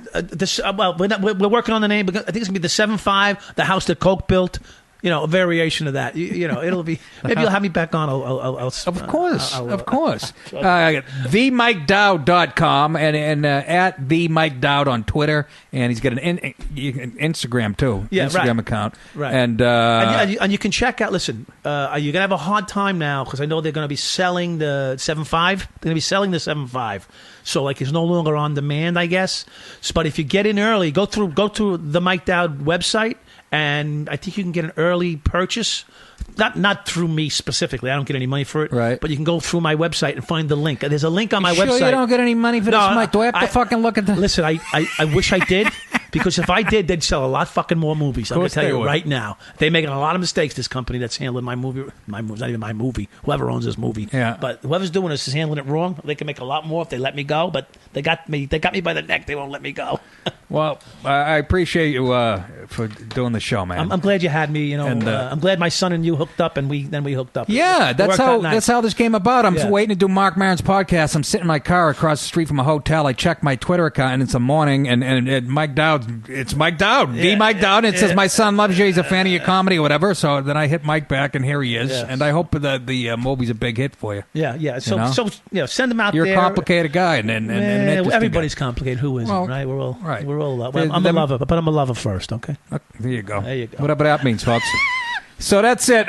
Speaker 7: We're working on the name. Because I think it's going to be The 7-5, The House That Coke Built. A variation of that. It'll be. Maybe you'll have me back on. I'll
Speaker 1: of course. TheMikeDowd.com and at the Mike Dowd on Twitter, and he's got an Instagram too.
Speaker 7: Yeah,
Speaker 1: Instagram account.
Speaker 7: Right.
Speaker 1: And
Speaker 7: you can check out. Listen, you're gonna have a hard time now because I know they're gonna be selling the 7.5. They're gonna be selling the 7.5. So it's no longer on demand, I guess. But if you get in early, go through the Mike Dowd website. And I think you can get an early purchase, not through me specifically. I don't get any money for it.
Speaker 1: Right.
Speaker 7: But you can go through my website and find the link. There's a link on my
Speaker 1: sure
Speaker 7: website.
Speaker 1: You don't get any money for this, Mike? Do I have to fucking look at the...
Speaker 7: Listen, I wish I did. Because if I did, they'd sell a lot fucking more movies. I'm going to tell you right now. They're making a lot of mistakes, this company that's handling my movie. My movie, not even my movie. Whoever owns this movie.
Speaker 1: Yeah.
Speaker 7: But whoever's doing this is handling it wrong. They can make a lot more if they let me go. But they got me by the neck. They won't let me go.
Speaker 1: Well, I appreciate you for doing the show, man.
Speaker 7: I'm glad you had me. I'm glad my son and you hooked up, and we hooked up.
Speaker 1: Yeah, that's how this came about. I'm waiting to do Mark Maron's podcast. I'm sitting in my car across the street from a hotel. I check my Twitter account, and it's a morning, and Mike Dowd. It's Mike Dowd, the Mike Dowd. And it says my son loves you. He's a fan of your comedy or whatever. So then I hit Mike back, and here he is.
Speaker 7: Yes.
Speaker 1: And I hope that the movie's a big hit for you.
Speaker 7: Yeah. So send them out.
Speaker 1: You're
Speaker 7: there.
Speaker 1: a complicated guy, and
Speaker 7: everybody's
Speaker 1: guy.
Speaker 7: complicated. Who isn't?
Speaker 1: Well,
Speaker 7: right? We're all
Speaker 1: right.
Speaker 7: We're all. I'm a lover, but I'm a lover first. Okay.
Speaker 1: There you go.
Speaker 7: There you go.
Speaker 1: Whatever that means, folks. So that's it.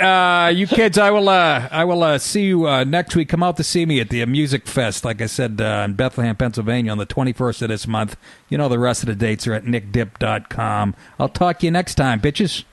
Speaker 1: You kids, I will see you next week. Come out to see me at the Music Fest, like I said, in Bethlehem, Pennsylvania on the 21st of this month. The rest of the dates are at nickdip.com. I'll talk to you next time, bitches.